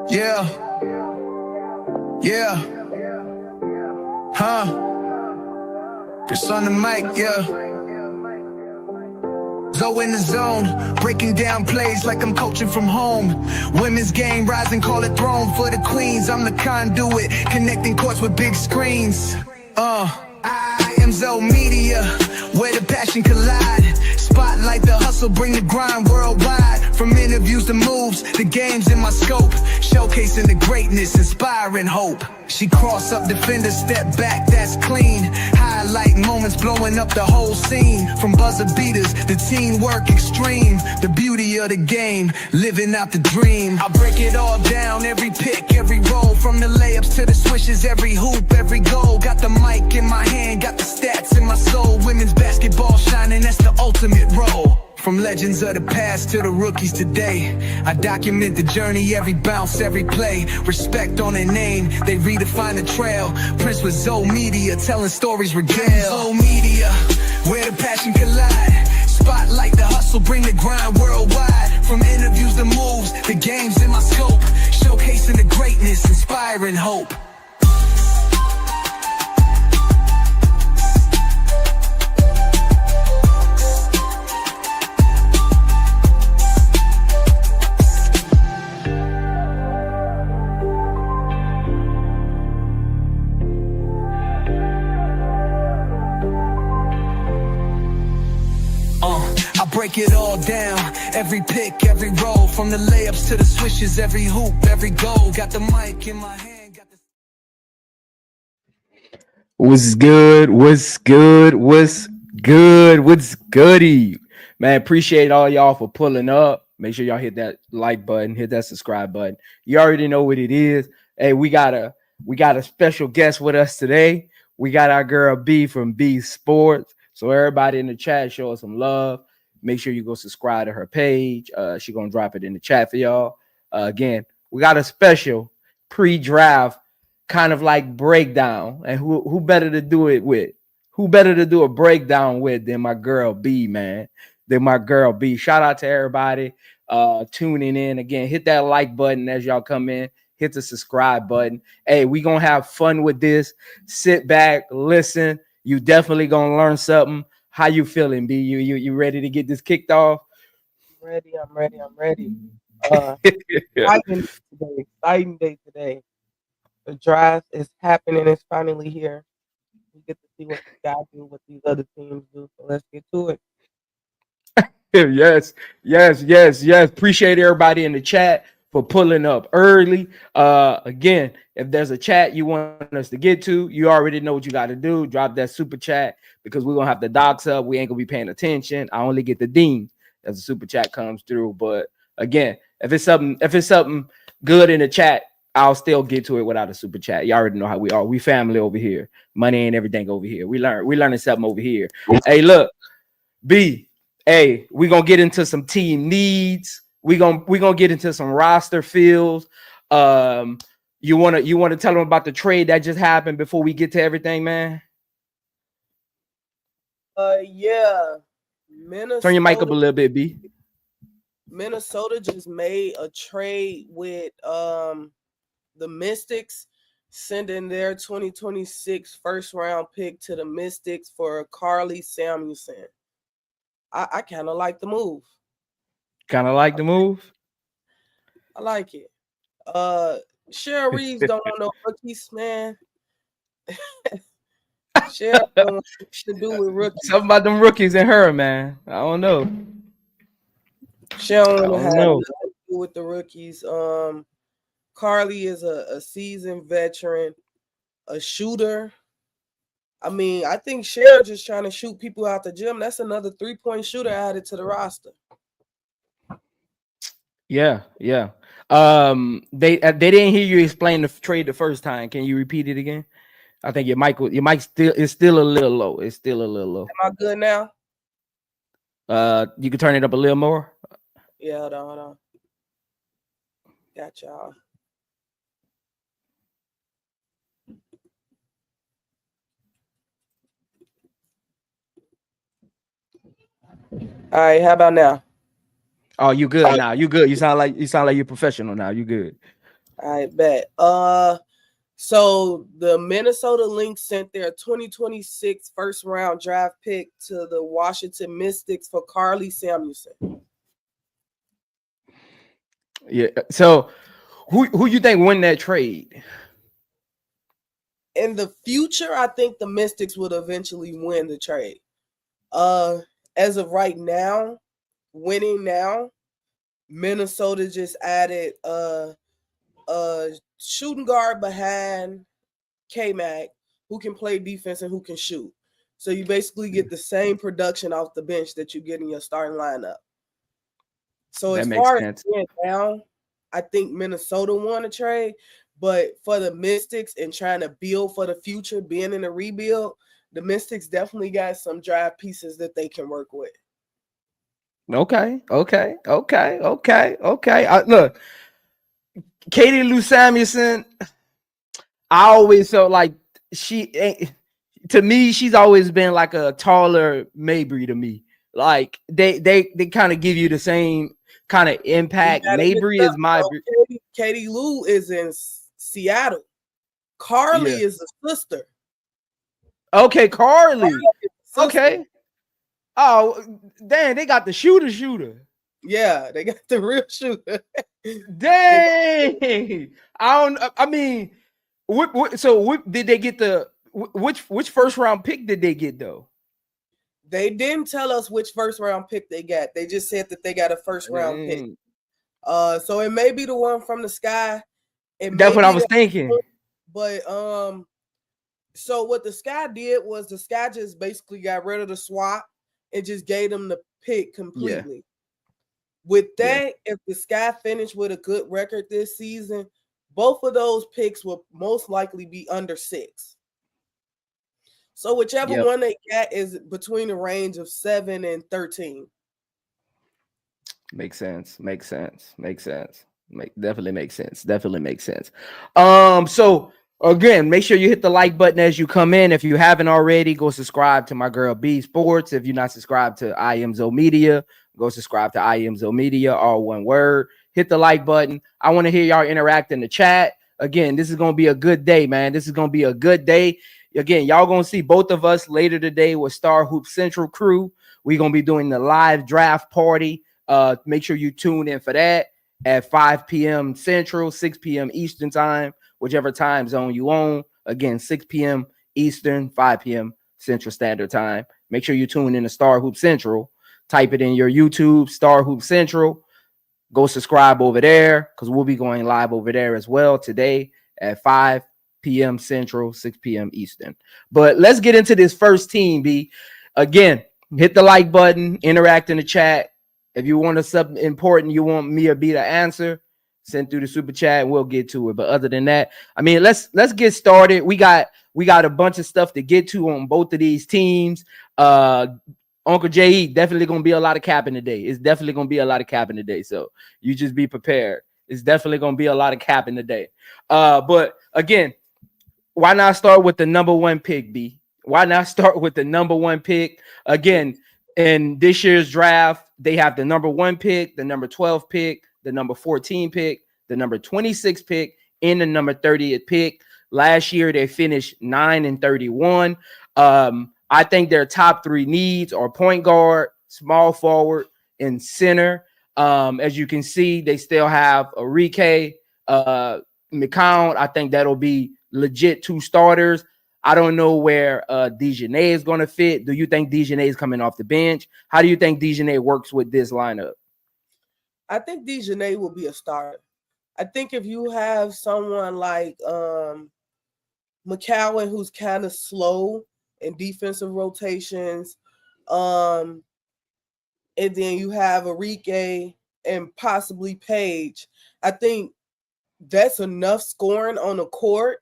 Yeah, yeah, huh? It's on the mic, yeah. Zoe in the zone, breaking down plays like I'm coaching from home. Women's game, rising, call it throne for the queens. I'm the conduit, connecting courts with big screens. I am Zoe Media, where the passion collide. Spotlight the hustle, bring the grind worldwide. From interviews to moves, the game's in my scope. Showcasing the greatness, inspiring hope. She cross up defenders, step back, that's clean. Highlight moments, blowing up the whole scene. From buzzer beaters, the teamwork extreme. The beauty of the game, living out the dream. I break it all down, every pick, every roll. From the layups to the swishes, every hoop, every goal. Got the mic in my hand, got the stats in my soul. Women's basketball shining, that's the ultimate role. From legends of the past to the rookies today, I document the journey, every bounce, every play. Respect on their name, they redefine the trail. Prince with Zoe Media, telling stories regale. Zoe Media, where the passion collide. Spotlight the hustle, bring the grind worldwide. From interviews to moves, the game's in my scope. Showcasing the greatness, inspiring hope. I break it all down, every pick, every roll. From the layups to the swishes, every hoop, every goal. Got the mic in my hand, got the... What's good? What's good? What's good? What's goody? Man, appreciate all y'all for pulling up. Make sure y'all hit that like button, hit that subscribe button. You already know what it is. Hey, we got a special guest with us today. We got our girl B from B Sports. So everybody in the chat, show us some love. Make sure you go subscribe to her page. She's gonna drop it in the chat for y'all. Again, we got a special pre-draft kind of like breakdown, and who better to do it with? Who better to do a breakdown with than my girl B, man? Than my girl B. Shout out to everybody tuning in. Again, hit that like button as y'all come in. Hit the subscribe button. Hey, we gonna have fun with this. Sit back, listen. You definitely gonna learn something. How you feeling, B? You ready to get this kicked off? I'm ready. Exciting day today. The draft is happening. It's finally here. We get to see what these guys do, what these other teams do. So let's get to it. Yes. Appreciate everybody in the chat for pulling up early. Again, if there's a chat you want us to get to, you already know what you got to do. Drop that super chat because we're gonna have the docs up. We ain't gonna be paying attention. I only get the ding as the super chat comes through. But again, if it's something good in the chat, I'll still get to it without a super chat. You already know how we are. We family over here. Money ain't everything over here. We learning something over here. Hey, look, B. Hey, we're gonna get into some team needs. We're gonna get into some roster fills. You wanna tell them about the trade that just happened before we get to everything, man? Yeah. Minnesota, turn your mic up a little bit, B. Minnesota just made a trade with the Mystics, sending their 2026 first round pick to the Mystics for Carly Samuelson. I kind of like the move. Kind of like the move? I like it. Cheryl Reeves don't want no rookies, man. Cheryl don't want to do with rookies. Something about them rookies and her, man. I don't know. She don't want to have nothing to do with the rookies. Carly is a seasoned veteran, a shooter. I mean, I think Cheryl just trying to shoot people out the gym. That's another 3-point shooter added to the roster. Yeah. They didn't hear you explain the trade the first time. Can you repeat it again? I think your mic is still a little low. It's still a little low. Am I good now? You can turn it up a little more. Yeah, hold on. Got y'all. All right, how about now? Oh, you good now? You good? You sound like you're professional now. You good? I bet. So the Minnesota Lynx sent their 2026 first round draft pick to the Washington Mystics for Carly Samuelson. Yeah. So who you think won that trade? In the future, I think the Mystics would eventually win the trade. As of right now, winning now, Minnesota just added a shooting guard behind K-Mac who can play defense and who can shoot. So you basically get the same production off the bench that you get in your starting lineup. So That as makes far as sense. going down, I think Minnesota won a trade. But for the Mystics and trying to build for the future, being in a rebuild, the Mystics definitely got some draft pieces that they can work with. Okay. Look, Katie Lou Samuelson, I always felt like to me, she's always been like a taller Mabry to me. Like they kind of give you the same kind of impact. Mabry is my Katie Lou is in Seattle. Carly is a sister. Okay, Carly. Okay. Oh, dang, they got the shooter. Yeah, they got the real shooter. Dang. I mean, what did they get which first round pick did they get though? They didn't tell us which first round pick they got. They just said that they got a first round pick. So it may be the one from the Sky. That's what I was thinking. But so what the Sky did was the Sky just basically got rid of the swap and just gave them the pick completely. Yeah. With that, if the Sky finished with a good record this season, both of those picks will most likely be under 6. So whichever one they got is between the range of 7 and 13. Makes sense. Definitely makes sense. So again, make sure you hit the like button as you come in. If you haven't already, go subscribe to my girl B Sports. If you're not subscribed to IMZO Media, go subscribe to IMZO Media, all one word. Hit the like button. I want to hear y'all interact in the chat. Again, this is going to be a good day, man. This is going to be a good day. Again, y'all going to see both of us later today with Star Hoop Central crew. We're going to be doing the live draft party. Make sure you tune in for that at 5 p.m. Central, 6 p.m. Eastern time, whichever time zone you own. Again, 6 p.m. Eastern, 5 p.m. Central Standard Time. Make sure you tune in to Star Hoop Central. Type it in your YouTube, Star Hoop Central. Go subscribe over there because we'll be going live over there as well today at 5 p.m. Central, 6 p.m. Eastern. But let's get into this first team, B. Again, hit the like button, interact in the chat. If you want something important, you want me or B to answer, send through the super chat and we'll get to it. But other than that, I mean, let's get started. We got a bunch of stuff to get to on both of these teams. Uncle J.E. definitely gonna be a lot of capping today. It's definitely gonna be a lot of capping today. So you just be prepared. It's definitely gonna be a lot of capping today. But again, why not start with the number 1 pick, B? Why not start with the number 1 pick? Again, in this year's draft, they have the number 1 pick, the number 12 pick, the number 14 pick, the number 26 pick, and the number 30th pick. Last year, they finished 9-31. I think their top 3 needs are point guard, small forward, and center. As you can see, they still have Enrique, McCown. I think that'll be legit 2 starters. I don't know where Dejanay is going to fit. Do you think Dejanay is coming off the bench? How do you think Dejanay works with this lineup? I think Dejanay will be a starter. I think if you have someone like McCowan, who's kind of slow in defensive rotations, and then you have Enrique and possibly Page, I think that's enough scoring on the court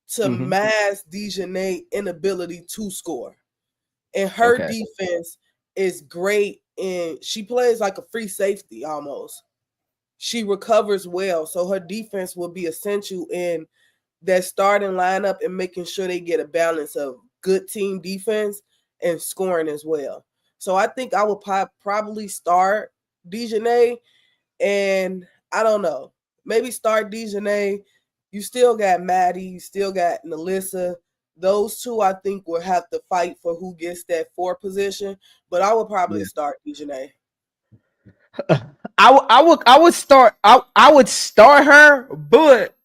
to mask Dejanay's inability to score. And her defense is great, and she plays like a free safety almost. She recovers well, so her defense will be essential in that starting lineup and making sure they get a balance of good team defense and scoring as well. So I think I would probably start Dejanay, and I don't know. maybe start Dejanay. You still got Maddie, you still got Nalissa. Those two, I think, will have to fight for who gets that 4 position. But I would probably start Dejanay. I would start I would start her, but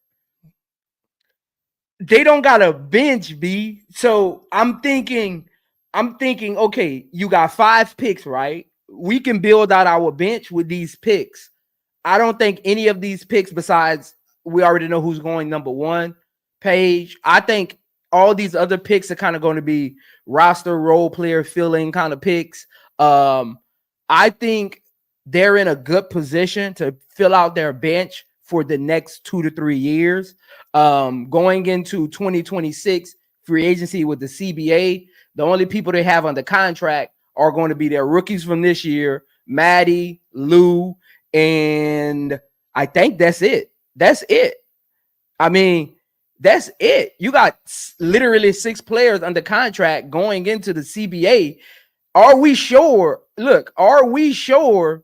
they don't got a bench, B. So I'm thinking, okay, you got 5 picks, right? We can build out our bench with these picks. I don't think any of these picks, besides we already know who's going number 1, Paige. I think all these other picks are kind of going to be roster role player filling kind of picks. I think they're in a good position to fill out their bench for the next 2 to 3 years. Going into 2026 free agency with the CBA, the only people they have under contract are going to be their rookies from this year, Maddie, Lou, and I think that's it. That's it. I mean, that's it. You got literally 6 players under contract going into the CBA. Are we sure? Look, are we sure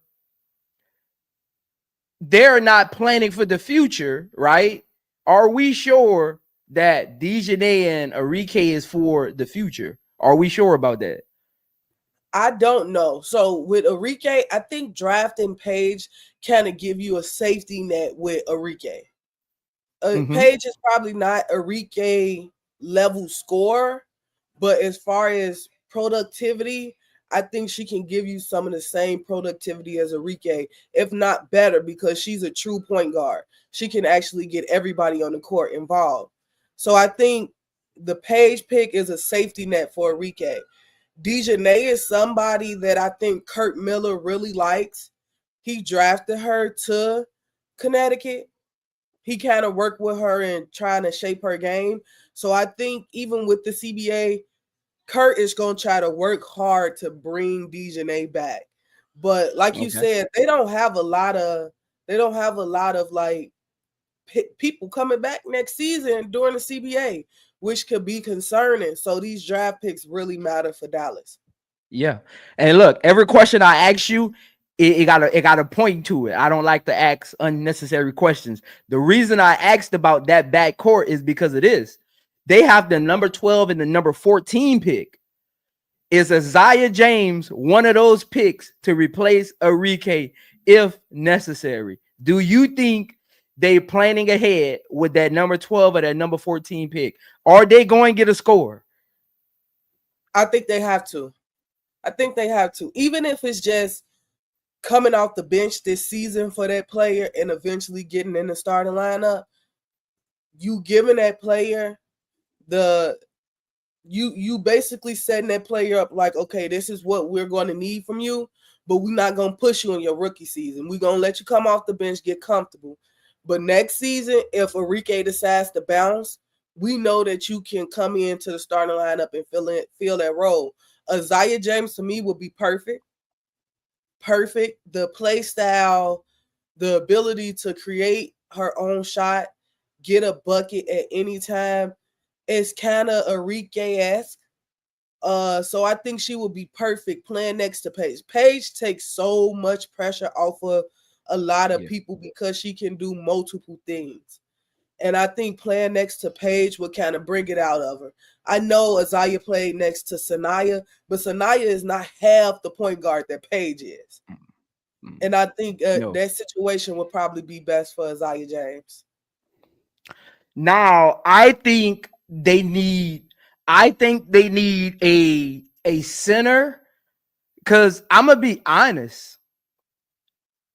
they're not planning for the future, right? Are we sure that Dejanay and Arike is for the future? Are we sure about that? I don't know. So with Arike, I think drafting Paige kind of give you a safety net with Arike. Paige is probably not Arike level score, but as far as productivity, I think she can give you some of the same productivity as Arike, if not better, because she's a true point guard. She can actually get everybody on the court involved. So I think the Paige pick is a safety net for Arike. Dejanay is somebody that I think Kurt Miller really likes. He drafted her to Connecticut. He kind of worked with her in trying to shape her game. So I think even with the CBA, Kurt is going to try to work hard to bring Dejanay back. But like you said, they don't have a lot of like people coming back next season during the CBA, which could be concerning. So these draft picks really matter for Dallas. Yeah. And look, every question I ask you, it got a point to it. I don't like to ask unnecessary questions. The reason I asked about that backcourt is because it is. They have the number 12 and the number 14 pick. Is Isaiah James one of those picks to replace Arike if necessary? Do you think they planning ahead with that number 12 or that number 14 pick? Are they going to get a score? I think they have to. Even if it's just coming off the bench this season for that player and eventually getting in the starting lineup, you giving that player you basically setting that player up like, okay, this is what we're going to need from you, but we're not going to push you in your rookie season. We're going to let you come off the bench, get comfortable. But next season, if Arike decides to bounce, we know that you can come into the starting lineup and fill that role. Isaiah James, to me, would be perfect. The play style, the ability to create her own shot, get a bucket at any time, is kind of Arike-esque. So I think she would be perfect playing next to Paige. Paige takes so much pressure off of a lot of people because she can do multiple things. And I think playing next to Paige would kind of bring it out of her. I know Isaiah played next to Sanaya, but Sanaya is not half the point guard that Paige is. And I think that situation would probably be best for Isaiah James. Now, I think they need a center, because I'm gonna be honest.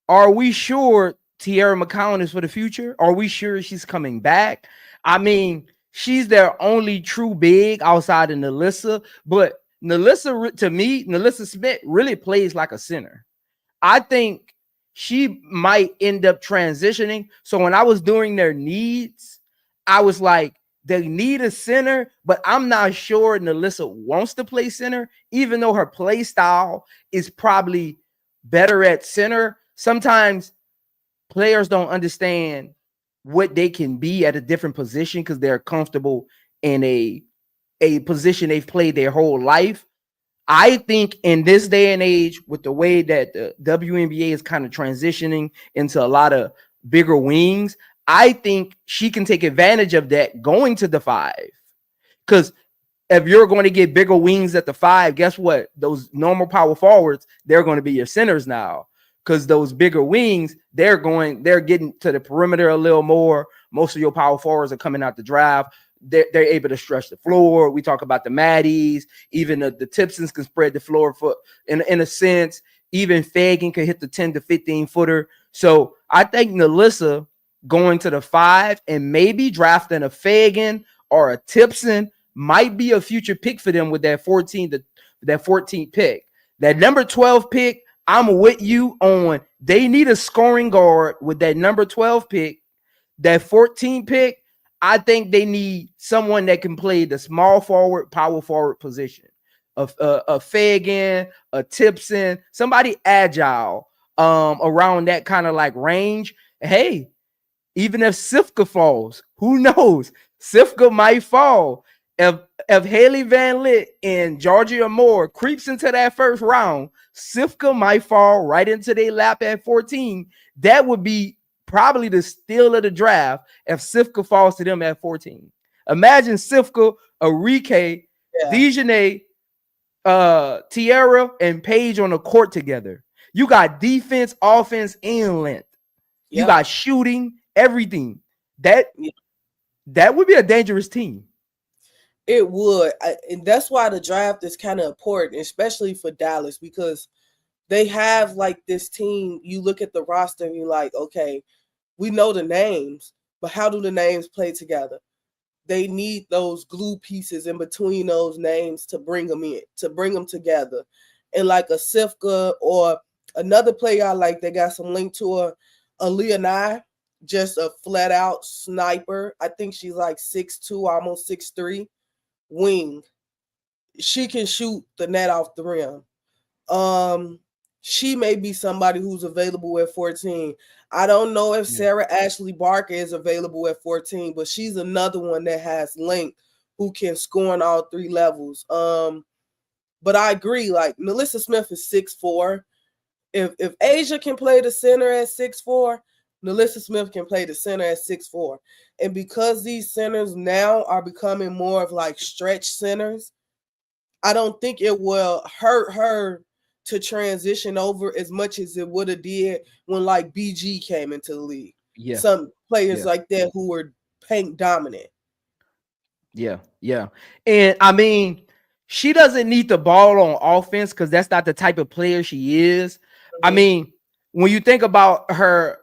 Are we sure Tierra McCown is for the future? Are we sure she's coming back? I mean, she's their only true big outside of Nalissa, but Nalissa Smith really plays like a center. I think she might end up transitioning. So when I was doing their needs, I was like, they need a center, but I'm not sure Nalissa wants to play center, even though her play style is probably better at center. Sometimes players don't understand what they can be at a different position because they're comfortable in a position they've played their whole life. I think in this day and age, with the way that the WNBA is kind of transitioning into a lot of bigger wings. I think she can take advantage of that going to the 5. Because if you're going to get bigger wings at the 5, guess what? Those normal power forwards, they're going to be your centers now. Because those bigger wings, they're getting to the perimeter a little more. Most of your power forwards are coming out the draft. They're able to stretch the floor. We talk about the Maddies, even the Tipsons can spread the floor for in a sense. Even Fagan can hit the 10 to 15 footer. So I think NaLyssa going to the 5 and maybe drafting a Fagan or a Tipson might be a future pick for them with that 14th pick. That number 12 pick, I'm with you on. They need a scoring guard with that number 12 pick. That 14 pick, I think they need someone that can play the small forward, power forward position. A Fagan, a Tipson, somebody agile around that kind of like range. Hey, even if Sifka falls, who knows? Sifka might fall. If Haley Van Lith and Georgia Moore creeps into that first round, Sifka might fall right into their lap at 14. That would be probably the steal of the draft if Sifka falls to them at 14. Imagine Sifka, Arike, Dejanay, Tierra, and Paige on the court together. You got defense, offense, and length. You got shooting, everything. That would be a dangerous team. It would. And that's why the draft is kind of important, especially for Dallas, because they have like this team. You look at the roster and you're like, okay, we know the names, but how do the names play together? They need those glue pieces in between those names to bring them in, to bring them together. And like a Sifka or another player I like, they got some link to a Leonai, just a flat out sniper. I think she's like 6'2", almost 6'3", wing. She can shoot the net off the rim. She may be somebody who's available at 14. I don't know if Sarah Ashley Barker is available at 14, but she's another one that has length who can score on all 3 levels. But I agree, like NaLyssa Smith is 6'4". If Asia can play the center at 6'4", NaLyssa Smith can play the center at 6'4". And because these centers now are becoming more of like stretch centers, I don't think it will hurt her to transition over as much as it would have did when like BG came into the league. Yeah. Some players like that who were paint dominant. Yeah. And I mean, she doesn't need the ball on offense because that's not the type of player she is. Mm-hmm. I mean, when you think about her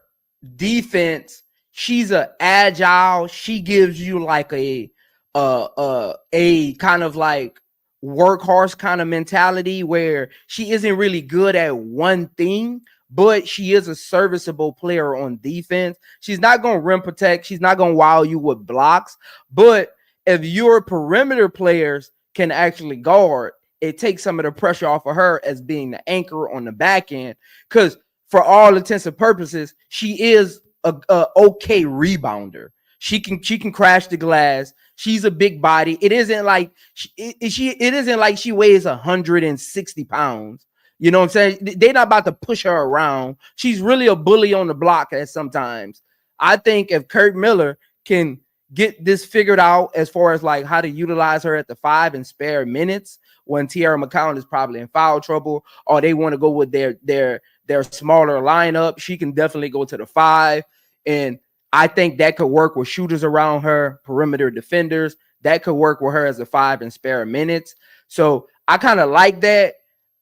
defense, she's a agile. She gives you like a kind of like workhorse kind of mentality where she isn't really good at one thing, but she is a serviceable player on defense. She's not going to rim protect. She's not going to wow you with blocks. But if your perimeter players can actually guard, it takes some of the pressure off of her as being the anchor on the back end. Because for all intents and purposes, she is a okay rebounder. She can crash the glass. She's a big body. It isn't like she weighs 160 pounds. You know what I'm saying? They're not about to push her around. She's really a bully on the block at sometimes. I think if Kurt Miller can get this figured out as far as like how to utilize her at the 5 and spare minutes when Tierra McCown is probably in foul trouble, or they want to go with their smaller lineup, she can definitely go to the 5. And I think that could work with shooters around her, perimeter defenders. That could work with her as a 5 and spare minutes. So I kind of like that.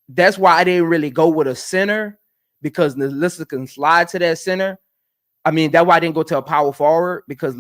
That's why I didn't really go with a center, because NaLyssa can slide to that center. I mean, that's why I didn't go to a power forward, because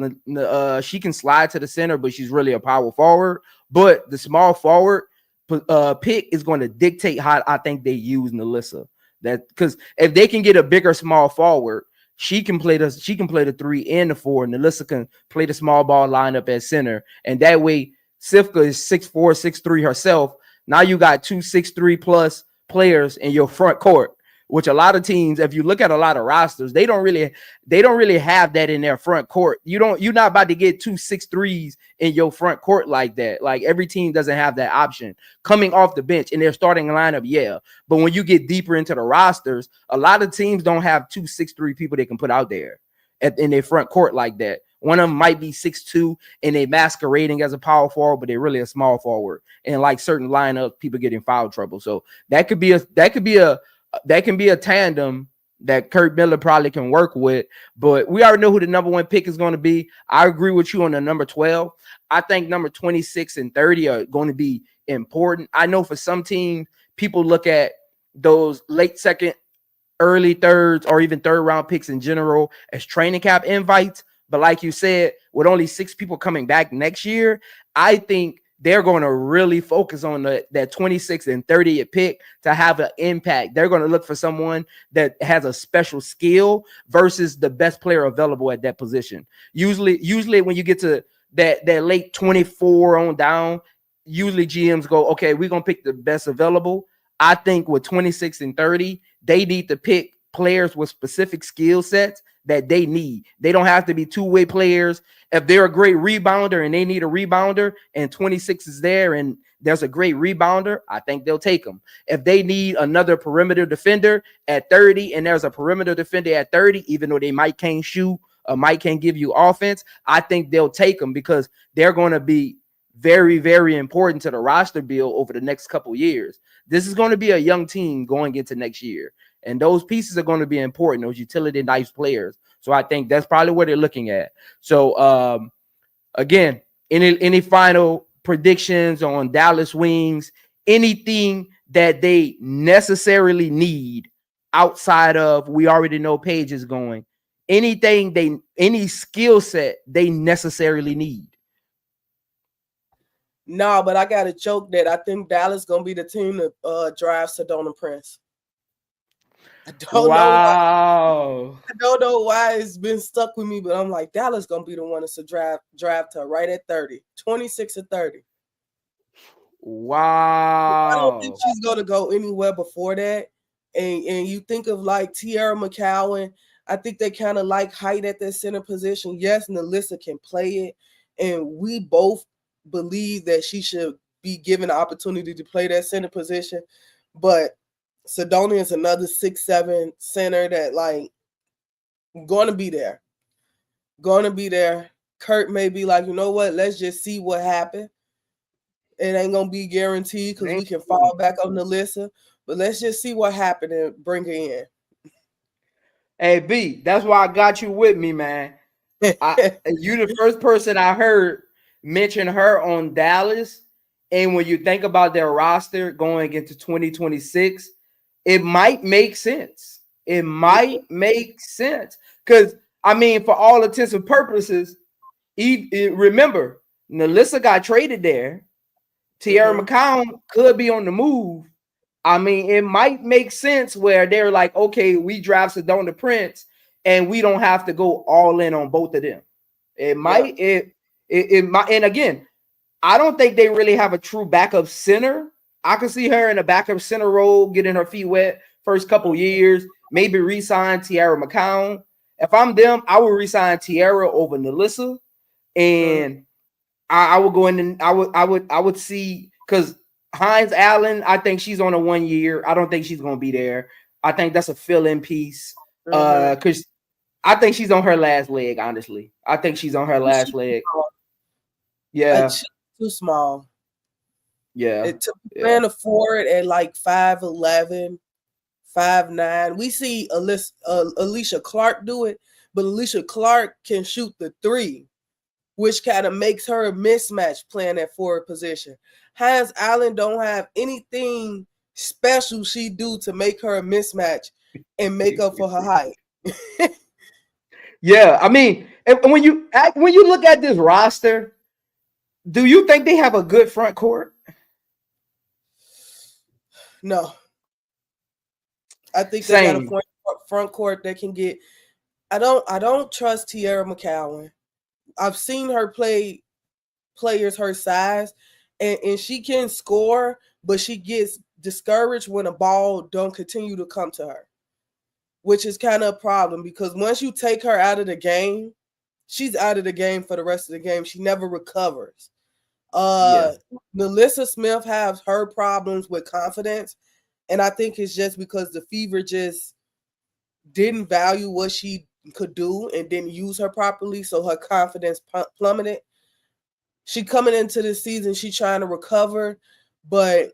she can slide to the center, but she's really a power forward. But the small forward pick is going to dictate how I think they use NaLyssa. That because if they can get a bigger small forward, she can play the 3 and the 4. NaLyssa can play the small ball lineup at center, and that way Sifka is 6'4", 6'3" herself. Now you got 2 6'3" plus players in your front court, which a lot of teams, if you look at a lot of rosters, they don't really have that in their front court. You're not about to get 2 6'3s in your front court like that. Like every team doesn't have that option coming off the bench in their starting lineup. Yeah. But when you get deeper into the rosters, a lot of teams don't have 2 6'3 people they can put out there. in their front court like that. One of them might be 6'2" and they masquerading as a power forward, but they're really a small forward. And like certain lineups, people get in foul trouble. So that can be a tandem that Kurt Miller probably can work with. But we already know who the number 1 pick is going to be. I agree with you on the number 12. I think number 26 and 30 are going to be important. I know for some teams, people look at those late second, early thirds, or even third round picks in general as training camp invites. But like you said, with only 6 people coming back next year, I think they're going to really focus on that 26 and 30th pick to have an impact. They're going to look for someone that has a special skill versus the best player available at that position. Usually when you get to that late 24 on down, usually GMs go, okay, we're going to pick the best available. I think with 26 and 30, they need to pick players with specific skill sets that they need. They don't have to be two-way players. If they're a great rebounder and they need a rebounder and 26 is there and there's a great rebounder, I think they'll take them. If they need another perimeter defender at 30 and there's a perimeter defender at 30, even though they might can't shoot or might can't give you offense, I think they'll take them because they're going to be very, very important to the roster build over the next couple years. This is going to be a young team going into next year. And those pieces are going to be important, those utility nice players. So I think that's probably what they're looking at. So again, any final predictions on Dallas Wings, anything that they necessarily need outside of, we already know Paige is going, any skill set they necessarily need? No, but I got a joke that I think Dallas going to be the team that drives Sedona Prince. I don't know why it's been stuck with me, but I'm like, Dallas gonna be the one to draft her right at 30, 26 or 30. Wow. I don't think she's gonna go anywhere before that. And you think of like Tierra McCowan, I think they kind of like height at that center position. Yes, Nalissa can play it, and we both believe that she should be given the opportunity to play that center position, but Sedona is another 6'7" center that like gonna be there. Kurt may be like, you know what? Let's just see what happened. It ain't gonna be guaranteed because we can fall back on Nalissa, but let's just see what happened and bring her in. Hey B, that's why I got you with me, man. You the first person I heard mention her on Dallas, and when you think about their roster going into 2026. It might make sense. Because, I mean, for all intents and purposes, remember, Nalissa got traded there. Tierra McCown could be on the move. I mean, it might make sense where they're like, okay, we draft Sedona Prince, and we don't have to go all in on both of them. It might. And again, I don't think they really have a true backup center. I can see her in a backup center role, getting her feet wet first couple years, maybe re-sign Tierra McCown. If I'm them, I would re-sign Tierra over Nalissa, and I would go in and I would see, because Hines Allen, I think she's on a 1 year. I don't think she's gonna be there. I think that's a fill-in piece. Because I think she's on her last leg, honestly. I think she's on her last leg. Yeah. Too small. Yeah. It took playing a forward at like 5'11", 5'9". We see Alicia Clark do it, but Alicia Clark can shoot the 3, which kind of makes her a mismatch playing that forward position. Hines Allen don't have anything special she do to make her a mismatch and make up for her height. Yeah, I mean, when you look at this roster, do you think they have a good front court? No. I think they got a front court that can get. I don't trust Tierra McCowan. I've seen her play players her size, and she can score, but she gets discouraged when a ball don't continue to come to her, which is kind of a problem because once you take her out of the game, she's out of the game for the rest of the game. She never recovers. Nalissa Smith has her problems with confidence, and I think it's just because the Fever just didn't value what she could do and didn't use her properly, so her confidence plummeted. She coming into this season, she trying to recover, but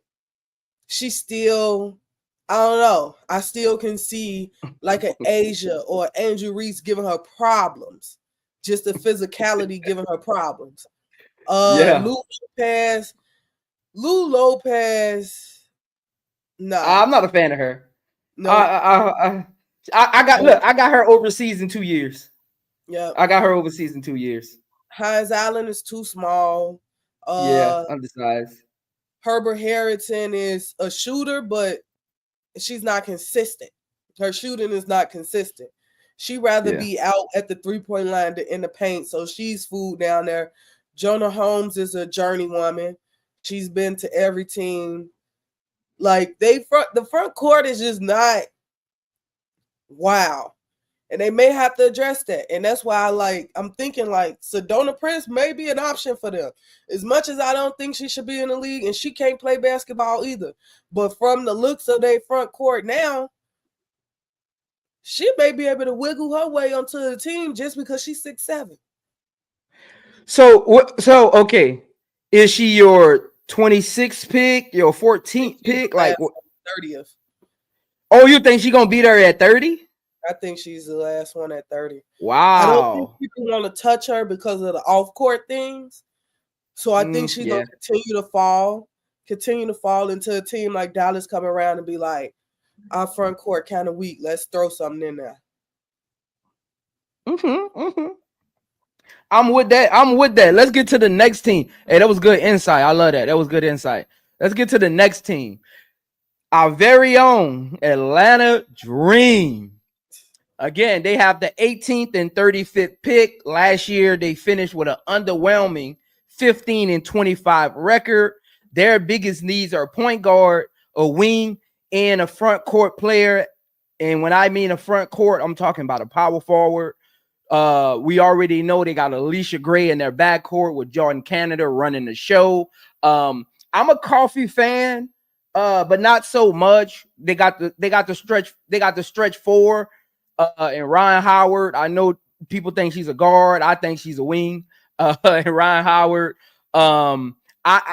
she still, I don't know. I still can see like an Asia or Angel Reese giving her problems. Just the physicality giving her problems. Yeah. Lou Lopez, no. I'm not a fan of her. No. I got her overseas in 2 years. Yeah. I got her overseas in 2 years. Hines Allen is too small. Yeah, undersized. Herbert Harrington is a shooter, but she's not consistent. Her shooting is not consistent. She'd rather be out at the 3-point line in the paint, so she's food down there. Jonah Holmes is a journeywoman. She's been to every team. Like the front court is just not wow. And they may have to address that. And that's why I'm thinking Sedona Prince may be an option for them. As much as I don't think she should be in the league, and she can't play basketball either. But from the looks of their front court now, she may be able to wiggle her way onto the team just because she's 6'7". So okay. Is she your 26th pick, your 14th pick? Like 30th. Oh, you think she's gonna beat her at 30? I think she's the last one at 30. Wow. I don't think people want to touch her because of the off-court things. So I think she's gonna continue to fall into a team like Dallas come around and be like, our front court kind of weak. Let's throw something in there. I'm with that. Let's get to the next team. Hey, that was good insight. I love that. That was good insight. Let's get to the next team. Our very own Atlanta Dream. Again, they have the 18th and 35th pick. Last year, they finished with an underwhelming 15-25 record. Their biggest needs are a point guard, a wing, and a front court player. And when I mean a front court, I'm talking about a power forward. We already know they got Alicia Gray in their backcourt with Jordan Canada running the show. I'm a Coffee fan, but not so much. They got the stretch four. And Ryan Howard, I know people think she's a guard. I think she's a wing. And Ryan Howard,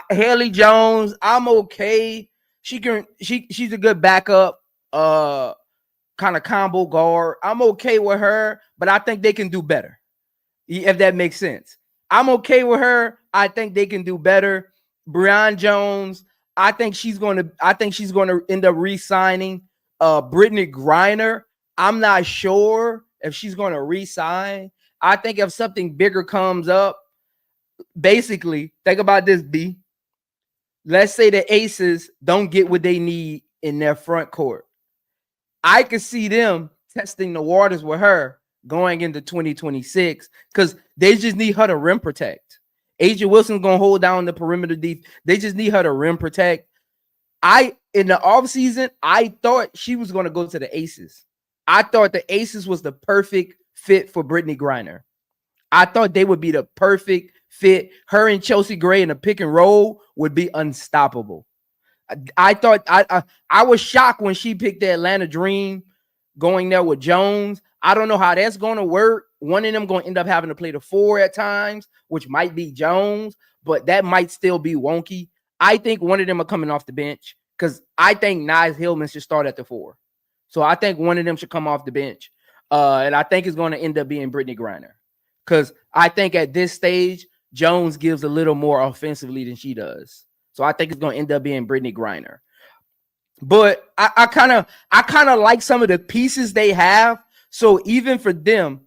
Haley Jones, I'm okay. She's a good backup, kind of combo guard. I'm okay with her, but I think they can do better. If that makes sense, I'm okay with her. I think they can do better. Breon Jones, I think she's going to end up re-signing. Brittany Griner, I'm not sure if she's going to re-sign. I think if something bigger comes up, basically, think about this, B. Let's say the Aces don't get what they need in their front court. I could see them testing the waters with her going into 2026 because they just need her to rim protect. Asia Wilson's going to hold down the perimeter deep. They just need her to rim protect. In the offseason, I thought she was going to go to the Aces. I thought the Aces was the perfect fit for Brittany Griner. I thought they would be the perfect fit. Her and Chelsea Gray in a pick and roll would be unstoppable. I thought I was shocked when she picked the Atlanta Dream going there with Jones. I don't know how that's going to work. One of them going to end up having to play the 4 at times, which might be Jones, but that might still be wonky. I think one of them are coming off the bench because I think Nice Hillman should start at the 4. So I think one of them should come off the bench. And I think it's going to end up being Brittany Griner because I think at this stage, Jones gives a little more offensively than she does. So I think it's going to end up being Brittany Griner. But I kind of like some of the pieces they have. So even for them,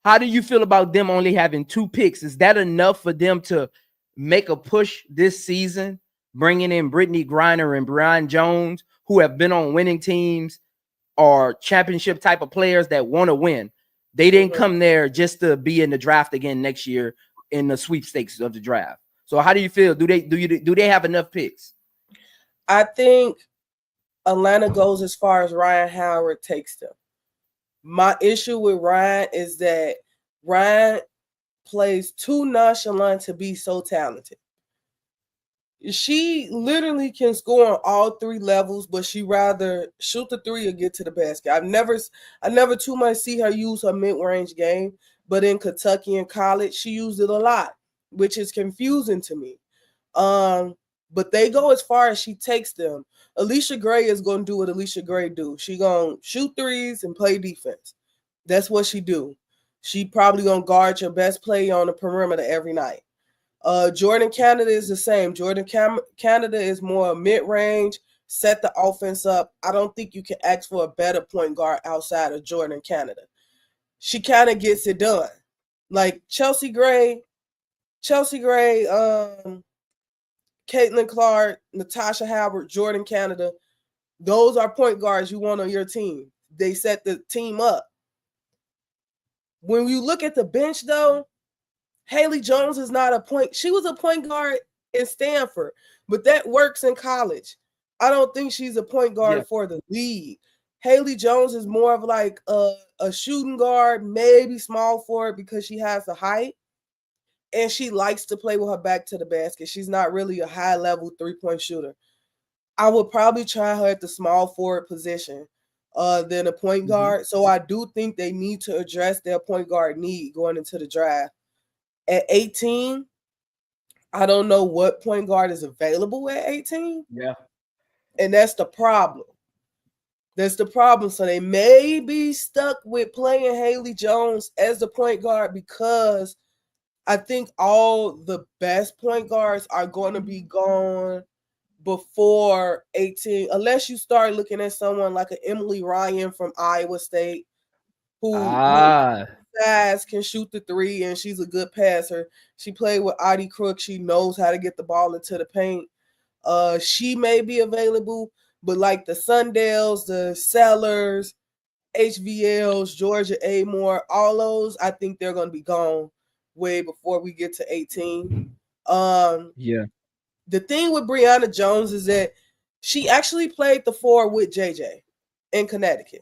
how do you feel about them only having 2 picks? Is that enough for them to make a push this season, bringing in Brittany Griner and Breon Jones, who have been on winning teams or championship type of players that want to win? They didn't come there just to be in the draft again next year in the sweepstakes of the draft. So how do you feel? Do they have enough picks? I think Atlanta goes as far as Ryan Howard takes them. My issue with Ryan is that Ryan plays too nonchalant to be so talented. She literally can score on all three levels, but she rather shoot the three or get to the basket. I never too much see her use her mid-range game, but in Kentucky in college, she used it a lot, which is confusing to me. But they go as far as she takes them. Alicia Gray is going to do what Alicia Gray do. She going to shoot threes and play defense. That's what she do. She probably going to guard your best player on the perimeter every night. Jordan Canada is the same. Jordan Canada is more mid-range, set the offense up. I don't think you can ask for a better point guard outside of Jordan Canada. She kind of gets it done. Like Chelsea Gray, Caitlin Clark, Natasha Howard, Jordan Canada. Those are point guards you want on your team. They set the team up. When you look at the bench, though, Haley Jones is not a point. She was a point guard in Stanford, but that works in college. I don't think she's a point guard for the league. Haley Jones is more of like a shooting guard, maybe small forward because she has the height, and she likes to play with her back to the basket. She's not really a high-level three-point shooter. I would probably try her at the small forward position than a point guard. So I do think they need to address their point guard need going into the draft. At 18, I don't know what point guard is available at 18. Yeah. And that's the problem. That's the problem. So they may be stuck with playing Haley Jones as the point guard because I think all the best point guards are going to be gone before 18, unless you start looking at someone like an Emily Ryan from Iowa State, who fast, can shoot the three, and she's a good passer. She played with Audie Crook. She knows how to get the ball into the paint. She may be available, but like the Sundales, the Sellers, HVLs, Georgia Amore, all those, I think they're going to be gone way before we get to 18. The thing with Brianna Jones is that she actually played the 4 with JJ in Connecticut.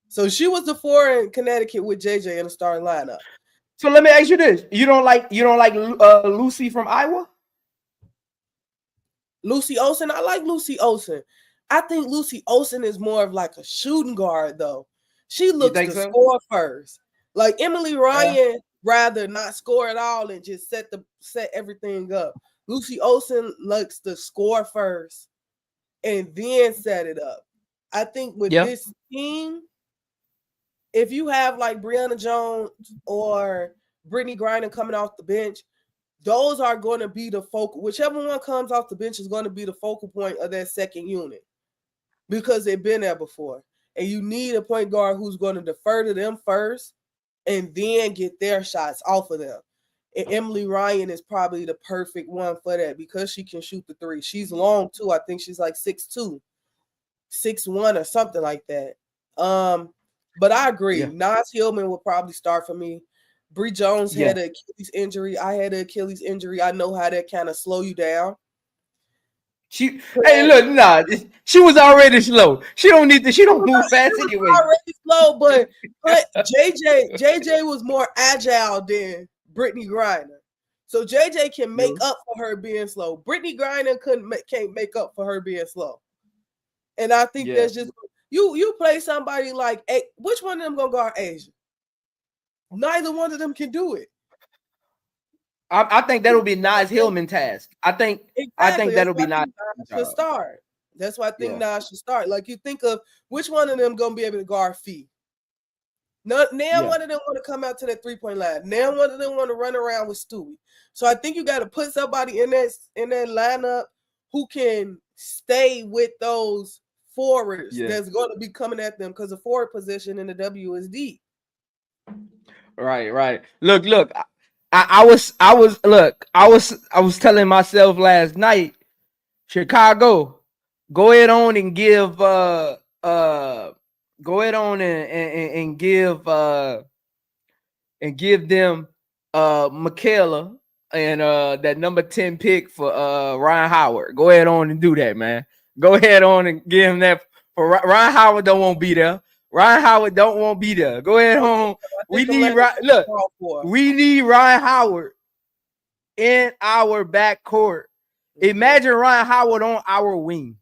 So she was the 4 in Connecticut with JJ in the starting lineup. So let me ask you this: you don't like Lucy from Iowa? Lucy Olsen, I like Lucy Olsen. I think Lucy Olsen is more of like a shooting guard, though. She looks to score first. Like Emily Ryan, rather not score at all and just set everything up. Lucy Olsen looks to score first and then set it up. I think with this team, if you have like Brianna Jones or Brittany Griner coming off the bench, those are going to be the focal. Whichever one comes off the bench is going to be the focal point of that second unit because they've been there before. And you need a point guard who's going to defer to them first and then get their shots off of them. And Emily Ryan is probably the perfect one for that because she can shoot the three. She's long too. I think she's like 6'2", 6'1", or something like that. But I agree. Naz Hillman will probably start for me. Bree Jones had an Achilles injury. I had an Achilles injury. I know how that kind of slow you down. She was already slow. She don't move fast anyway. Already slow, but JJ was more agile than Brittany Griner. So JJ can make up for her being slow. Brittany Griner can't make up for her being slow. And I think that's just you play somebody like which one of them gonna guard Asia? Neither one of them can do it. I think that'll be Naz Hillman task. I think that'll be Naz should start. That's why I think Naz should start. Like you think of which one of them gonna be able to guard Fee. Now one of them want to come out to that 3-point line. Now one of them want to run around with Stewie. So I think you got to put somebody in that lineup who can stay with those forwards that's going to be coming at them because the forward position in the W is deep. Right. Look. I was telling myself last night, Chicago, go ahead on and give and give them Michaela and that number 10 pick for Ryan Howard. Go ahead on and do that, man. Go ahead on and give him that. For Ryan Howard don't want to be there. Ryan Howard don't want to be there. Go ahead home. We need Ryan Howard in our backcourt Imagine Ryan Howard on our wing.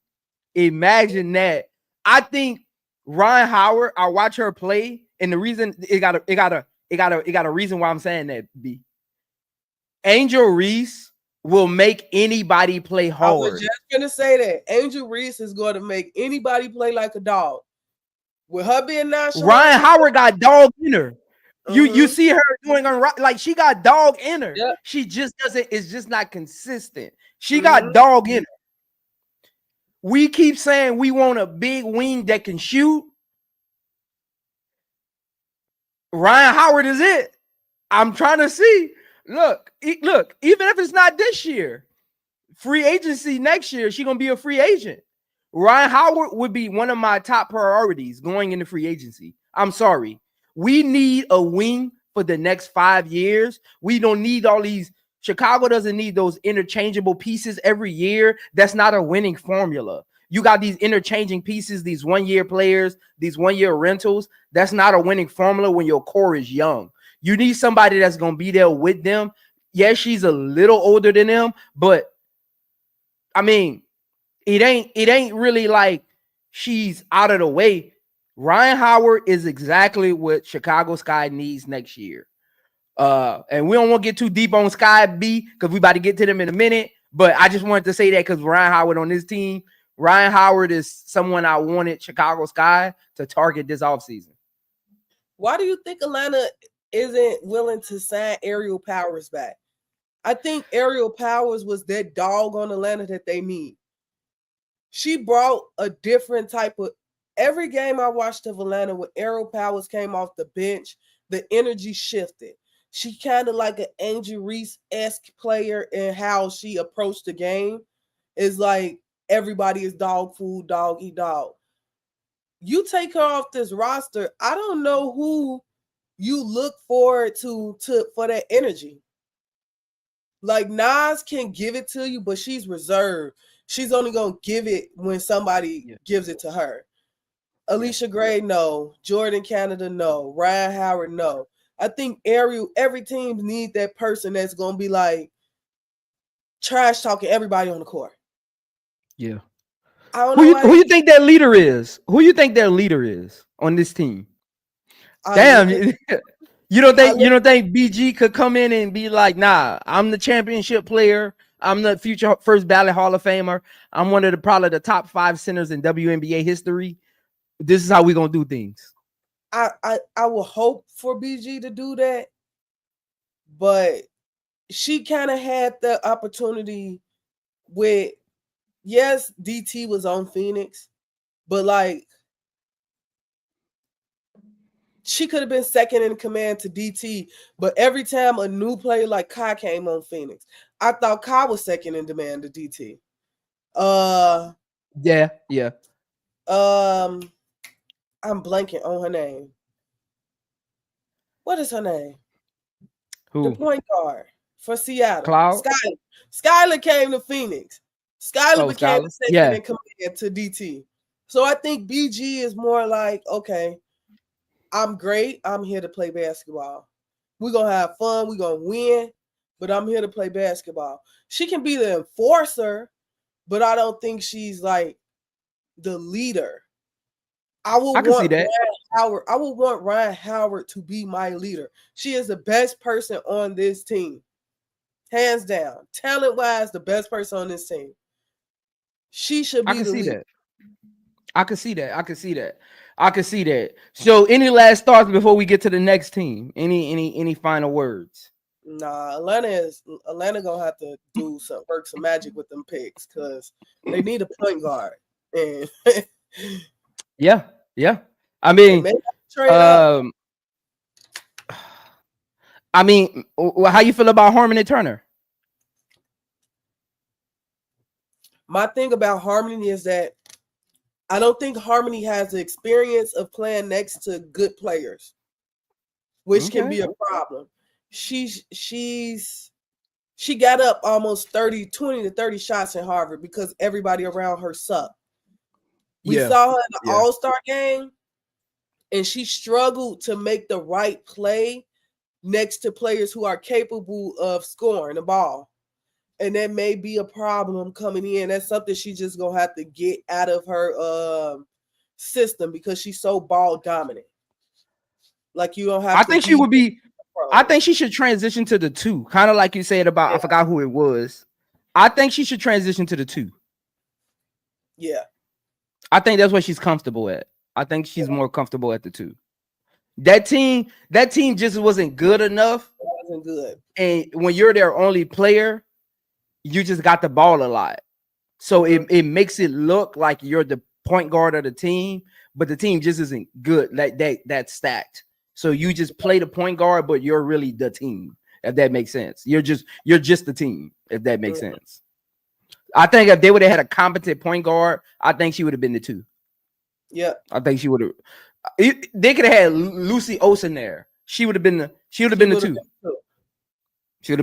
Imagine that. I think Ryan Howard, I watch her play, and the reason it got a reason why I'm saying that, B. Angel Reese will make anybody play hard. I was just gonna say that. Angel Reese is going to make anybody play like a dog. With her being nonchalant, Ryan Howard got dog in her. You see her doing like she got dog in her. Yep. She just doesn't. It's just not consistent. She got dog in her. We keep saying we want a big wing that can shoot. Ryan Howard is it. I'm trying to see. Look. Even if it's not this year, free agency next year, she's gonna be a free agent. Ryan Howard would be one of my top priorities going into free agency. I'm sorry. We need a wing for the next 5 years. We don't need all these. Chicago doesn't need those interchangeable pieces every year. That's not a winning formula. You got these interchanging pieces, these 1-year players, these 1-year rentals. That's not a winning formula when your core is young. You need somebody that's going to be there with them. Yes, she's a little older than them, but I mean, it ain't really like she's out of the way. Ryan Howard is exactly what Chicago Sky needs next year. And we don't want to get too deep on Sky B because we about to get to them in a minute. But I just wanted to say that because Ryan Howard on this team, Ryan Howard is someone I wanted Chicago Sky to target this offseason. Why do you think Atlanta isn't willing to sign Aerial Powers back? I think Aerial Powers was that dog on Atlanta that they need. She brought a different type of. Every game I watched of Atlanta when Aerial Powers came off the bench, the energy shifted. She kind of like an Angel Reese-esque player in how she approached the game. It's like everybody is dog food, dog eat dog. You take her off this roster, I don't know who you look forward to for that energy. Like Nas can give it to you, but she's reserved. She's only going to give it when somebody gives it to her. Alicia Gray, no. Jordan Canada, no. Ryan Howard, no. I think every team needs that person that's going to be like trash talking everybody on the court. Yeah. Who you think their leader is? Who you think their leader is on this team? Damn. You don't think BG could come in and be like, nah, I'm the championship player. I'm the future first ballot Hall of Famer. I'm one of probably the top 5 centers in WNBA history. This is how we're gonna do things. I will hope for BG to do that, but she kind of had the opportunity with, yes, DT was on Phoenix, but like she could have been second in command to DT. But every time a new player like Kai came on Phoenix, I thought Kai was second in demand to DT. Yeah. I'm blanking on her name. What is her name? Who? The point guard for Seattle. Cloud? Skylar came to Phoenix. Skylar became the second in command to DT. So I think BG is more like, okay, I'm great. I'm here to play basketball. We're going to have fun. We're going to win, but I'm here to play basketball. She can be the enforcer, but I don't think she's like the leader. I can see that. I would want Ryan Howard to be my leader. She is the best person on this team. Hands down. Talent-wise, the best person on this team. She should be the leader. I can see that. So any last thoughts before we get to the next team? Any final words? Nah, Atlanta gonna have to work some magic with them picks because they need a point guard. And yeah. I mean, how you feel about Harmony Turner? My thing about Harmony is that I don't think Harmony has the experience of playing next to good players, which can be a problem. She got up almost 20 to 30 shots in Harvard because everybody around her sucked. We saw her in the All-Star game, and she struggled to make the right play next to players who are capable of scoring the ball. and that may be a problem coming in. That's something she just gonna have to get out of her system because she's so ball dominant. Like you don't have. I think she would be. I think she should transition to the 2, kind of like you said about. Yeah. I forgot who it was. I think she should transition to the 2. Yeah, I think that's what she's comfortable at. I think she's more comfortable at the 2. That team just wasn't good enough. It wasn't good. And when you're their only player, you just got the ball a lot. So it makes it look like you're the point guard of the team, but the team just isn't good. That's stacked. So you just play the point guard, but you're really the team, if that makes sense. You're just the team, if that makes sense. I think if they would have had a competent point guard, I think she would have been the 2. Yeah. I think she would have. They could have had Lucy Olsen there. She would have been the 2. She would have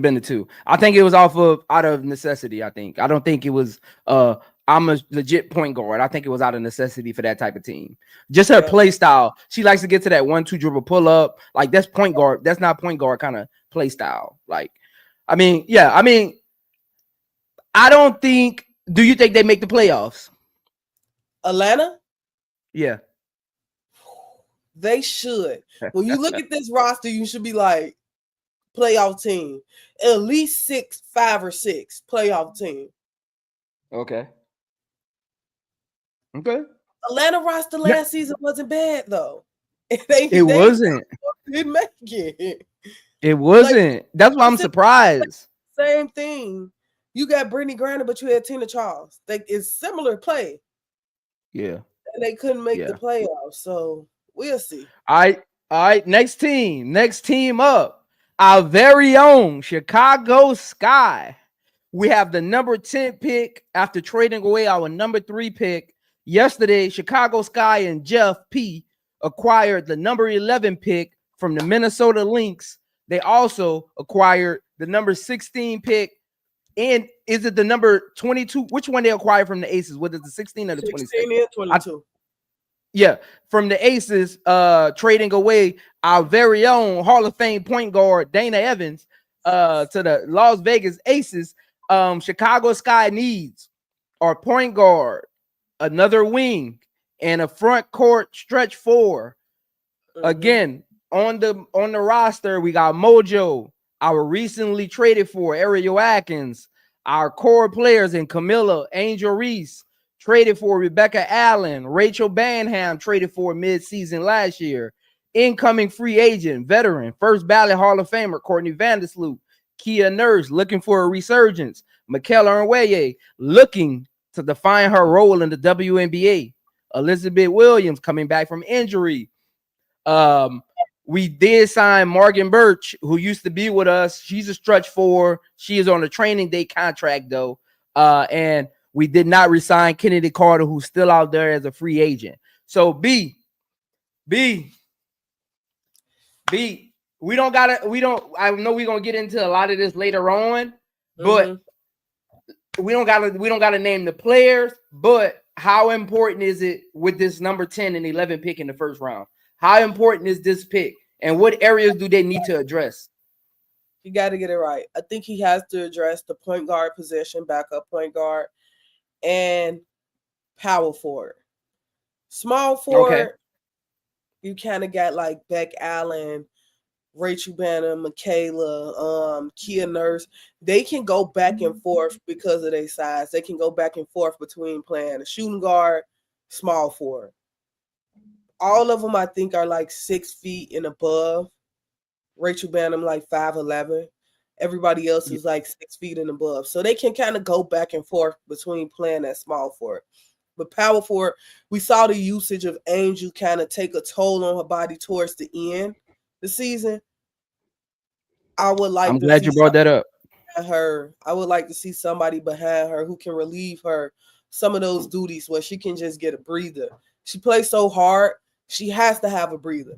been the 2. I think it was out of necessity. I don't think it was I'm a legit point guard. I think it was out of necessity for that type of team. Just her play style. She likes to get to that 1-2 dribble pull up. Like that's point guard. That's not point guard kind of play style. Like, I don't think. Do you think they make the playoffs? Atlanta? Yeah. They should. When you look at this roster, you should be like, playoff team. At least 5 or 6 playoff team. Okay. Atlanta roster last season wasn't bad though. It wasn't. Didn't make it. It wasn't. Like, that's why I'm surprised. Same thing. You got Brittany Griner, but you had Tina Charles. It's similar play. Yeah. And they couldn't make the playoffs. So we'll see. All right. Next team up. Our very own Chicago Sky. We have the number 10 pick after trading away our number 3 pick. Yesterday, Chicago Sky and Jeff P acquired the number 11 pick from the Minnesota Lynx. They also acquired the number 16 pick. And is it the number 22? Which one they acquired from the Aces? Was it the 16 or the 26? 16 and 22. Yeah, from the Aces, trading away our very own Hall of Fame point guard Dana Evans to the Las Vegas Aces. Chicago Sky needs our point guard, another wing, and a front court stretch 4. Again, on the roster, we got Mojo, our recently traded for Ariel Atkins, our core players in Camilla Angel Reese, traded for Rebecca Allen, Rachel Banham, traded for mid-season last year, incoming free agent, veteran, first ballot Hall of Famer Courtney Vandersloot, Kia Nurse looking for a resurgence, Michaela Nweye looking to define her role in the WNBA, Elizabeth Williams coming back from injury. We did sign Morgan Birch, who used to be with us. She's a stretch 4. She is on a training day contract, though. And we did not resign Kennedy Carter, who's still out there as a free agent. So I know we're gonna get into a lot of this later on, but we don't gotta name the players. But how important is it with this number 10 and 11 pick in the first round? How important is this pick? And what areas do they need to address? You got to get it right. I think he has to address the point guard position, backup point guard, and power forward. Small forward, you kind of got like Beck Allen, Rachel Banner, Michaela, Kia Nurse. They can go back and forth because of their size. They can go back and forth between playing a shooting guard, small forward. All of them, I think, are like 6 feet and above. Rachel Banham, like 5'11". Everybody else is like 6 feet and above. So they can kind of go back and forth between playing that small forward. But power forward, we saw the usage of Angel kind of take a toll on her body towards the end of the season. I'm glad you brought that up. I would like to see somebody behind her who can relieve her some of those duties where she can just get a breather. She plays so hard. She has to have a breather.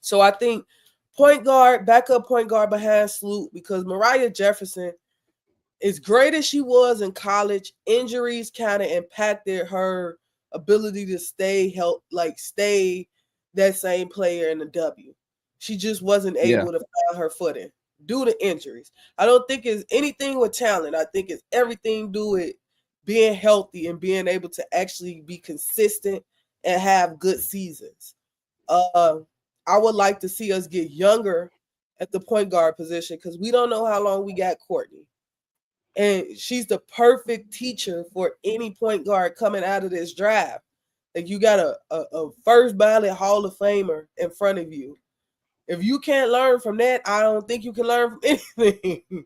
So I think backup point guard behind Sloot, because Mariah Jefferson, as great as she was in college, injuries kind of impacted her ability to stay that same player in the W. She just wasn't able to find her footing. due to injuries. I don't think it's anything with talent. I think it's everything due with being healthy and being able to actually be consistent and have good seasons. I would like to see us get younger at the point guard position because we don't know how long we got Courtney. And she's the perfect teacher for any point guard coming out of this draft. Like you got a first ballot Hall of Famer in front of you. If you can't learn from that, I don't think you can learn from anything.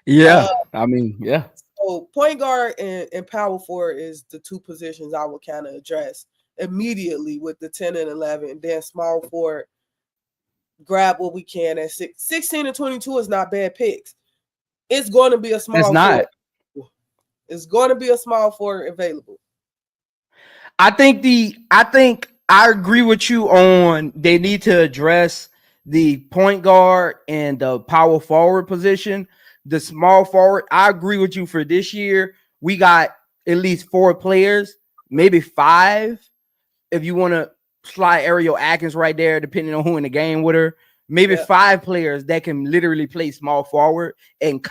Yeah, I mean, yeah. So point guard and power forward is the two positions I would kind of address immediately with the 10 and 11. And then small forward, grab what we can at 16 and 22 is not bad picks. It's going to be a small It's not. forward. It's going to be a small forward available. I think I agree with you on they need to address the point guard and the power forward position. The small forward, I agree with you for this year. We got at least 4 players, maybe 5 if you want to slide Ariel Atkins right there, depending on who in the game with her. Maybe 5 players that can literally play small forward and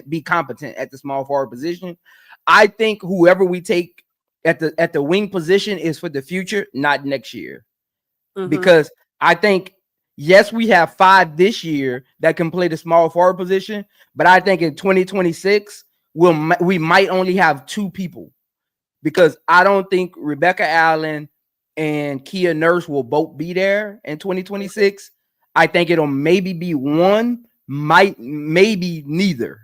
be competent at the small forward position. I think whoever we take at the wing position is for the future, not next year. Because I think, yes, we have 5 this year that can play the small forward position, but I think in 2026 we might only have 2 people because I don't think Rebecca Allen and Kia Nurse will both be there in 2026. I think it'll maybe be one, maybe neither.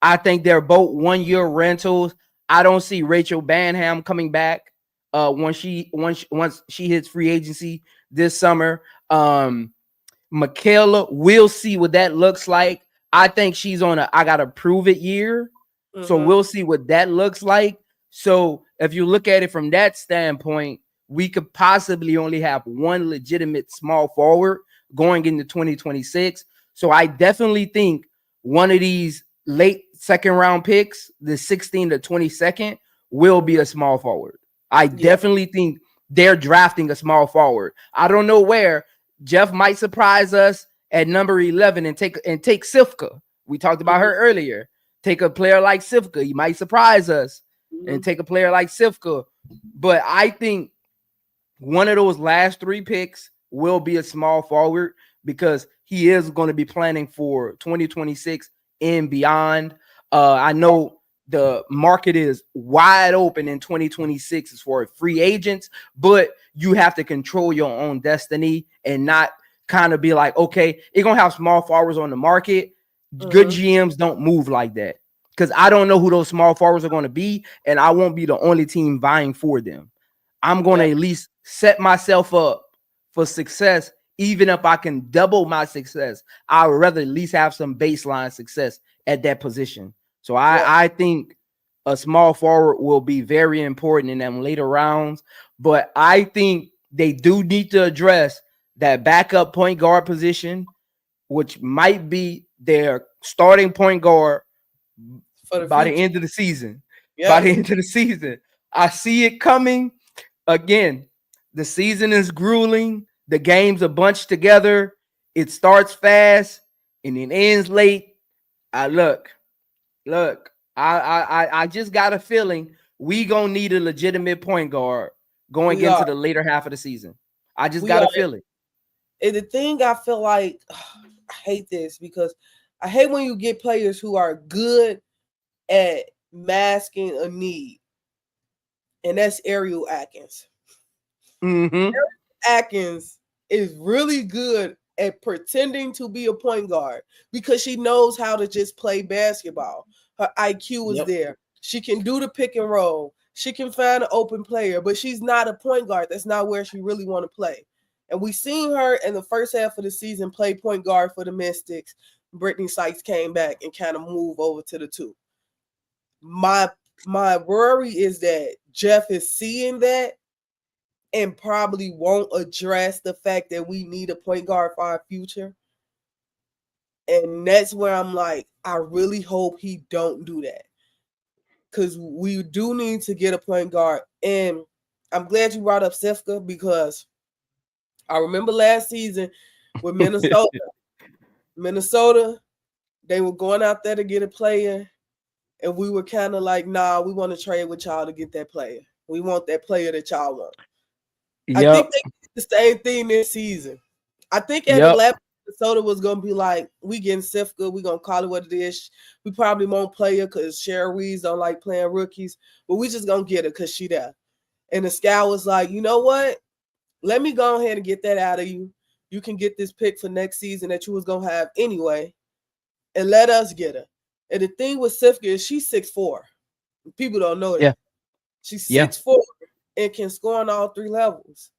I think they're both 1-year rentals. I don't see Rachel Banham coming back once she hits free agency this summer. Michaela, we'll see what that looks like. I think she's on a I gotta prove it year. So we'll see what that looks like. So if you look at it from that standpoint, we could possibly only have one legitimate small forward going into 2026. So I definitely think one of these late second round picks, the 16 to 22nd, will be a small forward. I definitely think they're drafting a small forward. I don't know where. Jeff might surprise us at number 11 and take Sifka. We talked about her earlier. Take a player like Sifka. He might surprise us and take a player like Sifka. But I think one of those last 3 picks will be a small forward because he is going to be planning for 2026 and beyond. I know the market is wide open in 2026 as far as free agents, but you have to control your own destiny and not kind of be like, okay, you're going to have small forwards on the market. Good GMs don't move like that because I don't know who those small forwards are going to be, and I won't be the only team vying for them. I'm going to at least set myself up for success. Even if I can double my success, I would rather at least have some baseline success at that position. So I think a small forward will be very important in them later rounds. But I think they do need to address that backup point guard position, which might be their starting point guard by the end of the season. By the end of the season, I see it coming. Again, the season is grueling. The games are bunched together. It starts fast and it ends late. I just got a feeling we gonna need a legitimate point guard going into the later half of the season. I just got a feeling. And the thing I feel like, I hate this because I hate when you get players who are good at masking a need, and that's Ariel Atkins. Ariel Atkins is really good at pretending to be a point guard because she knows how to just play basketball. Her IQ is there. She can do the pick and roll. She can find an open player, but she's not a point guard. That's not where she really want to play. And we seen her in the first half of the season play point guard for the Mystics. Brittany Sykes came back and kind of moved over to the 2. My worry is that Jeff is seeing that and probably won't address the fact that we need a point guard for our future. And that's where I'm like, I really hope he don't do that. Because we do need to get a point guard. And I'm glad you brought up Sifka because I remember last season with Minnesota, Minnesota, they were going out there to get a player, and we were kind of like, nah, we want to trade with y'all to get that player. We want that player that y'all want. I think Yep. they did the same thing this season. I think at Yep. 11, Minnesota was going to be like, we getting Sifka. We going to call it what it is. We probably won't play her because Cheryl Reeves don't like playing rookies, but we just going to get her because she there. And the scout was like, you know what? Let me go ahead and get that out of you. You can get this pick for next season that you was going to have anyway, and let us get her. And the thing with Sifka is she's 6'4". People don't know that. Yeah. She's Yeah. 6'4" and can score on all three levels.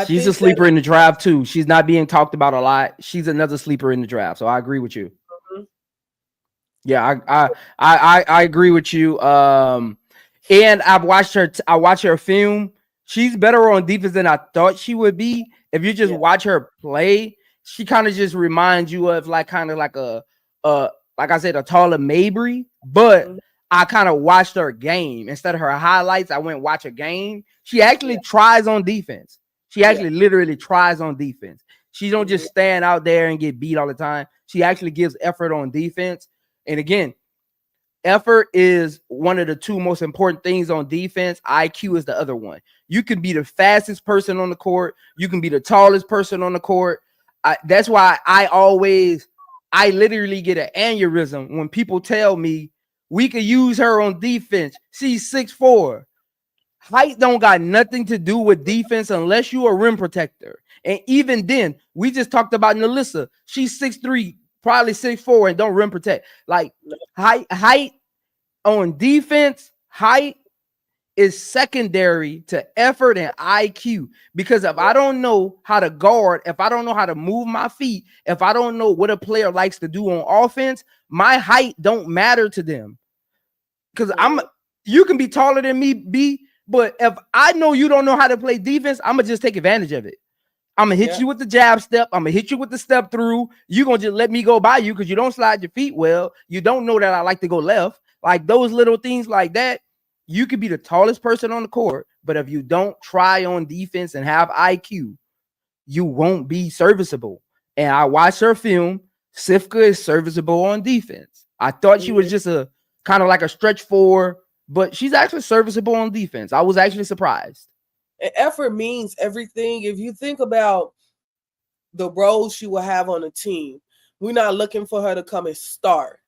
She's a sleeper in the draft too. She's not being talked about a lot. She's another sleeper in the draft. So I agree with you. Mm-hmm. Yeah, I agree with you. And I watched her film. She's better on defense than I thought she would be. If you just watch her play, she kind of just reminds you of like kind of like a like I said, a taller Mabry, but I kind of watched her game instead of her highlights. I went watch a game. She actually tries on defense. She actually literally tries on defense. She don't just stand out there and get beat all the time. She actually gives effort on defense. And again, effort is one of the two most important things on defense. IQ is the other one. You can be the fastest person on the court. You can be the tallest person on the court. That's why I literally get an aneurysm when people tell me we could use her on defense. She's 6'4". Height don't got nothing to do with defense unless you a rim protector. And even then, we just talked about Nalissa. She's 6'3", probably 6'4", and don't rim protect. Like height on defense, height is secondary to effort and IQ. Because if I don't know how to guard, if I don't know how to move my feet, if I don't know what a player likes to do on offense, my height don't matter to them. Because you can be taller than me, B, but if I know you don't know how to play defense, I'm gonna just take advantage of it. I'm gonna hit you with the jab step. I'm gonna hit you with the step through. You're gonna just let me go by you because you don't slide your feet well. You don't know that I like to go left. Like those little things like that. You could be the tallest person on the court, but if you don't try on defense and have IQ, you won't be serviceable. And I watched her film. Sifka is serviceable on defense. I thought she was just a kind of like a stretch four, but she's actually serviceable on defense. I was actually surprised. And effort means everything. If you think about the roles she will have on a team, we're not looking for her to come and start.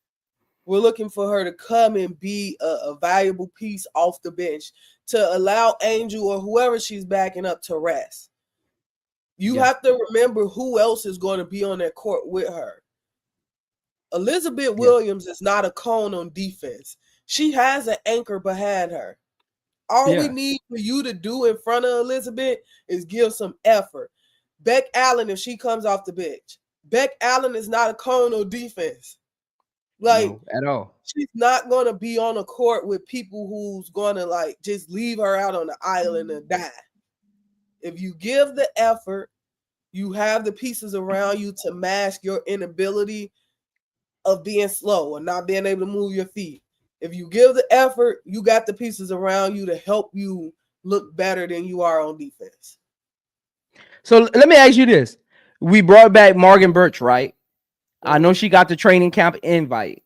We're looking for her to come and be a valuable piece off the bench to allow Angel or whoever she's backing up to rest. You have to remember who else is going to be on that court with her. Elizabeth Williams is not a cone on defense. She has an anchor behind her. All we need for you to do in front of Elizabeth is give some effort. Beck Allen, if she comes off the bench, Beck Allen is not a cone on defense. Like, no, at all. She's not going to be on a court with people who's going to like just leave her out on the island and die. If you give the effort, you have the pieces around you to mask your inability of being slow or not being able to move your feet. If you give the effort, you got the pieces around you to help you look better than you are on defense. So let me ask you this. We brought back Morgan Birch, right? I know she got the training camp invite.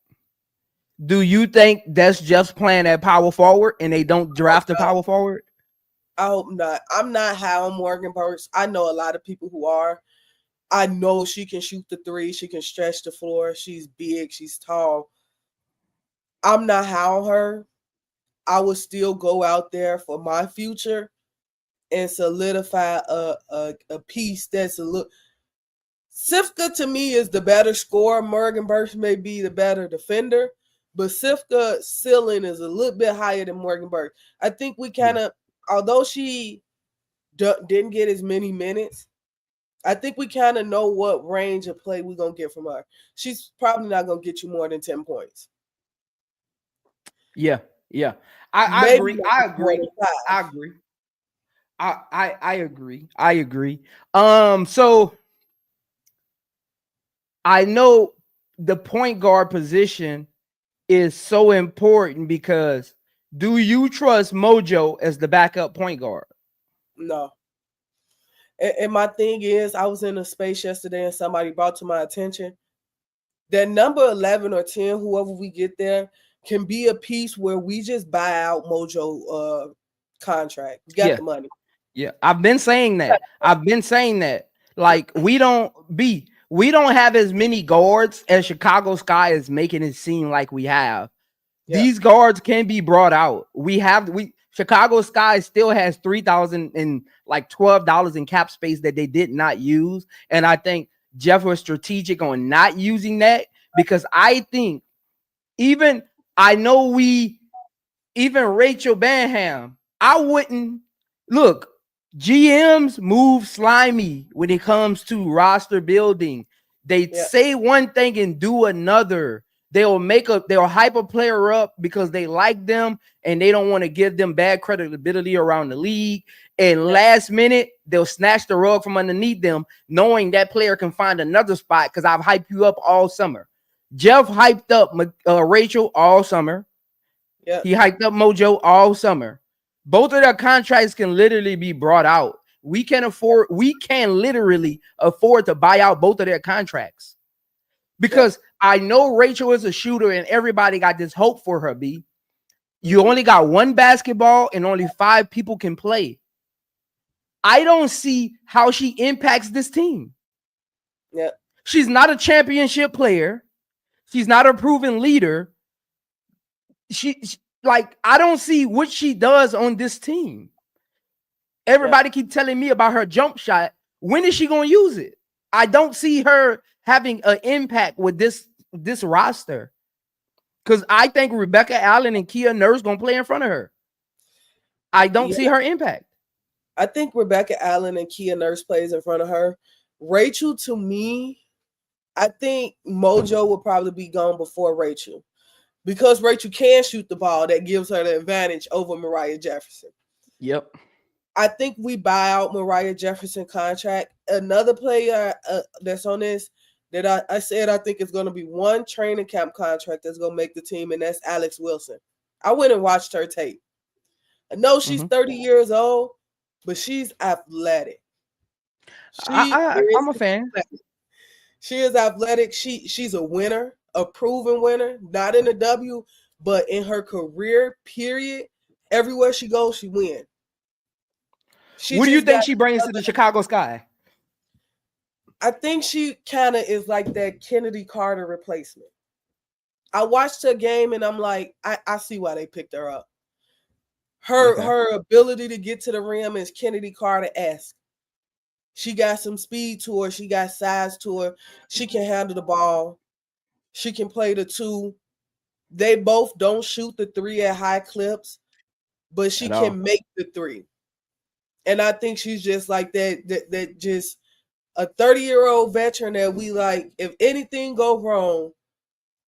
Do you think that's just playing at power forward and they don't draft a power forward? I hope not. I'm not high on Morgan Birch. I know a lot of people who are. I know she can shoot the three. She can stretch the floor. She's big. She's tall. I'm not high on her. I would still go out there for my future and solidify a piece that's a little. Sifka to me is the better scorer. Morgan Birch may be the better defender, but Sifka's ceiling is a little bit higher than Morgan Birch. I think we kind of, although she didn't get as many minutes, I think we kind of know what range of play we're going to get from her. She's probably not going to get you more than 10 points. Yeah. I agree. I agree. So I know the point guard position is so important because do you trust Mojo as the backup point guard? No. And my thing is, I was in a space yesterday and somebody brought to my attention that number 11 or 10, whoever we get there, can be a piece where we just buy out Mojo contract. We got the money. Yeah, I've been saying that. Like, we don't have as many guards as Chicago Sky is making it seem like we have. Yeah. These guards can be brought out. Chicago Sky still has $3,000 and like $12 in cap space that they did not use. And I think Jeff was strategic on not using that, because I think even Rachel Banham, I wouldn't look. GMs move slimy when it comes to roster building. They say one thing and do another. They'll hype a player up because they like them and they don't want to give them bad credibility around the league. And last minute, they'll snatch the rug from underneath them, knowing that player can find another spot because I've hyped you up all summer. Jeff hyped up Rachel all summer. Yeah. He hyped up Mojo all summer. Both of their contracts can literally be brought out. We can literally afford to buy out both of their contracts. Because I know Rachel is a shooter and everybody got this hope for her, B. You only got one basketball and only 5 people can play. I don't see how she impacts this team. Yeah. She's not a championship player. She's not a proven leader. I don't see what she does on this team. Everybody keep telling me about her jump shot. When is she going to use it? I don't see her having an impact with this roster, because I think Rebecca Allen and Kia Nurse going to play in front of her. I don't see her impact. I think Rebecca Allen and Kia Nurse plays in front of her. Rachel, to me, I think Mojo will probably be gone before Rachel, because Rachel can shoot the ball. That gives her the advantage over Mariah Jefferson. Yep. I think we buy out Mariah Jefferson contract. Another player that's on this that I said I think is going to be one training camp contract that's going to make the team, and that's Alex Wilson. I went and watched her tape. I know she's 30 years old, but she's athletic. I'm a fan. She is athletic. She's a winner, a proven winner, not in the W, but in her career, period. Everywhere she goes, she wins. What do you think she brings to the Chicago Sky? I think she kind of is like that Kennedy Carter replacement. I watched her game and I'm like, I see why they picked her up. Her ability to get to the rim is Kennedy Carter-esque. She got some speed to her. She got size to her. She can handle the ball. She can play the 2. They both don't shoot the 3 at high clips, but she can make the 3. And I think she's just like that just a 30-year-old veteran that we like. If anything go wrong,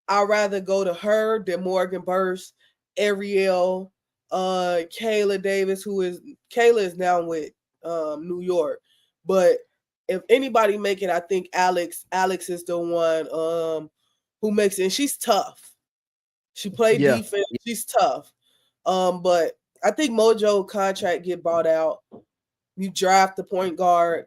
I'd rather go to her than Morgan Burst, Ariel, Kayla Davis, Kayla is now with New York. But if anybody make it, I think Alex is the one who makes it. And she's tough. She played defense. She's tough. But I think Mojo contract get bought out. You draft the point guard.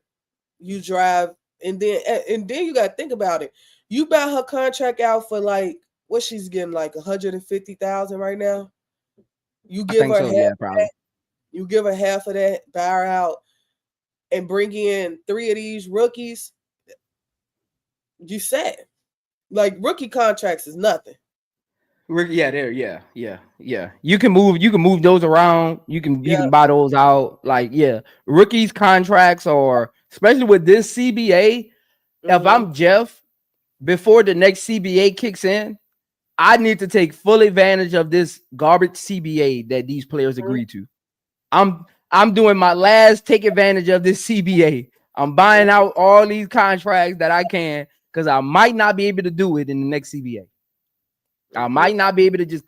You drive, and then you got to think about it. You buy her contract out for like what she's getting, like $150,000 right now. You give her half. Probably. You give her half of that, buy her out, and bring in 3 of these rookies. You set. Like, rookie contracts is nothing. Yeah. You can move those around. You can buy those out. Like, rookies contracts, or especially with this CBA. If I'm Jeff, before the next CBA kicks in, I need to take full advantage of this garbage CBA that these players agreed to. I'm doing my last take advantage of this CBA. I'm buying out all these contracts that I can, because I might not be able to do it in the next CBA. I might not be able to just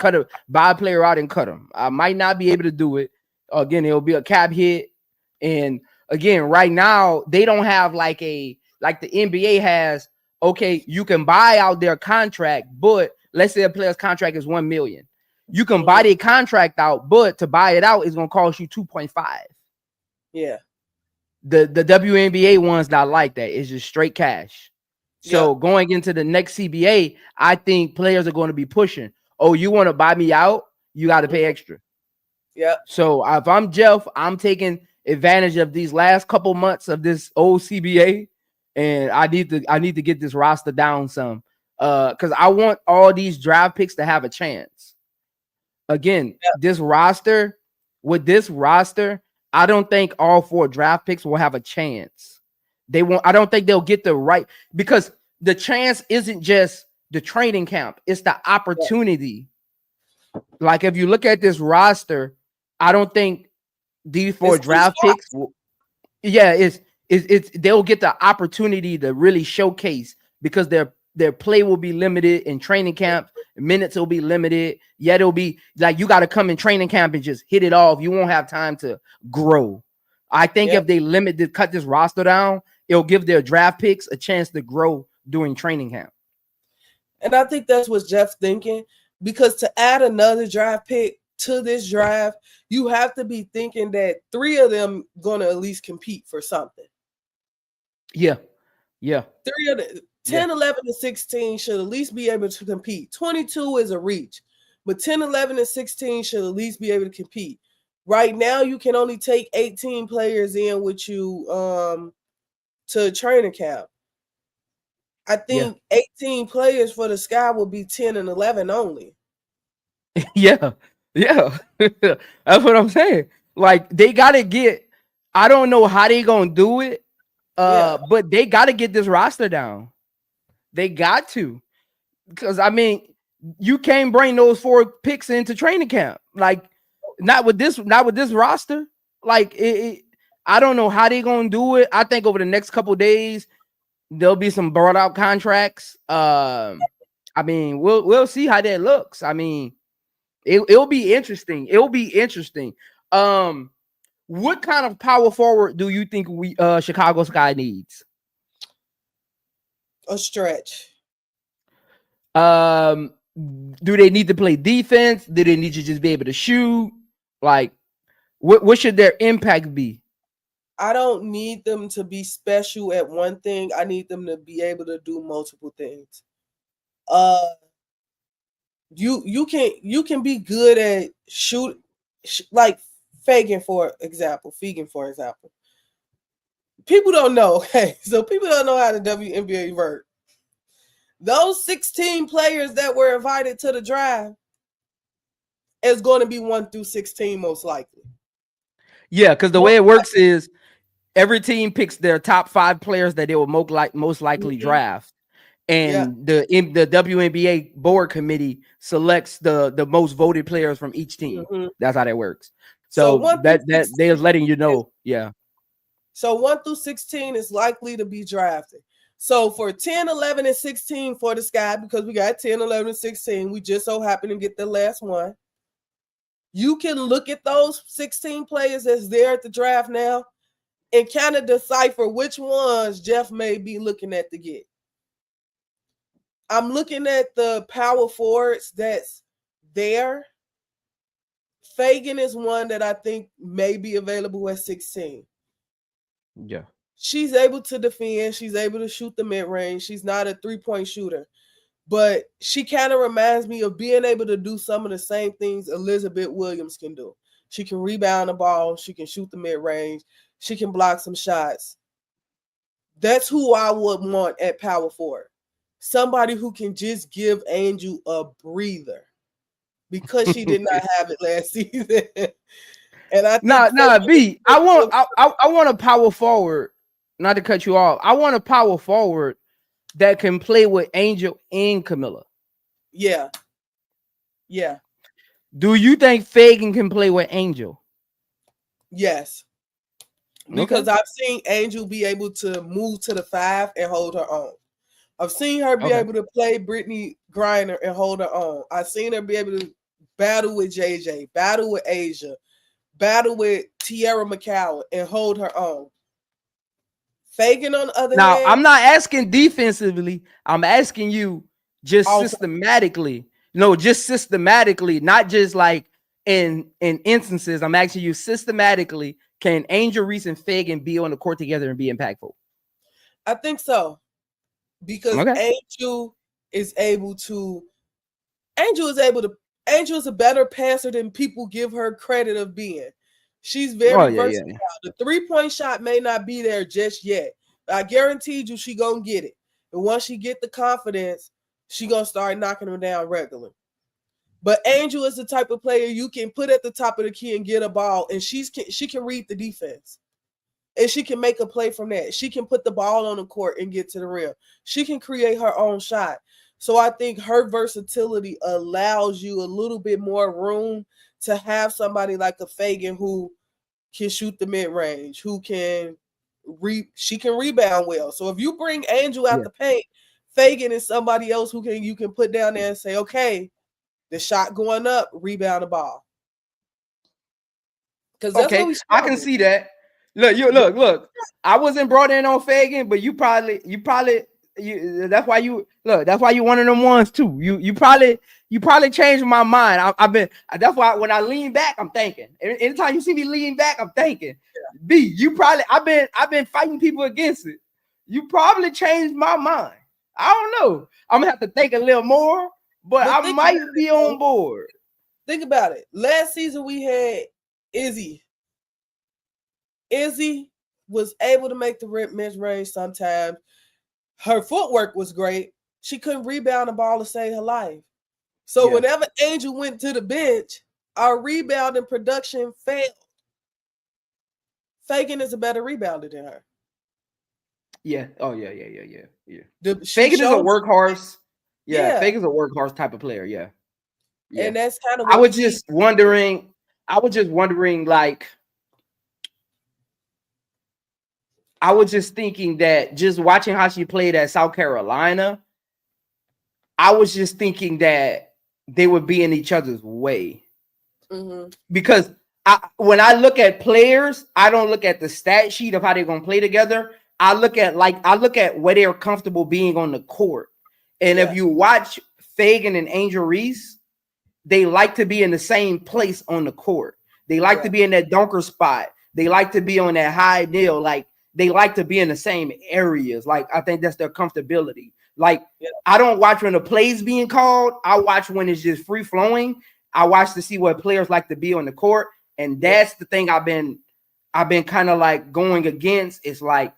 buy a player out and cut them. I might not be able to do it. Again, it'll be a cap hit. And again, right now, they don't have like the NBA has, okay, you can buy out their contract, but let's say a player's contract is $1 million. You can buy their contract out, but to buy it out is going to cost you 2.5. Yeah. The WNBA one's not like that. It's just straight cash. So Yep. going into the next CBA, I think players are going to be pushing. Oh, you want to buy me out? You got to pay extra. Yep. So if I'm Jeff, I'm taking advantage of these last couple months of this old CBA, and I need to get this roster down some. Because I want all these draft picks to have a chance. Again, Yep. with this roster, I don't think all 4 draft picks will have a chance. I don't think they'll get the right, because the chance isn't just the training camp, it's the opportunity. Yep. Like if you look at this roster, I don't think these 4 draft picks will, it's they'll get the opportunity to really showcase, because their play will be limited in training camp. Minutes will be limited. Yet it'll be like you got to come in training camp and just hit it off. You won't have time to grow. I think if they cut this roster down, it'll give their draft picks a chance to grow during training camp. And I think that's what Jeff's thinking, because to add another draft pick to this draft, you have to be thinking that 3 of them going to at least compete for something. Yeah. 3 of the 10, 11, and 16 should at least be able to compete. 22 is a reach, but 10, 11, and 16 should at least be able to compete. Right now, you can only take 18 players in with you to training camp. I think 18 players for the Sky will be 10 and 11 only. Yeah. That's what I'm saying. Like they got to get, I don't know how they going to do it, but they got to get this roster down. They got to, because I mean, you can't bring those 4 picks into training camp. Like, not with this roster. Like, I don't know how they gonna do it. I think over the next couple days there'll be some brought out contracts. I mean, we'll see how that looks. I mean, it'll be interesting. What kind of power forward do you think Chicago Sky needs? A stretch. Do they need to play defense? Do they need to just be able to shoot? Like, what should their impact be? I don't need them to be special at one thing. I need them to be able to do multiple things. You can be good at like Fagan, for example. People don't know. Okay, so people don't know how the WNBA works. Those 16 players that were invited to the draft is going to be 1 through 16 most likely. Yeah, because the way it works is every team picks their top 5 players that they will most likely draft, and the WNBA board committee selects the most voted players from each team. That's how that works. So that they're letting you know. Yeah. So 1 through 16 is likely to be drafted. So for 10, 11, and 16 for the Sky, because we got 10, 11, and 16, we just so happen to get the last one. You can look at those 16 players that's there at the draft now and kind of decipher which ones Jeff may be looking at to get. I'm looking at the power forwards that's there. Fagan is one that I think may be available at 16. Yeah. She's able to defend. She's able to shoot the mid-range. She's not a three-point shooter. But she kind of reminds me of being able to do some of the same things Elizabeth Williams can do. She can rebound the ball. She can shoot the mid-range. She can block some shots. That's who I would want at power forward. Somebody who can just give Angel a breather, because she did not have it last season. And I think B. I want a power forward. Not to cut you off, I want a power forward that can play with Angel and Camilla. Yeah. Do you think Fagan can play with Angel? Yes. Because I've seen Angel be able to move to the 5 and hold her own. I've seen her be able to play Brittany Griner and hold her own. I've seen her be able to battle with JJ, battle with Asia, battle with Tierra McCowan, and hold her own. Fagan, on the other hand, I'm not asking defensively. I'm asking you just systematically. No, just systematically, not just like in instances. I'm asking you systematically. Can Angel Reese and Fagan be on the court together and be impactful? I think so. Because Angel is able to Angel is a better passer than people give her credit of being. She's very versatile. Yeah. The 3-point shot may not be there just yet. I guaranteed you she gonna get it. And once she get the confidence, she gonna start knocking them down regularly. But Angel is the type of player you can put at the top of the key and get a ball, and she can read the defense. And she can make a play from that. She can put the ball on the court and get to the rim. She can create her own shot. So I think her versatility allows you a little bit more room to have somebody like a Fagan who can shoot the mid-range, who can she can rebound well. So if you bring Angel out the paint, Fagan is somebody else who you can put down there and say, okay, the shot going up, rebound the ball. Because that's I can see that. Look. I wasn't brought in on Fagan, but you probably that's why you one of them ones too. You probably changed my mind. That's why when I lean back, I'm thinking. Anytime you see me lean back, I'm thinking. B, I've been fighting people against it. You probably changed my mind. I don't know. I'm gonna have to think a little more, but I might be on board. Think about it. Last season we had Izzy. Izzy was able to make the mid-range sometimes. Her footwork was great. She couldn't rebound the ball to save her life. So whenever Angel went to the bench, our rebounding production failed. Fagan is a better rebounder than her. Yeah. Oh, yeah. Fagan is a workhorse. Yeah. Fagan's a workhorse type of player. Yeah. And that's kind of what I was just wondering, like, I was just thinking that just watching how she played at South Carolina, I was just thinking that they would be in each other's way. Mm-hmm. Because when I look at players, I don't look at the stat sheet of how they're going to play together. I look at where they're comfortable being on the court. And if you watch Fagan and Angel Reese, they like to be in the same place on the court. They like to be in that dunker spot. They like to be on that high kneel. Like, they like to be in the same areas. Like, I think that's their comfortability. Like, I don't watch when the play's being called. I watch when it's just free flowing. I watch to see what players like to be on the court. And that's the thing I've been kind of like going against. It's like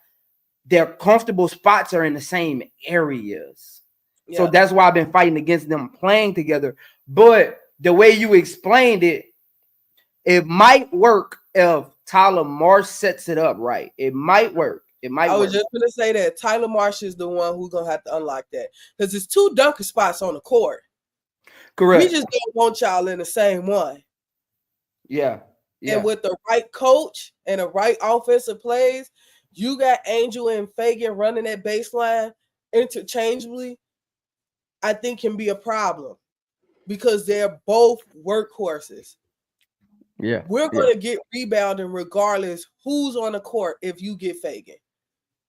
their comfortable spots are in the same areas. Yeah. So that's why I've been fighting against them playing together. But the way you explained it, it might work if Tyler Marsh sets it up right. It might work. I was just going to say that Tyler Marsh is the one who's going to have to unlock that because there's 2 dunker spots on the court. Correct. We just don't want y'all in the same one. Yeah. And with the right coach and the right offensive plays, you got Angel and Fagan running that baseline interchangeably, I think can be a problem because they're both workhorses. Yeah. We're going to get rebounding regardless who's on the court if you get Fagan.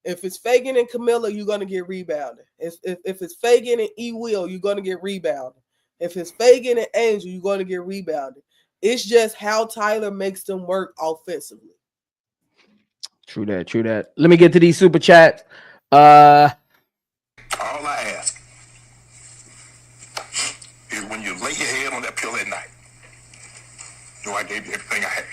If it's Fagan and Camilla, you're going to get rebounding. If it's Fagan and E. Will, you're going to get rebounding. If it's Fagan and Angel, you're going to get rebounding. It's just how Tyler makes them work offensively. True that. Let me get to these super chats. All I ask is when you lay your head on that pillow at night, know I gave you everything I had.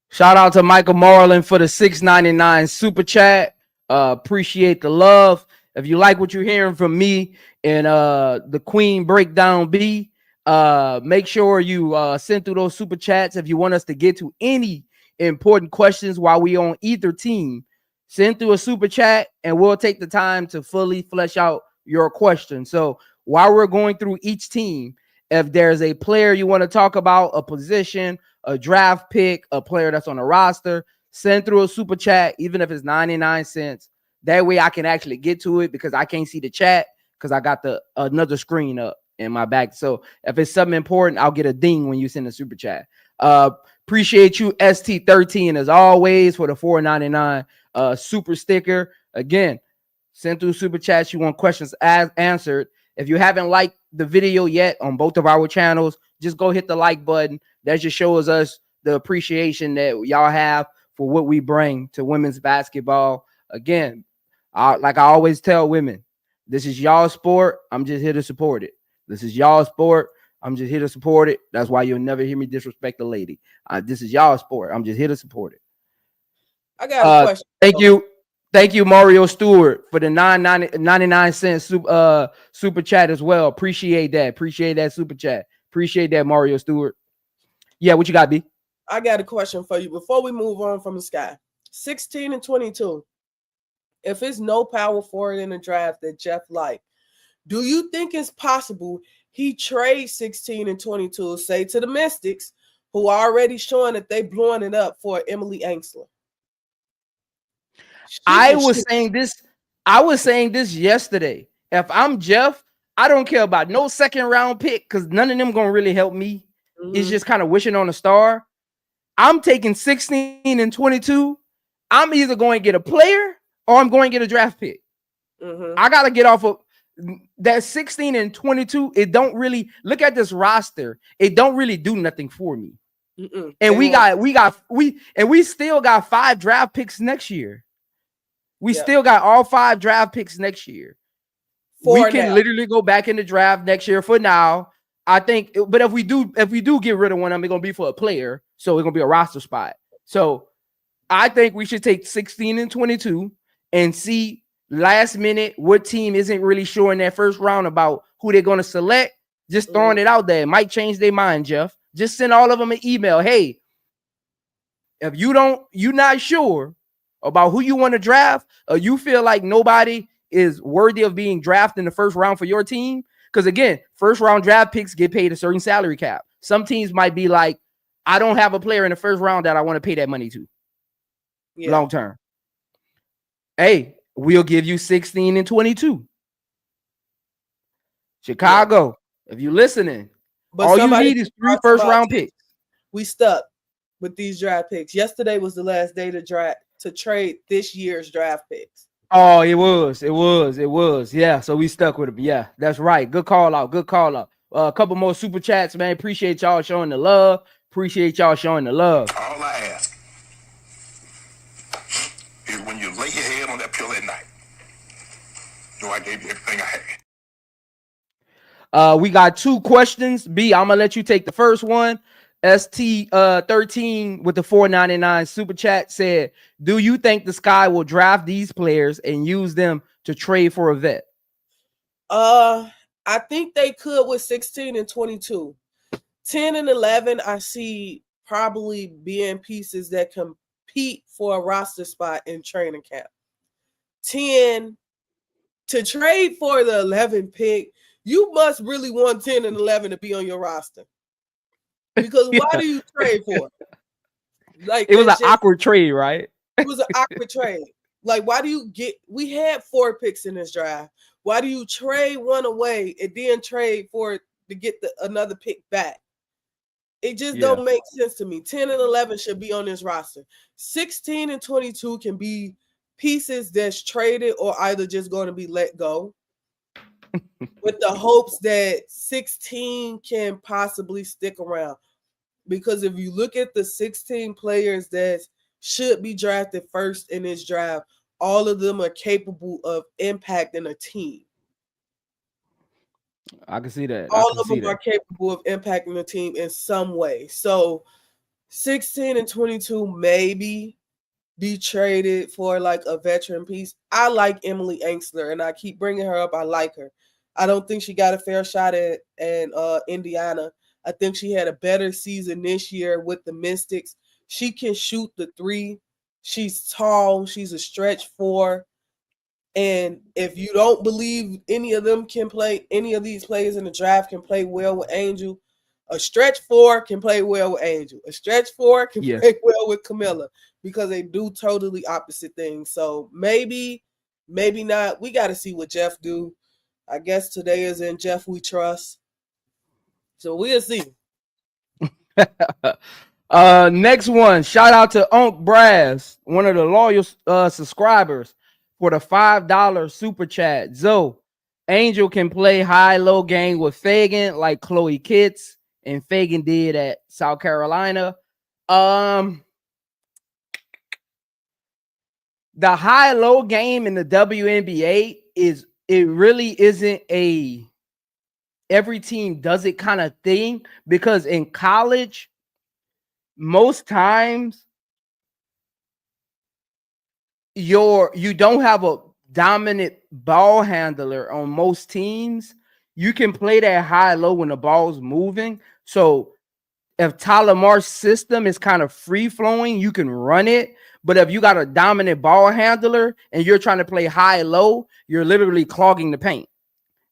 Shout out to Michael Marlin for the $6.99 super chat. Appreciate the love. If you like what you're hearing from me and the Queen Breakdown B, make sure you send through those super chats. If you want us to get to any important questions while we on either team, send through a super chat and we'll take the time to fully flesh out your question. So while we're going through each team, if there's a player you want to talk about, a position, a draft pick, a player that's on a roster, send through a super chat, even if it's 99 cents. That way I can actually get to it because I can't see the chat because I got another screen up in my back. So if it's something important, I'll get a ding when you send a super chat. Appreciate you, ST13, as always, for the $4.99 super sticker. Again, send through super chats. You want questions answered. If you haven't liked the video yet on both of our channels, just go hit the like button. That just shows us the appreciation that y'all have for what we bring to women's basketball. Again, like I always tell women, this is y'all sport. I'm just here to support it. This is y'all sport. I'm just here to support it. That's why you'll never hear me disrespect a lady. This is y'all sport. I'm just here to support it. I got a question. Thank you, Mario Stewart, for the 99 cent super chat as well. Appreciate that super chat. Appreciate that, Mario Stewart. Yeah, what you got, B? I got a question for you before we move on from the sky. 16 and 22. If it's no power forward in the draft that Jeff liked, do you think it's possible he trades 16 and 22, say to the Mystics, who are already showing that they blowing it up for Emily Ainsley? I was saying this yesterday. If I'm Jeff, I don't care about no second round pick because none of them gonna really help me. It's just kind of wishing on a star. I'm taking 16 and 22. I'm either going to get a player or I'm going to get a draft pick. I gotta get off of that 16 and 22. It don't really look at this roster. It don't really do nothing for me. And we still got 5 draft picks next year. We still got all 5 draft picks next year. We can literally go back in the draft next year for now. I think, but if we do get rid of one of them, it's gonna be for a player, so it's gonna be a roster spot. So I think we should take 16 and 22 and see last minute what team isn't really sure in that first round about who they're gonna select. Just throwing it out there. It might change their mind, Jeff. Just send all of them an email. Hey, if you're not sure about who you want to draft, or you feel like nobody is worthy of being drafted in the first round for your team. Because again, first round draft picks get paid a certain salary cap. Some teams might be like, I don't have a player in the first round that I want to pay that money to long term. Hey, we'll give you 16 and 22. Chicago, if you're listening, but all you need is 3 first round picks. We stuck with these draft picks. Yesterday was the last day to trade this year's draft picks. Oh, it was. Yeah, so we stuck with it. Yeah, that's right. Good call out. A couple more super chats, man. Appreciate y'all showing the love. All I ask is when you lay your head on that pillow at night, I gave you everything I had. We got 2 questions. B, I'm gonna let you take the first one. ST13 with the $4.99 super chat said, do you think the Sky will draft these players and use them to trade for a vet? I think they could with 16 and 22. 10 and 11, I see probably being pieces that compete for a roster spot in training camp. 10 to trade for the 11 pick, you must really want 10 and 11 to be on your roster. Because why do you trade for it? Like, it was an awkward trade, right? It was an awkward trade. Like, why do you we had 4 picks in this draft. Why do you trade one away and then trade for it to get another pick back? It just don't make sense to me. 10 and 11 should be on this roster. 16 and 22 can be pieces that's traded or either just going to be let go with the hopes that 16 can possibly stick around. Because if you look at the 16 players that should be drafted first in this draft, all of them are capable of impacting a team. I can see that. All of them are capable of impacting the team in some way. So 16 and 22 maybe be traded for like a veteran piece. I like Emily Ainsley, and I keep bringing her up. I like her. I don't think she got a fair shot at Indiana. I think she had a better season this year with the Mystics. She can shoot the 3. She's tall. She's a stretch 4. And if you don't believe any of them can play, any of these players in the draft can play well with Angel, a stretch 4 can play well with Angel. A stretch 4 can play well with Camilla because they do totally opposite things. So maybe not. We got to see what Jeff do. I guess today is in Jeff We Trust. So we'll see. Next one. Shout out to Unc Brass, one of the loyal subscribers, for the $5 super chat. Zoe, Angel can play high-low game with Fagan like Chloe Kitts and Fagan did at South Carolina. The high-low game in the WNBA it really isn't a every team does it kind of thing, because in college, most times you don't have a dominant ball handler on most teams. You can play that high-low when the ball's moving. So if Tyler Marsh's system is kind of free-flowing, you can run it. But if you got a dominant ball handler and you're trying to play high-low, you're literally clogging the paint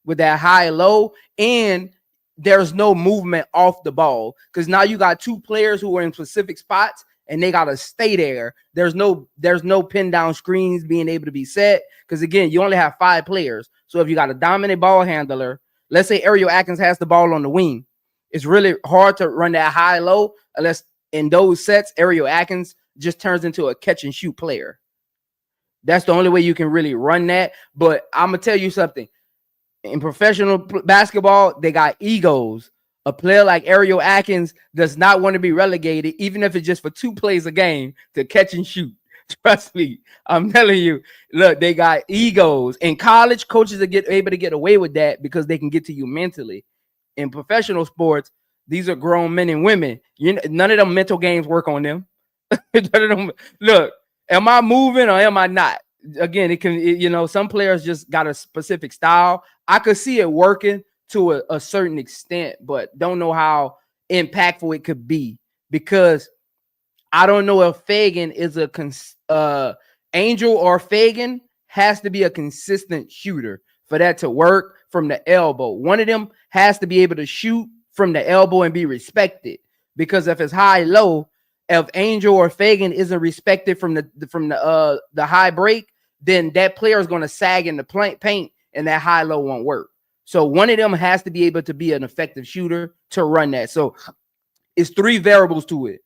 with that high-low, and there's no movement off the ball, because now you got two players who are in specific spots and they got to stay there. There's no pin down screens being able to be set, because again, you only have 5 players. So if you got a dominant ball handler, let's say Ariel Atkins has the ball on the wing, it's really hard to run that high-low unless in those sets Ariel Atkins just turns into a catch and shoot player. That's the only way you can really run that. But I'm gonna tell you something. In professional basketball, they got egos. A player like Ariel Atkins does not want to be relegated, even if it's just for 2 plays a game, to catch and shoot. Trust me, I'm telling you. Look, they got egos. In college, coaches are able to get away with that because they can get to you mentally. In professional sports, these are grown men and women. None of them mental games work on them. Look, am I moving or am I not? Again, it can, some players just got a specific style. I could see it working to a certain extent, but don't know how impactful it could be, because I don't know if Fagan is Angel or Fagan has to be a consistent shooter for that to work from the elbow. One of them has to be able to shoot from the elbow and be respected, because if it's high-low, if Angel or Fagan isn't respected from the high break, then that player is going to sag in the paint and that high-low won't work. So one of them has to be able to be an effective shooter to run that. So it's 3 variables to it.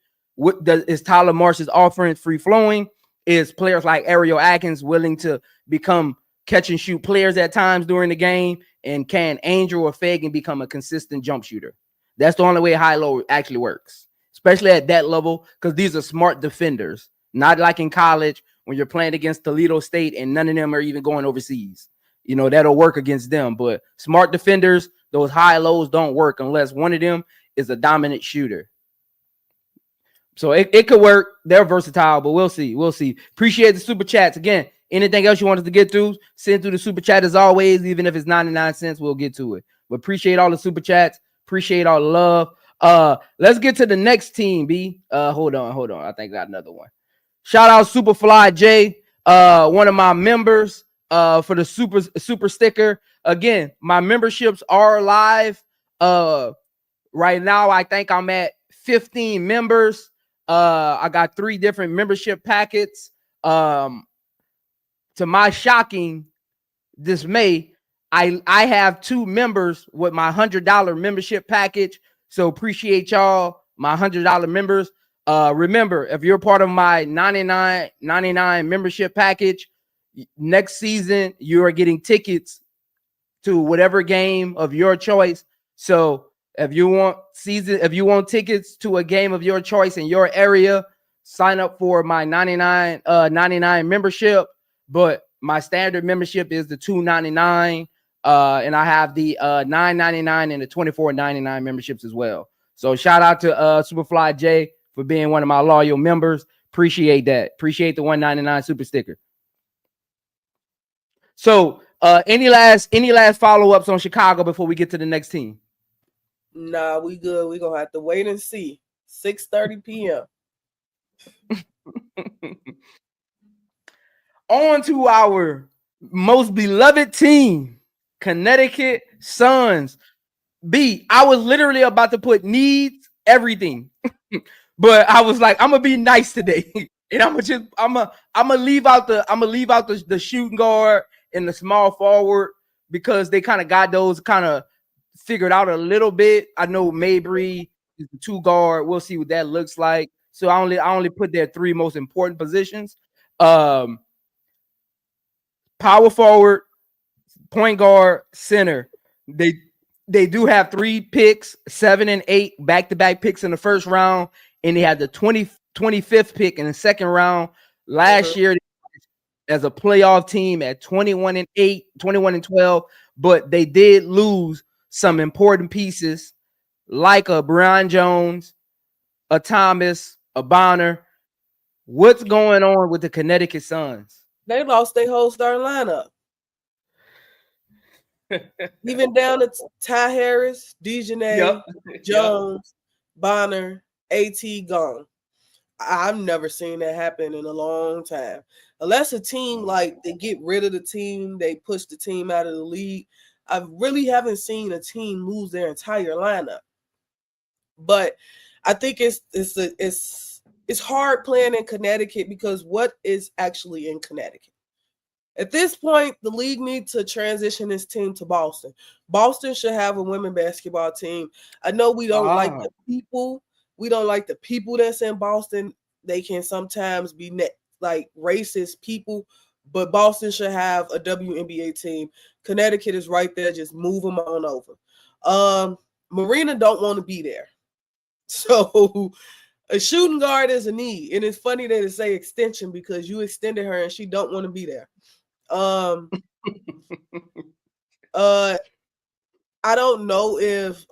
Is Tyler Marsh's offense free-flowing? Is players like Ariel Atkins willing to become catch and shoot players at times during the game? And can Angel or Fagan become a consistent jump shooter? That's the only way high-low actually works, especially at that level, because these are smart defenders, not like in college when you're playing against Toledo State and none of them are even going overseas. That'll work against them. But smart defenders, those high-lows don't work unless one of them is a dominant shooter. So it could work. They're versatile, but we'll see. We'll see. Appreciate the super chats. Again, anything else you want us to get through, send through the super chat as always. Even if it's 99 cents, we'll get to it. But appreciate all the super chats. Appreciate all the love. Let's get to the next team, B. Hold on. I think I got another one. Shout out Superfly J, one of my members, for the super sticker. Again, my memberships are live. Right now, I think I'm at 15 members. I got 3 different membership packets. To my shocking dismay, I have 2 members with my $100 membership package. So appreciate y'all, my $100 members. Remember, if you're part of my $99.99 membership package, next season you are getting tickets to whatever game of your choice. So if you want tickets to a game of your choice in your area, sign up for my $99 membership. But my standard membership is the $2.99, and I have the $9.99 and the $24.99 memberships as well. So shout out to Superfly J for being one of my loyal members. Appreciate that. Appreciate the $1.99 super sticker. So any last follow-ups on Chicago before we get to the next team? Nah, we good. We're gonna have to wait and see. 6:30 p.m. On to our most beloved team, Connecticut Suns. B, I was literally about to put needs everything, but I was like, I'm gonna be nice today, and I'm gonna leave out the shooting guard and the small forward, because they kind of got those kind of figured out a little bit. I know Mabry is the 2 guard. We'll see what that looks like. So I only put their 3 most important positions. Power forward, point guard, center. They do have 3 picks, 7 and 8 back-to-back picks in the first round, and they had the 25th pick in the second round last year as a playoff team at 21-8, 21-12, but they did lose some important pieces like a Brian Jones, a Thomas, a Bonner. What's going on with the Connecticut Suns? They lost their whole starting lineup. Even down to Ty Harris, Dejanay, Jones, Bonner, AT gone. I've never seen that happen in a long time. Unless a team like they get rid of the team, they push the team out of the league. I really haven't seen a team lose their entire lineup. But I think it's hard playing in Connecticut because what is actually in Connecticut? At this point, the league needs to transition this team to Boston. Boston should have a women basketball team. I know we don't like the people. We don't like the people that's in Boston. They can sometimes be like racist people, but Boston should have a WNBA team. Connecticut is right there. Just move them on over. Marina don't want to be there. So a shooting guard is a need. And it's funny that they say extension because you extended her and she don't want to be there. I don't know if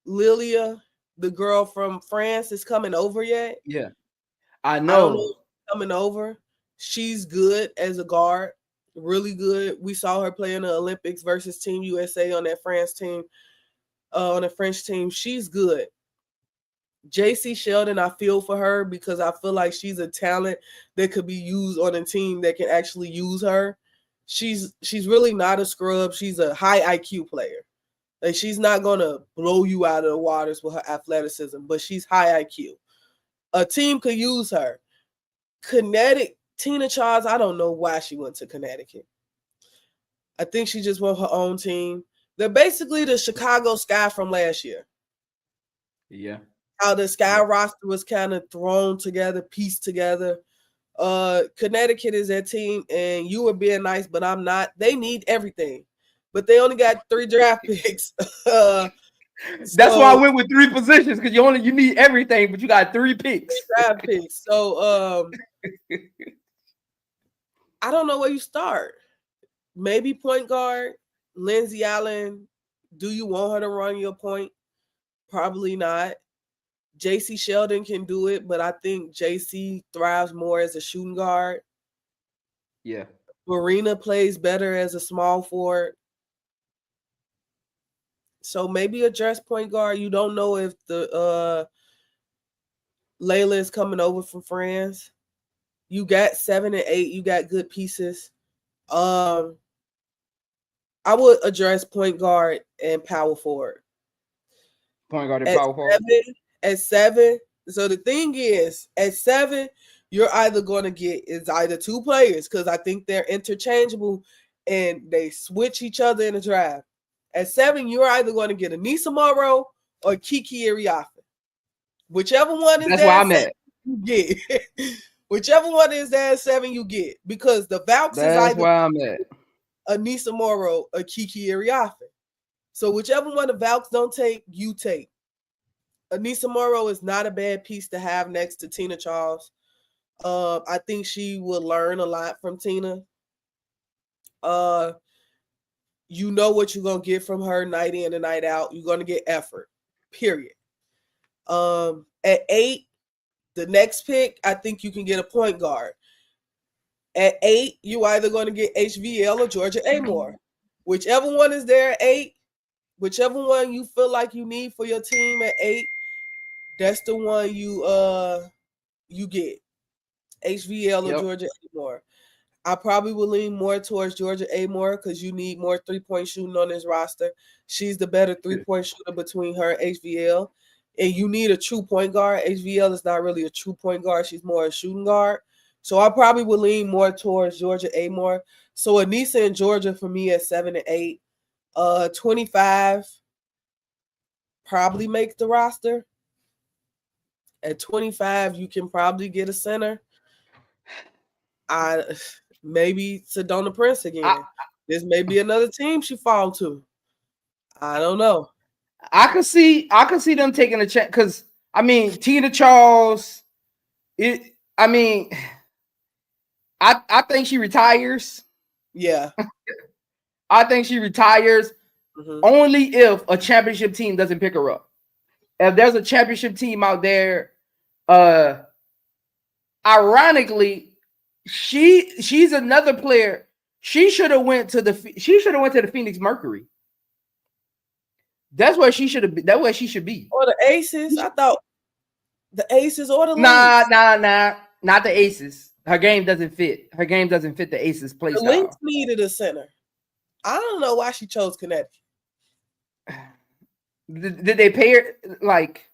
Lilia, the girl from France, is coming over yet. Yeah, I know. I don't know if she's coming over. She's good as a guard, really good. We saw her play in the Olympics versus Team USA on that France team, on the French team. She's good. JC Sheldon, I feel for her because I feel like she's a talent that could be used on a team that can actually use her. She's really not a scrub. She's a high IQ player. Like she's not gonna blow you out of the waters with her athleticism, but she's high IQ. A team could use her. Connecticut, Tina Charles, I don't know why she went to Connecticut. I think she just won her own team. They're basically the Chicago Sky from last year. Yeah. How the Sky roster was kind of thrown together, pieced together. Connecticut is that team, and you were being nice, but I'm not. They need everything, but they only got 3 draft picks. That's why I went with 3 positions because you need everything, but you got 3 picks. 3 draft picks. So I don't know where you start. Maybe point guard, Lindsay Allen. Do you want her to run your point? Probably not. JC Sheldon can do it, but I think JC thrives more as a shooting guard. Yeah. Marina plays better as a small forward. So maybe a dress point guard. You don't know if the Layla is coming over from France. You got 7 and 8. You got good pieces. I would address point guard and power forward. Point guard and power forward. At 7. So the thing is, at 7, you're either going to get is either 2 players because I think they're interchangeable and they switch each other in the draft. At 7, you're either going to get Anissa Morrow or Kiki Iriafe. Whichever one is that's there where I'm at. You get. Whichever one is there at 7, you get because the Valks is either where I'm at. Anissa Morrow or Kiki Iriafe. So whichever one the Valks don't take, you take. Anissa Morrow is not a bad piece to have next to Tina Charles. I think she will learn a lot from Tina. You know what you're going to get from her night in and night out. You're going to get effort, period. At 8, the next pick, I think you can get a point guard. At 8, you either going to get HVL or Georgia Amore. Whichever one is there at 8, whichever one you feel like you need for your team at 8, that's the one you get. HVL or Georgia Amore. I probably will lean more towards Georgia Amore because you need more 3-point shooting on this roster. She's the better 3-point shooter between her and HVL. And you need a true point guard. HVL is not really a true point guard. She's more a shooting guard. So I probably will lean more towards Georgia Amore. So Anissa and Georgia for me at 7 and 8. 25 probably make the roster. At 25, you can probably get a center. Maybe Sedona Prince again. This may be another team she fall to. I don't know. I could see them taking a chance because I mean Tina Charles. I mean, I think she retires. Yeah. I think she retires only if a championship team doesn't pick her up. If there's a championship team out there, ironically, she's another player. She should have went to the Phoenix Mercury. That's where she should have been. That's where she should be. Or the Aces. I thought the Aces or the Lynx. Nah. Not the Aces. Her game doesn't fit. Her game doesn't fit the Aces play style. The Lynx needed a center. I don't know why she chose Connecticut. Did they pay her like?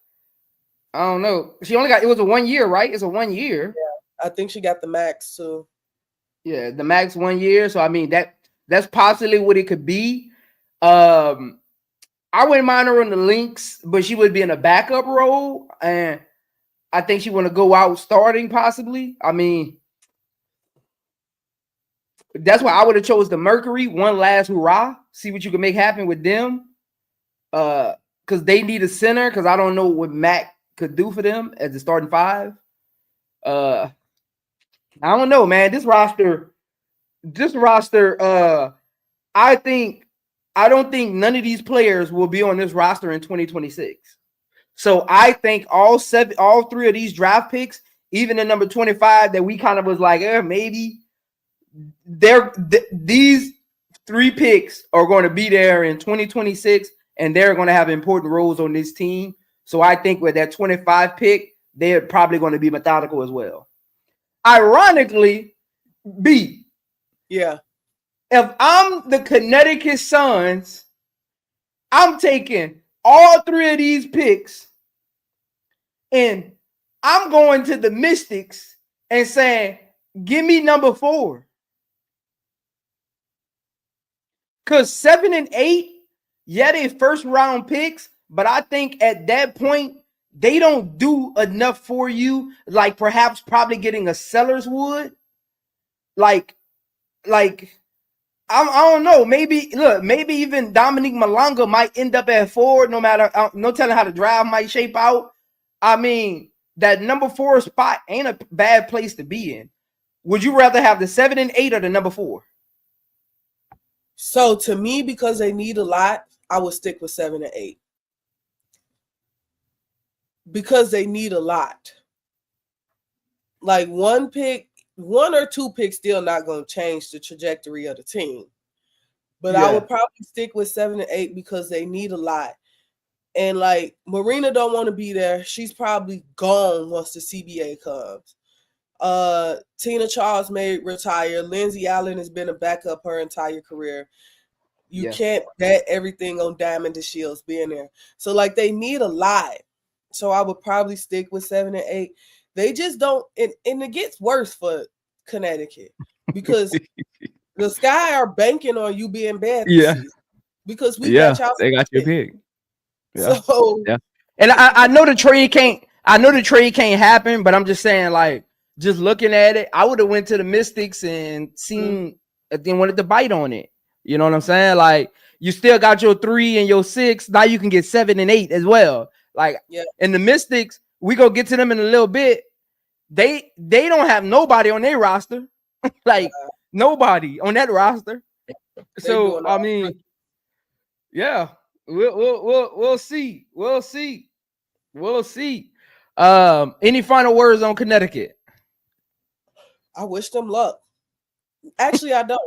I don't know. She only got it was a 1 year, right? It's a 1 year. Yeah, I think she got the max too. Yeah, the max 1 year. So I mean that's possibly what it could be. I wouldn't mind her on the Lynx, but she would be in a backup role, and I think she want to go out starting possibly. I mean, that's why I would have chose the Mercury. One last hurrah. See what you can make happen with them. Because they need a center. Because I don't know what Mac could do for them as the starting five. I don't know, man. This roster. I don't think none of these players will be on this roster in 2026. So I think all three of these draft picks, even the number 25 that we kind of was like, maybe these three picks are going to be there in 2026, and they're going to have important roles on this team. So I think with that 25 pick, they're probably going to be methodical as well. Ironically, if I'm the Connecticut Suns, I'm taking all three of these picks and I'm going to the Mystics and saying, give me number 4. Because 7 and 8, yeah, they first round picks, but I think at that point, they don't do enough for you, like perhaps probably getting a Sellers would. Like I don't know. Maybe even Dominique Malonga might end up at 4, no matter no telling how the draft might shape out. I mean, that number 4 spot ain't a bad place to be in. Would you rather have the 7 and 8 or the number 4? So to me, because they need a lot, I would stick with 7 and 8. Because they need a lot. Like one or two picks still not going to change the trajectory of the team. But I would probably stick with 7 and 8 because they need a lot. And like Marina don't want to be there. She's probably gone once the CBA comes. Tina Charles may retire. Lindsay Allen has been a backup her entire career. You can't bet everything on Diamond DeShields being there. So like they need a lot. So I would probably stick with 7 and 8. They just don't, and it gets worse for Connecticut because the Sky are banking on you being bad this season because we got y'all. They got your pick. So and I know the trade can't. I know the trade can't happen, but I'm just saying, like, just looking at it, I would have went to the Mystics and seen if they wanted to bite on it. You know what I'm saying? Like, you still got your 3 and your 6. Now you can get 7 and 8 as well. Like, in the Mystics, we go get to them in a little bit. They don't have nobody on their roster, like nobody on that roster. So I mean, we'll see. Any final words on Connecticut? I wish them luck. Actually, I don't,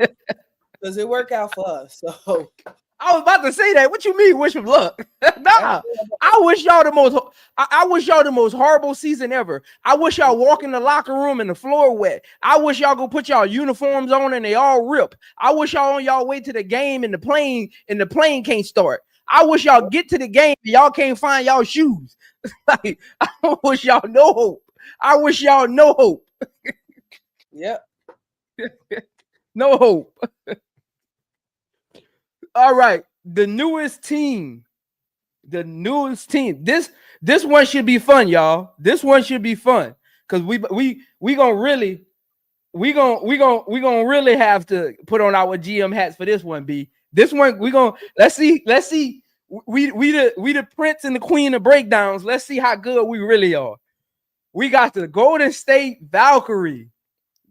because it worked out for us. So I was about to say that. What you mean, wish them luck? Nah, I wish y'all the most horrible season ever. I wish y'all walk in the locker room and the floor wet. I wish y'all go put y'all uniforms on and they all rip. I wish y'all on y'all way to the game and the plane can't start. I wish y'all get to the game and y'all can't find y'all shoes. Like, I wish y'all no hope. I wish y'all no hope. Yep. No hope. All right, the newest team. This one should be fun, y'all. This one should be fun because we gonna really have to put on our GM hats for this one. B. This one let's see we the prince and the queen of breakdowns. Let's see how good we really are. We got the Golden State Valkyrie,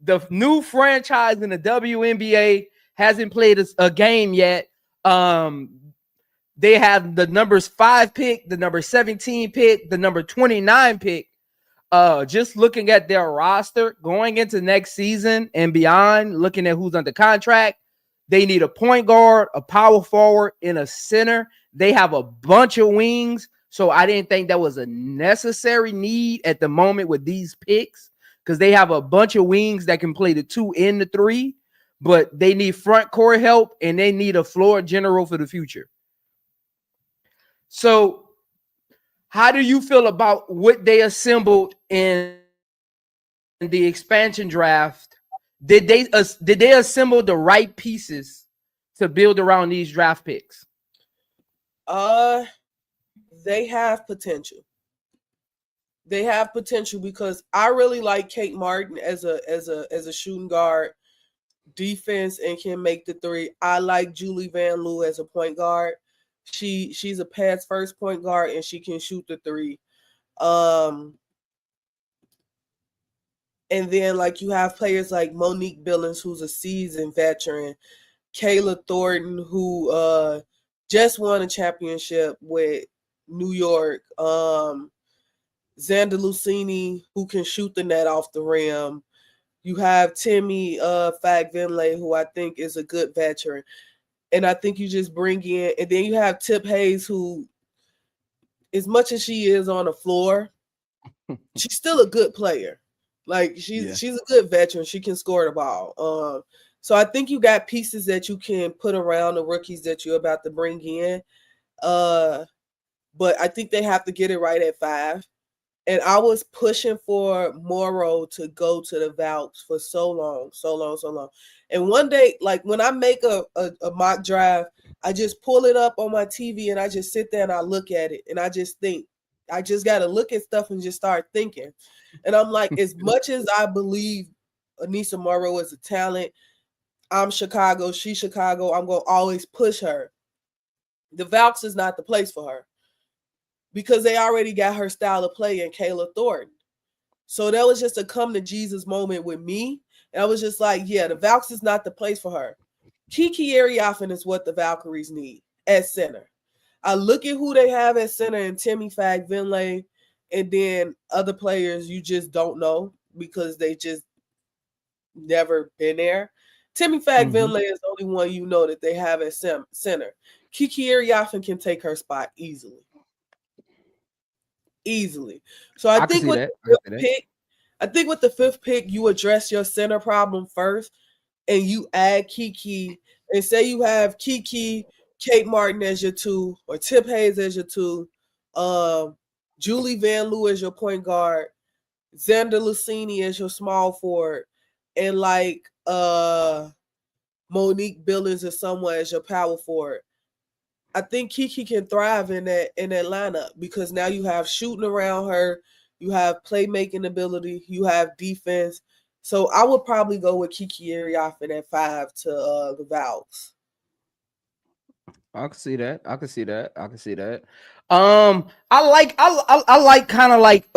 the new franchise in the WNBA, hasn't played a game yet. They have the numbers 5 pick, the number 17 pick, the number 29 pick. Just looking at their roster going into next season and beyond, looking at who's under contract, they need a point guard, a power forward, and a center. They have a bunch of wings, so I didn't think that was a necessary need at the moment with these picks, because they have a bunch of wings that can play the 2 and the 3, but they need front court help and they need a floor general for the future. So how do you feel about what they assembled in the expansion draft? Did they assemble the right pieces to build around these draft picks? They have potential. They have potential because I really like Kate Martin as a shooting guard, defense, and can make the 3. I like Julie Van Loo as a point guard. She's a pass first point guard and she can shoot the 3. And then like you have players like Monique Billings, who's a seasoned veteran, Kayla Thornton, who just won a championship with New York, Xander Lucini, who can shoot the net off the rim. You have Timmy Fagvinley, who I think is a good veteran. And I think you just bring in, and then you have Tip Hayes, who, as much as she is on the floor, she's still a good player. Like she's a good veteran. She can score the ball. So I think you got pieces that you can put around the rookies that you're about to bring in. But I think they have to get it right at 5. And I was pushing for Morrow to go to the Valks for so long. And one day, like when I make a mock draft, I just pull it up on my TV and I just sit there and I look at it and I just think. I just got to look at stuff and just start thinking. And I'm like, as much as I believe Anissa Morrow is a talent, I'm Chicago, she's Chicago, I'm going to always push her. The Valks is not the place for her, because they already got her style of play in Kayla Thornton. So that was just a come to Jesus moment with me. And I was just like, yeah, the Valks is not the place for her. Kiki Ariafen is what the Valkyries need at center. I look at who they have at center and Timmy Fagvinley, and then other players you just don't know because they just never been there. Timmy Fagvinley is the only one you know that they have at center. Kiki Ariafen can take her spot easily. So I think with the 5th pick, you address your center problem first, and you add Kiki. And say you have Kiki, Kate Martin as your 2, or Tip Hayes as your 2, Julie Van Loo as your point guard, Xander Lucini as your small forward, and like Monique Billings or someone as your power forward. I think Kiki can thrive in that lineup because now you have shooting around her, you have playmaking ability, you have defense. So I would probably go with Kiki Ariafen at 5 to the Valves. I can see that. I like kind of like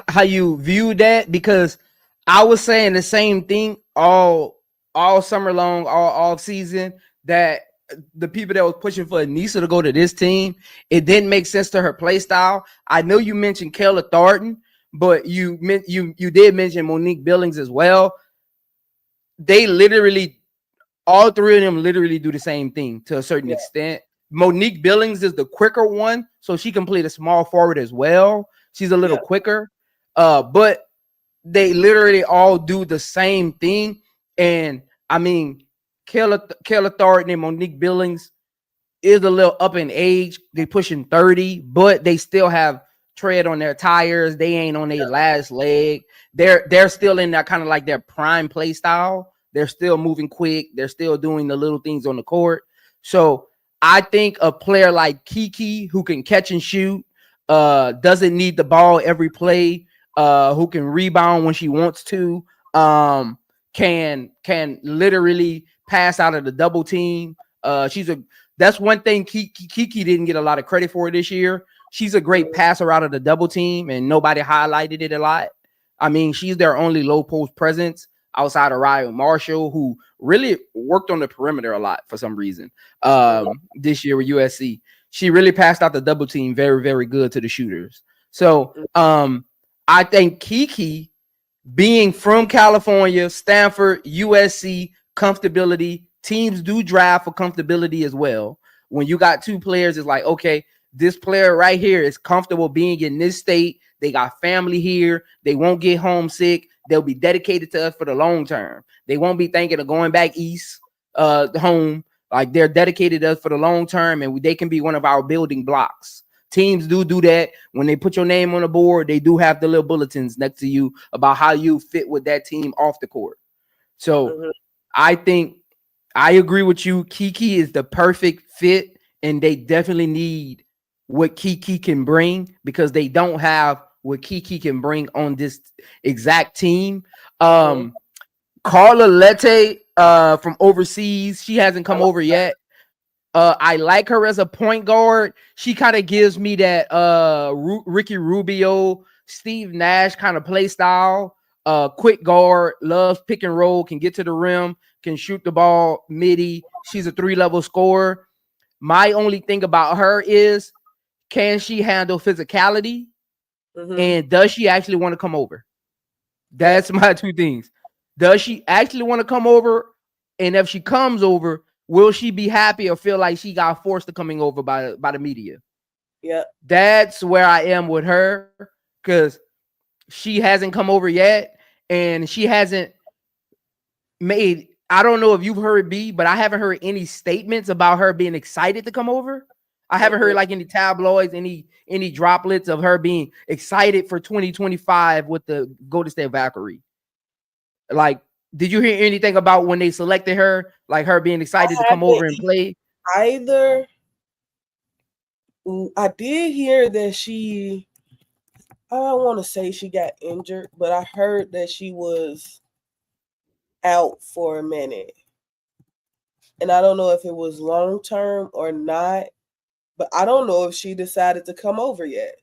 how you view that, because I was saying the same thing all summer long, all season, that the people that was pushing for Anissa to go to this team, it didn't make sense to her play style. I know you mentioned Kayla Thornton, but you did mention Monique Billings as well. They literally, all 3 of them literally do the same thing to a certain extent. Monique Billings is the quicker one, so she can play the small forward as well. She's a little quicker, but they literally all do the same thing. And I mean, Kayla Thornton and Monique Billings is a little up in age. They pushing 30, but they still have tread on their tires. They ain't on their last leg. They're still in that kind of like their prime play style. They're still moving quick. They're still doing the little things on the court. So I think a player like Kiki, who can catch and shoot, doesn't need the ball every play, who can rebound when she wants to, can literally pass out of the double team, That's one thing Kiki didn't get a lot of credit for this year. She's a great passer out of the double team, and nobody highlighted it a lot. I mean, she's their only low post presence outside of Ryan Marshall, who really worked on the perimeter a lot for some reason. This year with USC, she really passed out the double team very, very good to the shooters. So I think Kiki, being from California, Stanford, USC, comfortability, teams do draft for comfortability as well. When you got two players, it's like, okay, this player right here is comfortable being in this state. They got family here. They won't get homesick. They'll be dedicated to us for the long term. They won't be thinking of going back east, home. Like, they're dedicated to us for the long term, and they can be one of our building blocks. Teams do that. When they put your name on the board, they do have the little bulletins next to you about how you fit with that team off the court. So I think I agree with you. Kiki is the perfect fit, and they definitely need what Kiki can bring, because they don't have what Kiki can bring on this exact team. Carla Lette from overseas, she hasn't come over yet. I like her as a point guard. She kind of gives me that Ricky Rubio, Steve Nash kind of play style. Quick guard, loves pick and roll, can get to the rim, can shoot the ball midi. She's a 3-level scorer. My only thing about her is, can she handle physicality? And does she actually want to come over? That's my two things. Does she actually want to come over? And if she comes over, will she be happy or feel like she got forced to coming over by the media? Yeah. That's where I am with her, because she hasn't come over yet, and she hasn't made, I don't know if you've heard B, but I haven't heard any statements about her being excited to come over. I haven't heard like any tabloids, any droplets of her being excited for 2025 with the Golden State Valkyrie. Like, did you hear anything about when they selected her, like her being excited to come over and play? Either. I did hear that she, I don't want to say she got injured, but I heard that she was out for a minute. And I don't know if it was long term or not, but I don't know if she decided to come over yet.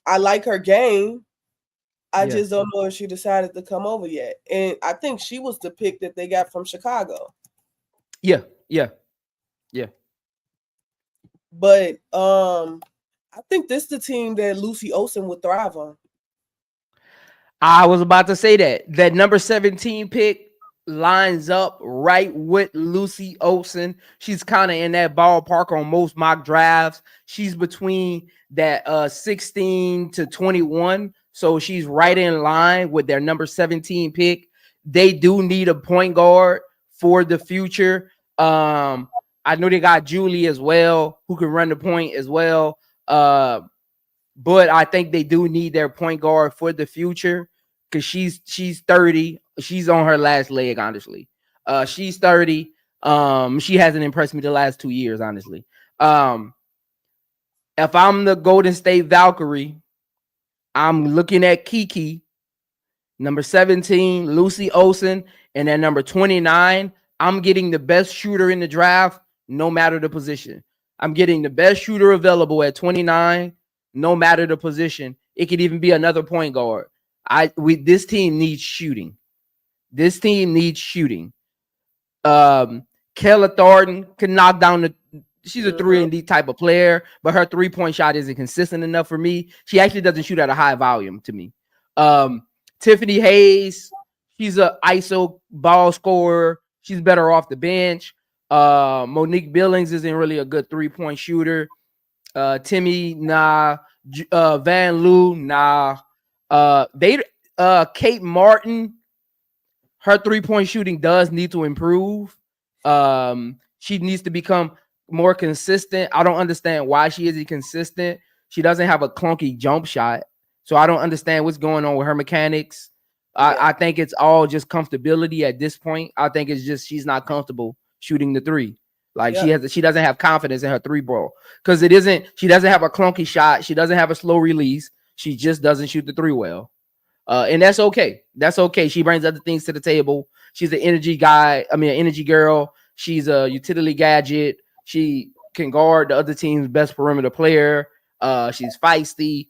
I like her game. I just don't know if she decided to come over yet. And I think she was the pick that they got from Chicago. Yeah. But I think this is the team that Lucy Olsen would thrive on. I was about to say that number 17 pick lines up right with Lucy Olsen. She's kind of in that ballpark on most mock drafts. She's between that 16 to 21. So she's right in line with their number 17 pick. They do need a point guard for the future. I know they got Julie as well, who can run the point as well. But I think they do need their point guard for the future, because she's 30. She's on her last leg, honestly. She's 30. She hasn't impressed me the last 2 years, honestly. If I'm the Golden State Valkyrie, I'm looking at Kiki, number 17, Lucy Olsen, and then number 29. I'm getting the best shooter in the draft, no matter the position. I'm getting the best shooter available at 29, no matter the position. It could even be another point guard. This team needs shooting. This team needs shooting. Kayla Thornton can knock down she's a 3-and-D type of player, but her 3-point shot isn't consistent enough for me. She actually doesn't shoot at a high volume to me. Tiffany Hayes, she's an ISO ball scorer. She's better off the bench. Monique Billings isn't really a good 3-point shooter. Timmy, nah. Van Loo, nah. Kate Martin, her 3-point shooting does need to improve. She needs to become more consistent. I don't understand why she isn't consistent. She doesn't have a clunky jump shot, so I don't understand what's going on with her mechanics. I think it's all just comfortability at this point. I think it's just she's not comfortable shooting the 3. Like she doesn't have confidence in her 3 ball, because she doesn't have a clunky shot. She doesn't have a slow release. She just doesn't shoot the 3 well. And that's okay. That's okay. She brings other things to the table. She's an energy guy. Energy girl. She's a utility gadget. She can guard the other team's best perimeter player. She's feisty.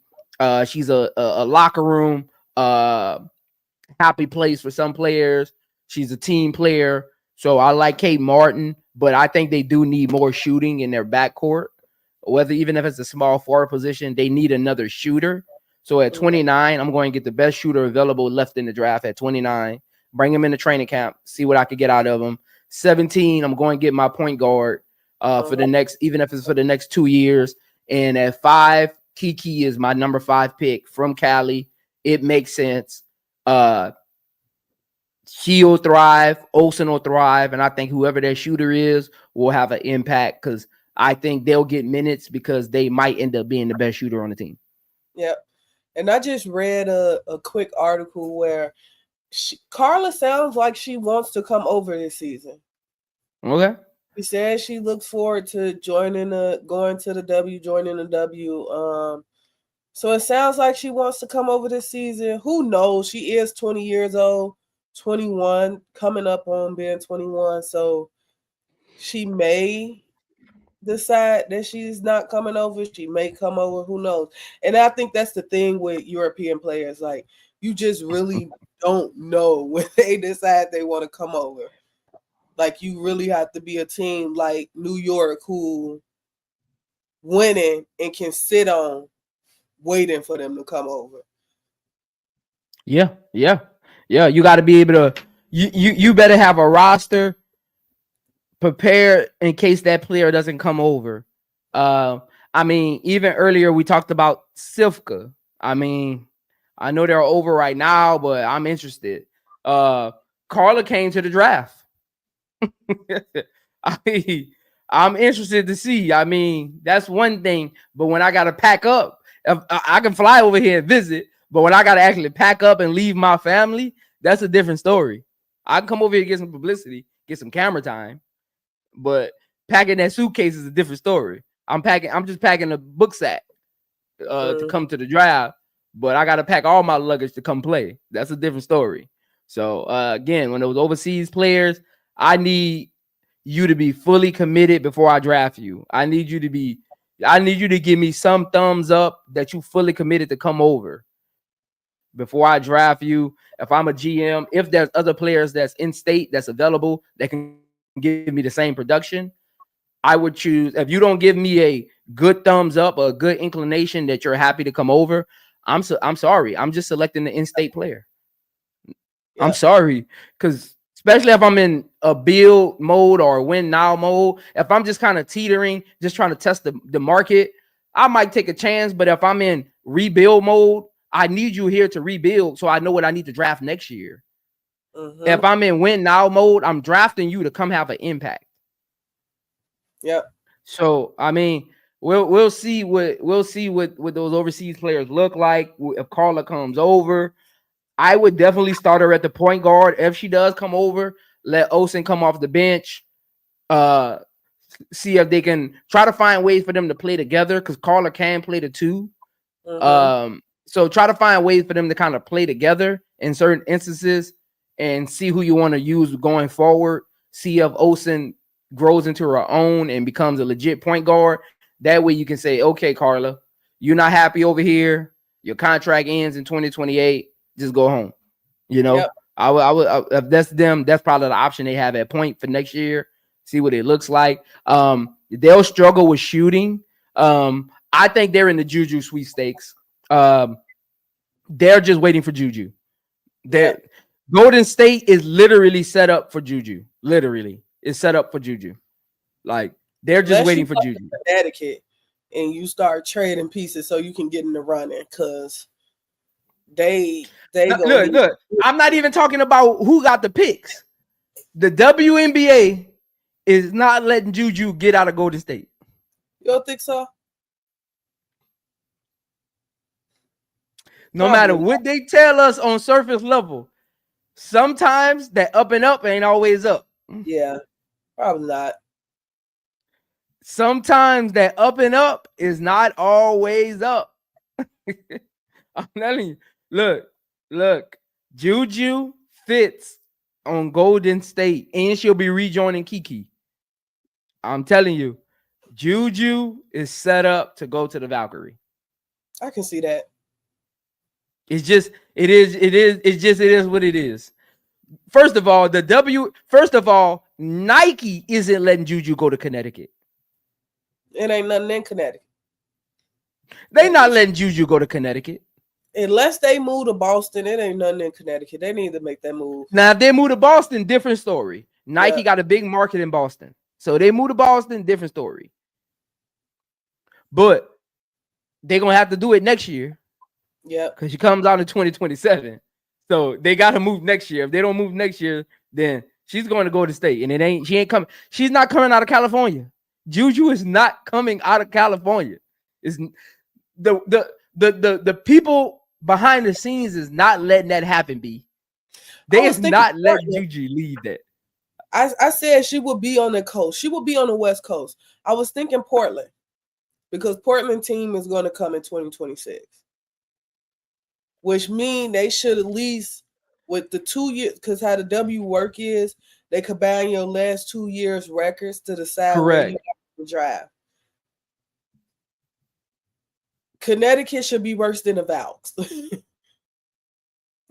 She's a locker room happy place for some players. She's a team player. So I like Kate Martin, but I think they do need more shooting in their backcourt. Whether even if it's a small forward position, they need another shooter. So at 29, I'm going to get the best shooter available left in the draft at 29. Bring him in the training camp, see what I could get out of him. 17, I'm going to get my point guard for the next, even if it's for the next 2 years. And at 5, Kiki is my number 5 pick from Cali. It makes sense. He'll thrive, Olsen will thrive, and I think whoever their shooter is will have an impact because I think they'll get minutes because they might end up being the best shooter on the team. Yep. And I just read a quick article where Carla sounds like she wants to come over this season. Okay. She says she looks forward to going to the W, joining the W. So it sounds like she wants to come over this season. Who knows? She is 20 years old, 21, coming up on being 21. So she may decide that she's not coming over. She may come over. Who knows? And I think that's the thing with European players. Like, you just really don't know when they decide they want to come over. Like, you really have to be a team like New York who winning and can sit on waiting for them to come over. Yeah. You got to be able to. You better have a roster prepared in case that player doesn't come over. I mean, even earlier we talked about Sivka. I mean, I know they're over right now, but I'm interested. Carla came to the draft. I'm interested to see. I mean, that's one thing. But when I got to pack up, I can fly over here and visit. But when I got to actually pack up and leave my family, that's a different story. I can come over here and get some publicity, get some camera time. But packing that suitcase is a different story. I'm just packing a book sack to come to the draft. But I got to pack all my luggage to come play. That's a different story. So, again, when those overseas players, I need you to be fully committed before I draft you. I need you to give me some thumbs up that you fully committed to come over before I draft you. If I'm a GM, if there's other players that's in state that's available that can give me the same production, I would choose. If you don't give me a good thumbs up or a good inclination that you're happy to come over, I'm sorry. I'm just selecting the in-state player. Yeah. I'm sorry, because especially if I'm in a build mode or a win now mode, if I'm just kind of teetering, just trying to test the market, I might take a chance. But if I'm in rebuild mode, I need you here to rebuild so I know what I need to draft next year. If I'm in win now mode, I'm drafting you to come have an impact. Yep. So I mean, we'll see what those overseas players look like if Carla comes over. I would definitely start her at the point guard. If she does come over, let Olsen come off the bench. See if they can try to find ways for them to play together because Carla can play the two. So try to find ways for them to kind of play together in certain instances and see who you want to use going forward. See if Olsen grows into her own and becomes a legit point guard. That way you can say, okay, Carla, you're not happy over here. Your contract ends in 2028. Just go home. You know, yep. I would if that's them, that's probably the option they have at point for next year. See what it looks like. They'll struggle with shooting. I think they're in the Juju sweepstakes. They're just waiting for Juju. Golden State is literally set up for Juju. Literally, it's set up for Juju. Like they're just waiting for Juju. Connecticut, and you start trading pieces so you can get in the running because they look. I'm not even talking about who got the picks. The WNBA is not letting Juju get out of Golden State. You don't think so? No matter what they tell us on surface level, sometimes that up and up ain't always up. Yeah, probably not. Sometimes that up and up is not always up. I'm telling you, look, Juju fits on Golden State, and she'll be rejoining Kiki. I'm telling you, Juju is set up to go to the Valkyrie. I can see that. It is what it is. First of all, Nike isn't letting Juju go to Connecticut. It ain't nothing in Connecticut. They not letting Juju go to Connecticut. Unless they move to Boston, it ain't nothing in Connecticut. They need to make that move. Now, if they move to Boston, different story. Nike got a big market in Boston. So they move to Boston, different story. But they're going to have to do it next year. Yeah. Because she comes out in 2027. So they got to move next year. If they don't move next year, then she's going to go to state. And she ain't coming. She's not coming out of California. Juju is not coming out of California. It's the people behind the scenes is not letting that happen, B. They is not letting Juju leave that. I said she would be on the coast. She would be on the West Coast. I was thinking Portland because Portland team is going to come in 2026, which means they should at least with the 2 years, because how the W work is, they combine your last 2 years records to decide where you have to drive. Connecticut should be worse than the Valks.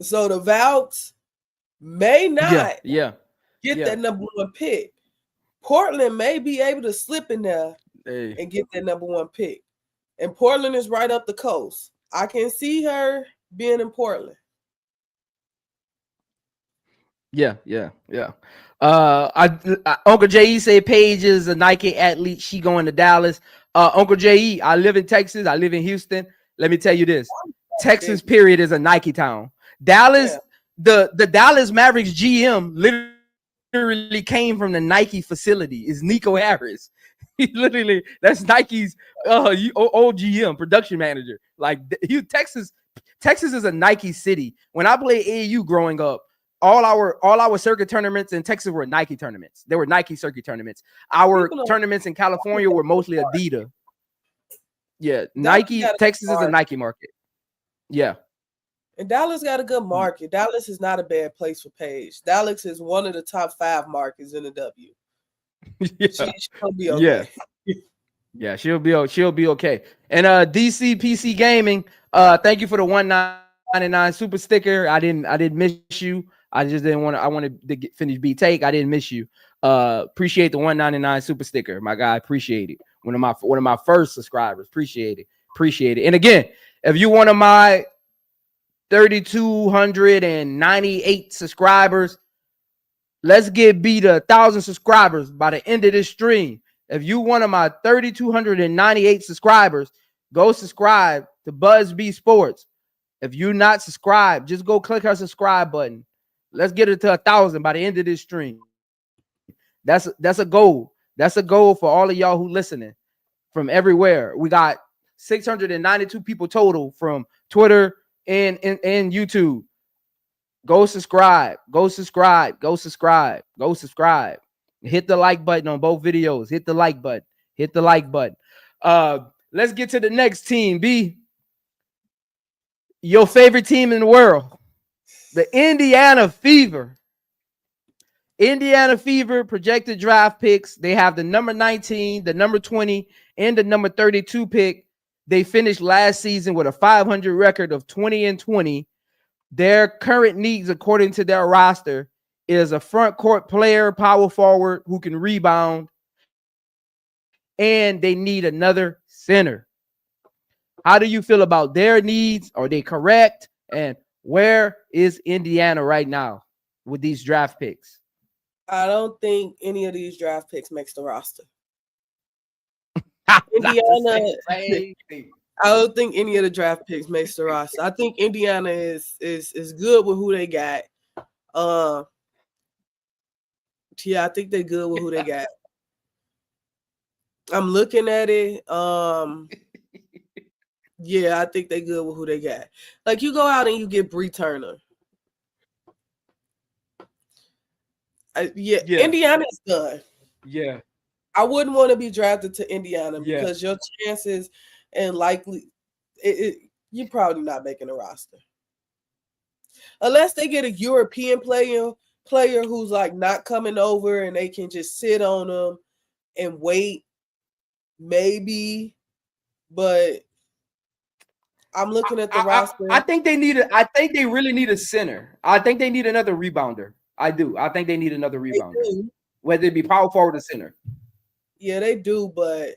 So the Valks may not get that number one pick. Portland may be able to slip in there and get that number one pick. And Portland is right up the coast. I can see her being in Portland. Yeah. Uncle J.E. say Paige is a Nike athlete. She going to Dallas. Uncle J.E., I live in Texas. I live in Houston. Let me tell you this. Texas, period, is a Nike town. Dallas, the Dallas Mavericks GM literally came from the Nike facility. Is Nico Harris. He literally, that's Nike's old GM, production manager. Like Texas is a Nike city. When I played AAU growing up, all our circuit tournaments in Texas were Nike tournaments. They were Nike circuit tournaments. Our tournaments in California were mostly Adidas. Yeah, Nike. Texas is a Nike market. Yeah. And Dallas got a good market. Dallas is not a bad place for Paige. Dallas is one of the top 5 markets in the W. She'll be okay. Yeah, she'll be okay. And DC PC Gaming, thank you for the $1.99 super sticker. I didn't miss you. I just didn't want to. I wanted to finish B take. I didn't miss you. Appreciate the $1.99 super sticker, my guy. Appreciate it. One of my first subscribers. Appreciate it. And again, if you're one of my 3,298 subscribers, let's get B to 1,000 subscribers by the end of this stream. If you one of my 3,298 subscribers, go subscribe to Buzz B Sports. If you're not subscribed, just go click our subscribe button. Let's get it to 1,000 by the end of this stream. That's a goal. That's a goal for all of y'all who listening from everywhere. We got 692 people total from Twitter and YouTube. Go subscribe. Hit the like button on both videos. Hit the like button. Let's get to the next team. B, your favorite team in the world, the Indiana Fever. Indiana Fever projected draft picks. They have the number 19, the number 20, and the number 32 pick. They finished last season with a 500 record of 20-20. Their current needs, according to their roster, is a front court player, power forward who can rebound, and they need another center. How do you feel about their needs? Are they correct? And where is Indiana right now with these draft picks? I don't think any of these draft picks makes the roster. Indiana, I don't think any of the draft picks makes the roster. I think Indiana is good with who they got. Yeah, I think they're good with who they got. I'm looking at it. Yeah, I think they're good with who they got. Like, you go out and you get Bree Turner. Indiana's done. Yeah. I wouldn't want to be drafted to Indiana because your chances and likely you're probably not making a roster. Unless they get a European player who's like not coming over and they can just sit on them and wait, maybe, but I'm looking at the roster. I think they need I think they really need a center. I think they need another rebounder. I do. I think they need another They rebounder, do. whether it be power forward or center. Yeah, they do, but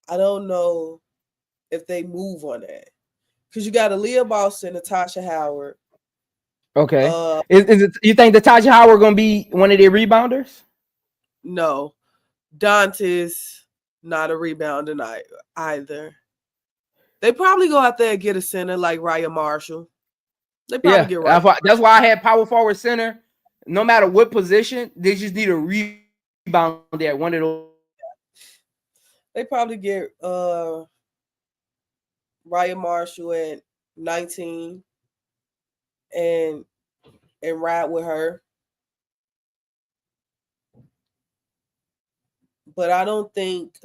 I don't know if they move on that. Because you got Aaliyah Boston, Natasha Howard. Okay. Is it you think Natasha Howard gonna be one of their rebounders? No. Dante's not a rebounder either. They probably go out there and get a center like Raya Marshall. They probably get right. That's why I had power forward center. No matter what position, they just need a rebound at one of those. They probably get Raya Marshall at 19 and ride with her. But I don't think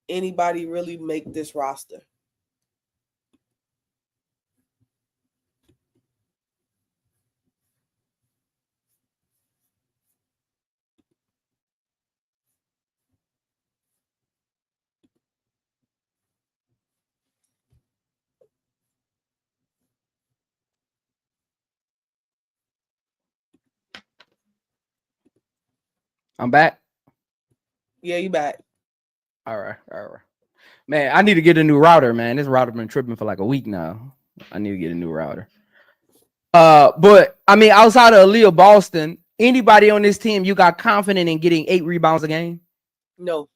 anybody really make this roster. I'm back. Yeah, you back. All right. Man, I need to get a new router, man. This router been tripping for like a week now. I need to get a new router. But I mean, outside of Aaliyah Boston, anybody on this team you got confident in getting 8 rebounds a game? No.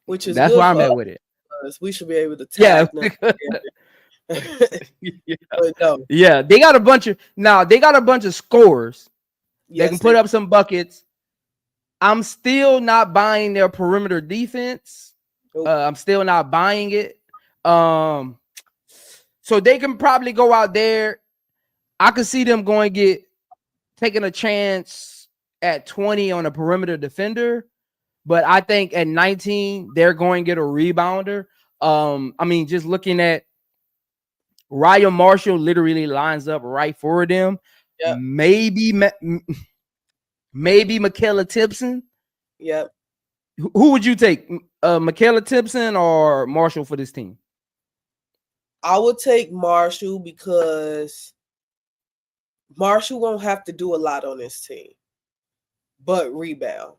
Which is that's good why I'm at with it. We should be able to tag them. But no. Yeah, they got a bunch of scores. Yes, they can put up some buckets. I'm still not buying their perimeter defense. I'm still not buying it. So they can probably go out there. I could see them taking a chance at 20 on a perimeter defender. But I think at 19, they're going to get a rebounder. I mean, just looking at Raya Marshall literally lines up right for them. Yep. Maybe Michaela Tipson. Yep. Who would you take? Michaela Tipson or Marshall for this team? I would take Marshall because Marshall won't have to do a lot on this team, but rebound.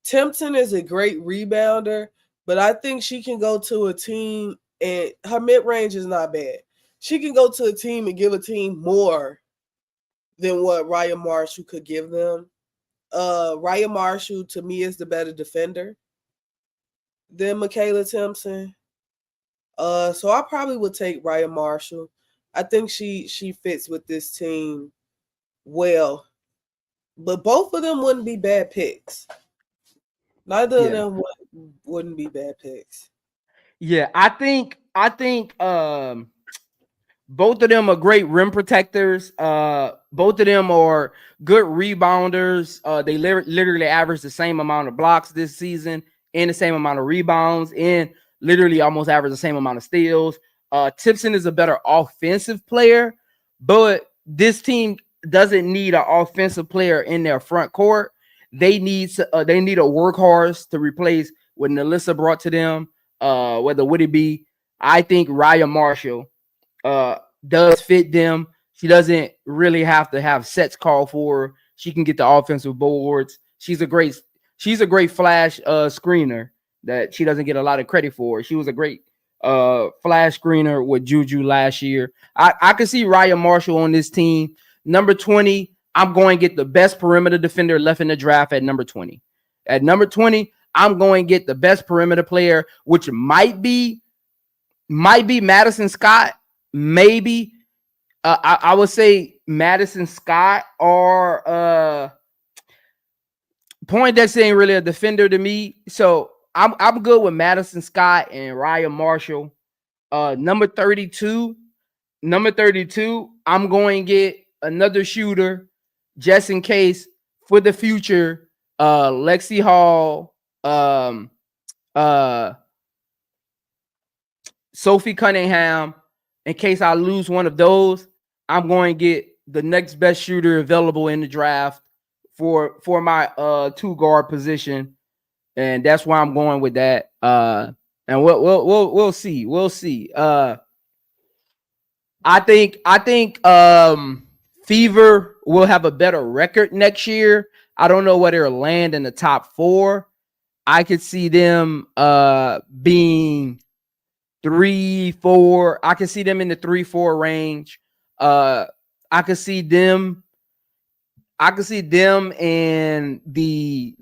Timpson is a great rebounder, but I think she can go to a team and her mid-range is not bad. She can go to a team and give a team more than what Raya Marshall could give them. Raya Marshall, to me, is the better defender than Michaela Timpson. So I probably would take Raya Marshall. I think she fits with this team well. But both of them wouldn't be bad picks. Neither of them wouldn't be bad picks. Yeah, I think both of them are great rim protectors. Both of them are good rebounders. They literally average the same amount of blocks this season and the same amount of rebounds and literally almost average the same amount of steals. Tipson is a better offensive player, but this team doesn't need an offensive player in their front court. They need a workhorse to replace what Nalissa brought to them. Whether would it be? I think Raya Marshall does fit them. She doesn't really have to have sets called for her. She can get the offensive boards. She's a great flash screener that she doesn't get a lot of credit for. She was a great flash screener with Juju last year. I can see Raya Marshall on this team. Number 20, I'm going to get the best perimeter defender left in the draft at number 20. At number 20, I'm going to get the best perimeter player, which might be Madison Scott. Maybe I would say Madison Scott or Poindexter ain't really a defender to me. So I'm good with Madison Scott and Raya Marshall. Number 32, I'm going to get another shooter just in case for the future. Lexi Hall, Sophie Cunningham, in case I lose one of those. I'm going to get the next best shooter available in the draft for my 2 guard position, and that's why I'm going with that. And we'll see. We'll see. I think Fever will have a better record next year. I don't know where they'll land in the top 4. I could see them being 3-4. I could see them in the 3-4 range. I could see them and the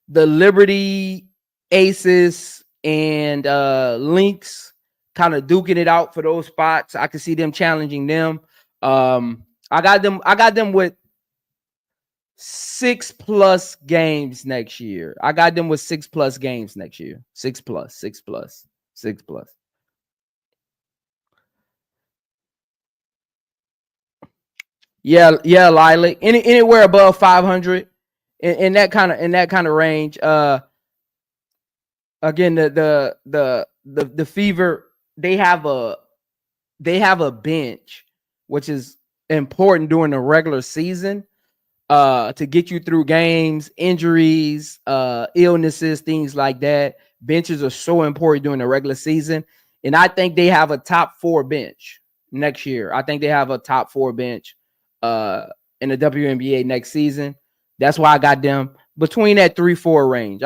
Liberty Aces and Lynx kind of duking it out for those spots. I could see them challenging them. I got them with 6+ games next year. I got them with 6+ games next year. 6+. Yeah, Lila. Anywhere above 500 in that kind of range. Again, the Fever, they have a bench, which is important during the regular season, to get you through games, injuries, illnesses, things like that. Benches are so important during the regular season, and I think they have a top 4 bench next year. I think they have a top 4 bench in the WNBA next season. That's why I got them between that 3-4 range.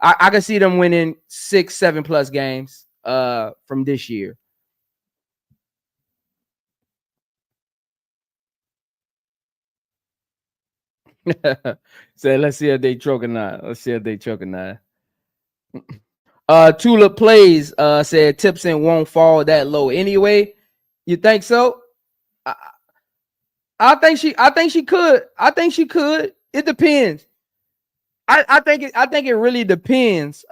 I can see them winning 6-7+ games from this year. So let's see if they choke or not. Tulip Plays said Tipson won't fall that low anyway. You think so? I think she could. It depends. I think it really depends.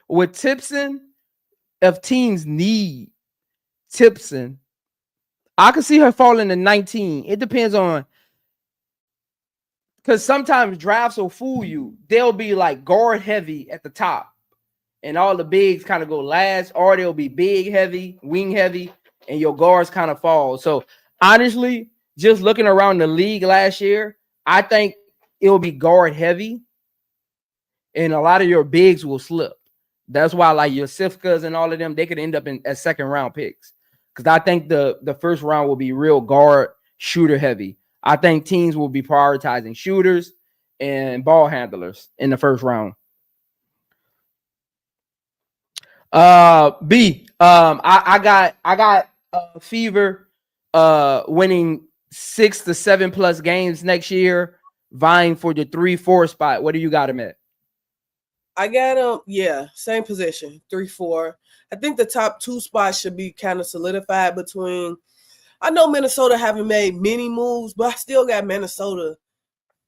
With Tipson, if teams need Tipson, I could see her falling to 19. It depends on, because sometimes drafts will fool you. They'll be like guard heavy at the top, and all the bigs kind of go last, or they'll be big heavy, wing heavy, and your guards kind of fall. So honestly, just looking around the league last year, I think it'll be guard heavy, and a lot of your bigs will slip. That's why, like your Sifkas and all of them, they could end up as 2nd-round picks. Because I think the first round will be real guard shooter heavy. I think teams will be prioritizing shooters and ball handlers in the first round. I got Fever winning 6 to 7+ games next year, vying for the 3-4 spot. What do you got them at? I got them, same position, 3-4. I think the top 2 spots should be kind of solidified between. I know Minnesota haven't made many moves, but I still got Minnesota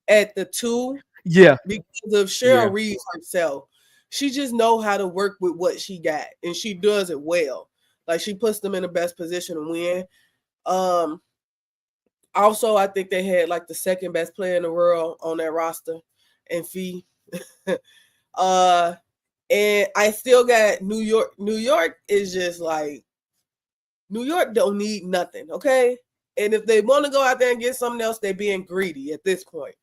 at the 2. Yeah, because of Cheryl Reeves herself. She just know how to work with what she got, and she does it well. Like, she puts them in the best position to win. Also, I think they had like the 2nd best player in the world on that roster, and Fee. And I still got New York. New York is just like, New York don't need nothing, okay? And if they want to go out there and get something else, they're being greedy at this point.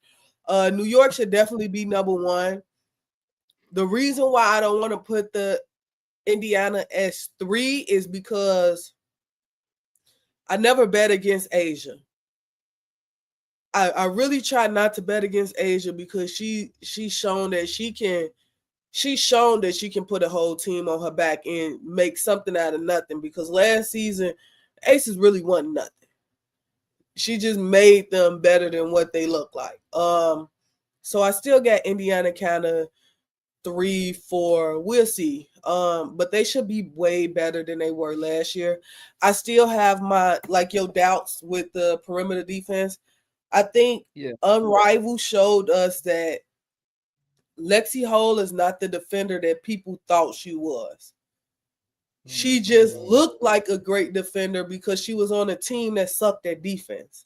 New York should definitely be number 1. The reason why I don't want to put the Indiana as 3 is because I never bet against Asia. I really try not to bet against Asia because she's shown that she can put a whole team on her back and make something out of nothing, because last season Aces really wasn't nothing. She just made them better than what they look like. So I still got Indiana kind of 3-4. We'll see. But they should be way better than they were last year. I still have your doubts with the perimeter defense. I think Unrivaled showed us that Lexi Hole is not the defender that people thought she was. She just looked like a great defender because she was on a team that sucked at defense.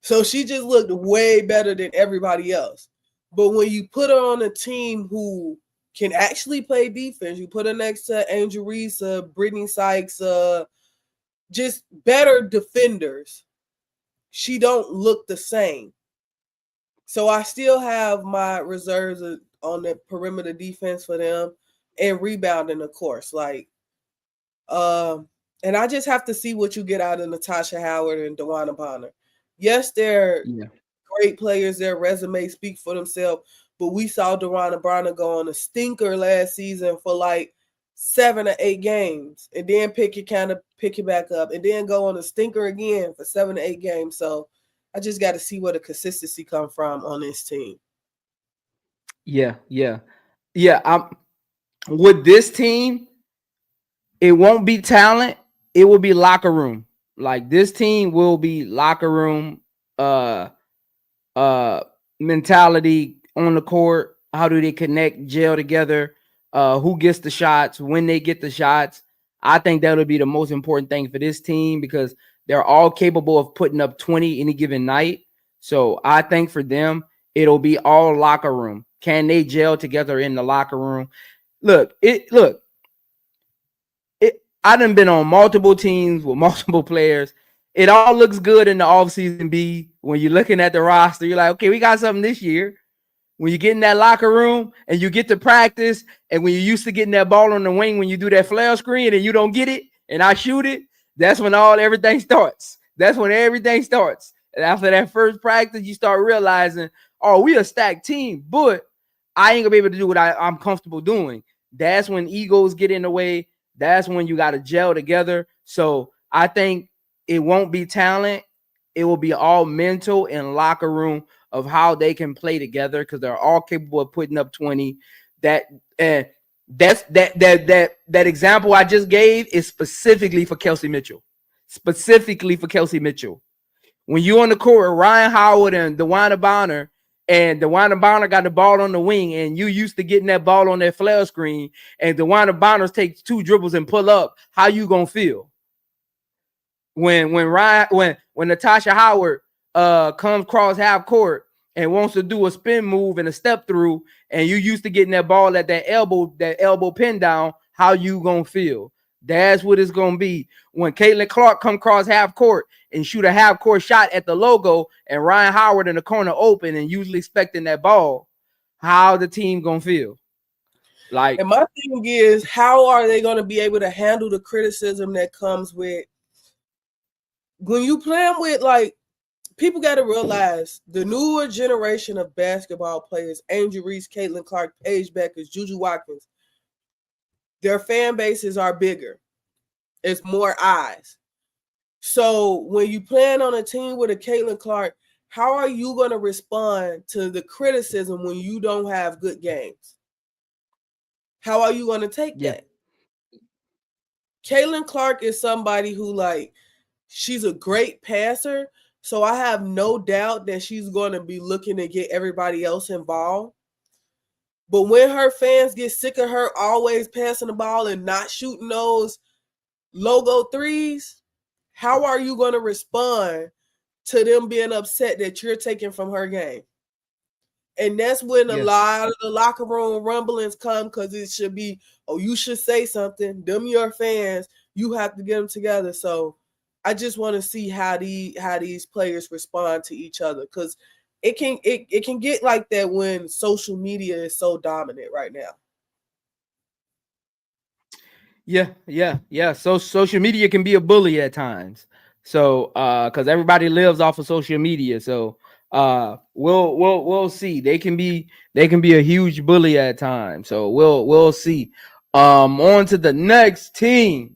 So she just looked way better than everybody else. But when you put her on a team who can actually play defense. You put her next to Angel Reese, Brittany Sykes, just better defenders. She don't look the same. So I still have my reserves on the perimeter defense for them and rebounding, of course. And I just have to see what you get out of Natasha Howard and DeWanna Bonner. Yes, they're great players. Their resumes speak for themselves. But we saw DeWanna Bonner go on a stinker last season for like 7 or 8 games, and then pick it back up, and then go on a stinker again for 7 to 8 games. So I just got to see where the consistency come from on this team. Yeah. With this team, it won't be talent. It will be locker room. Like, this team will be locker room mentality on the court. How do they connect, gel together? Who gets the shots, when they get the shots? I think that'll be the most important thing for this team, because they're all capable of putting up 20 any given night. So I think for them, it'll be all locker room. Can they gel together in the locker room? I done been on multiple teams with multiple players. It all looks good in the offseason, B. When you're looking at the roster, you're like, okay, we got something this year. When you get in that locker room and you get to practice, and when you're used to getting that ball on the wing, when you do that flare screen and you don't get it and I shoot it, that's when everything starts. That's when everything starts. And after that first practice, you start realizing, oh, we a stacked team, but I ain't gonna be able to do what I'm comfortable doing. That's when egos get in the way. That's when you got to gel together. So I think it won't be talent. It will be all mental and locker room of how they can play together, because they're all capable of putting up 20. That example I just gave is specifically for Kelsey Mitchell. Specifically for Kelsey Mitchell. When you're on the court with Ryan Howard and DeWanna Bonner, and DeWanna Bonner got the ball on the wing, and you used to getting that ball on that flare screen, and DeWanna Bonner takes 2 dribbles and pull up, how you gonna feel? When Natasha Howard comes across half court and wants to do a spin move and a step through, and you used to getting that ball at that elbow pin down, how you gonna feel? That's what it's gonna be. When Caitlin Clark come across half court and shoot a half court shot at the logo, and Ryan Howard in the corner open and usually expecting that ball, how the team gonna feel? Like, and my thing is, how are they gonna be able to handle the criticism that comes with when you playing with, like, people got to realize the newer generation of basketball players, Angel Reese, Caitlin Clark, Paige Beckers, Juju Watkins, their fan bases are bigger. It's more eyes. So when you plan on a team with a Caitlin Clark, how are you going to respond to the criticism when you don't have good games? How are you going to take that? Caitlin Clark is somebody who, like, she's a great passer, so I have no doubt that she's going to be looking to get everybody else involved. But when her fans get sick of her always passing the ball and not shooting those logo threes, how are you going to respond to them being upset that you're taking from her game? And that's when a lot of the locker room rumblings come, because it should be, oh, you should say something. Them your fans. You have to get them together. So I just want to see how these players respond to each other, because it can get like that when social media is so dominant right now. Yeah. So social media can be a bully at times. So because everybody lives off of social media. So we'll see. They can be a huge bully at times. So we'll see. On to the next team.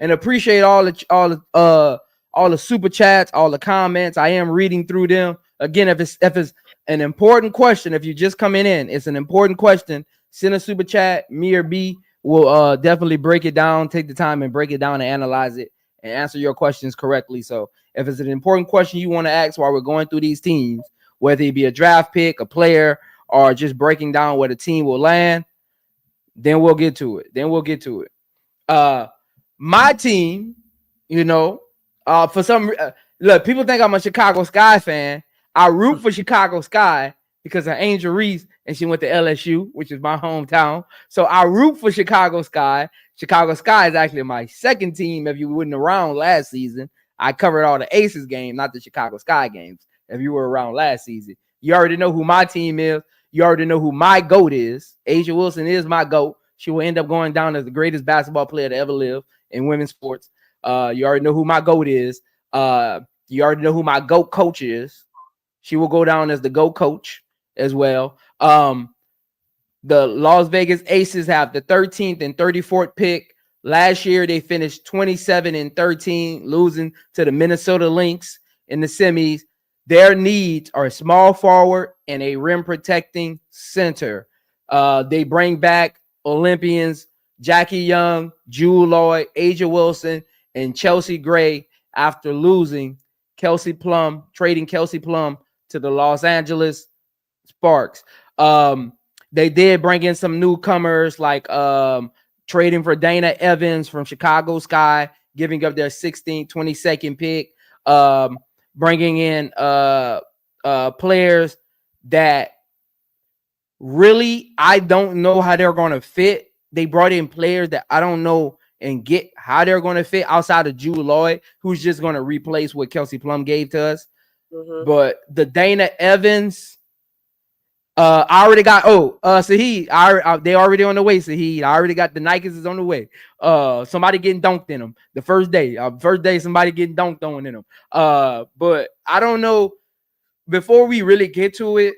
And appreciate all the super chats, all the comments. I am reading through them. Again, if it's an important question, if you're just coming in, it's an important question, send a super chat. Me or B will definitely break it down, take the time and break it down and analyze it and answer your questions correctly. So if it's an important question you want to ask while we're going through these teams, whether it be a draft pick, a player, or just breaking down where the team will land, then we'll get to it. My team, for some look, people think I'm a Chicago Sky fan. I root for Chicago Sky because of Angel Reese and she went to LSU, which is my hometown. So I root for Chicago Sky. Chicago Sky is actually my second team. If you weren't around last season, I covered all the Aces games, not the Chicago Sky games. If you were around last season, you already know who my team is. You already know who my GOAT is. A'ja Wilson is my GOAT. She will end up going down as the greatest basketball player to ever live in women's sports. You already know who my GOAT is. You already know who my GOAT coach is. She will go down as the GOAT coach as well. The Las Vegas Aces have the 13th and 34th pick. Last year, they finished 27 and 13, losing to the Minnesota Lynx in the semis. Their needs are a small forward and a rim protecting center. They bring back Olympians Jackie Young, Jewel Lloyd, A'ja Wilson, and Chelsea Gray after losing trading Kelsey Plum to the Los Angeles Sparks. They did bring in some newcomers like trading for Dana Evans from Chicago Sky, giving up their 16th, 22nd pick. Bringing in players that really I don't know how they're going to fit. They brought in players that I don't know and get how they're going to fit outside of Jewel Lloyd, who's just going to replace what Kelsey Plum gave to us. But the Dana Evans, I already got Saheed. They already on the way. Saheed, I already got the Nikes is on the way. Somebody getting dunked in them the first day. Somebody getting dunked on in them. But I don't know. Before we really get to it,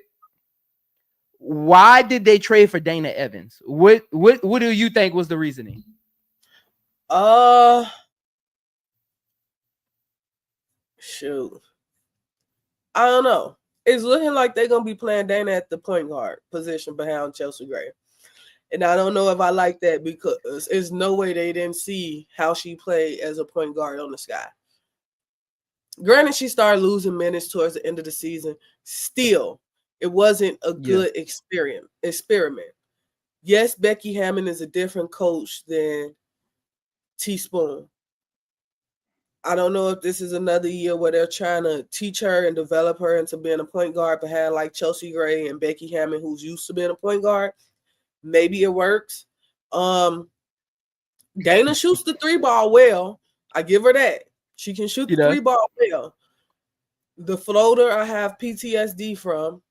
why did they trade for Dana Evans? What do you think was the reasoning? Shoot, I don't know. It's looking like they're gonna be playing Dana at the point guard position behind Chelsea Gray, and I don't know if I like that because there's no way they didn't see how she played as a point guard on the Sky. Granted, she started losing minutes towards the end of the season. Still, it wasn't a good experiment. Yes, Becky Hammond is a different coach than Teaspoon. I don't know if this is another year where they're trying to teach her and develop her into being a point guard behind like Chelsea Gray and Becky Hammond, who's used to being a point guard. Maybe it works. Dana shoots the 3-ball well. I give her that. She can shoot the 3-ball well. The floater I have PTSD from.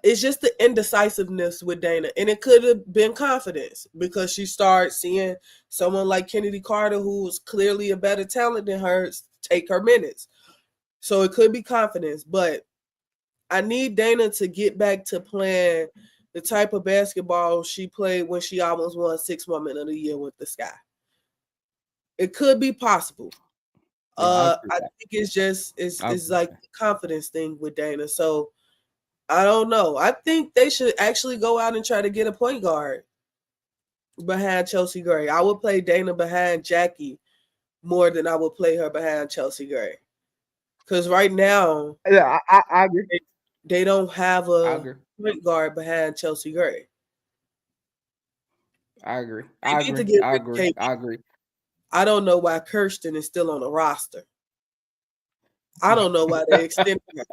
It's just the indecisiveness with Dana, and it could have been confidence because she started seeing someone like Kennedy Carter, who's clearly a better talent than her, take her minutes. So it could be confidence, but I need Dana to get back to playing the type of basketball she played when she almost won 6 Women of the Year with the Sky. It could be possible. I think it's like a confidence thing with Dana. So I don't know. I think they should actually go out and try to get a point guard behind Chelsea Gray. I would play Dana behind Jackie more than I would play her behind Chelsea Gray. Because right now, I agree. They don't have a point guard behind Chelsea Gray. I agree. I agree. I don't know why Kirsten is still on the roster. I don't know why they extended her.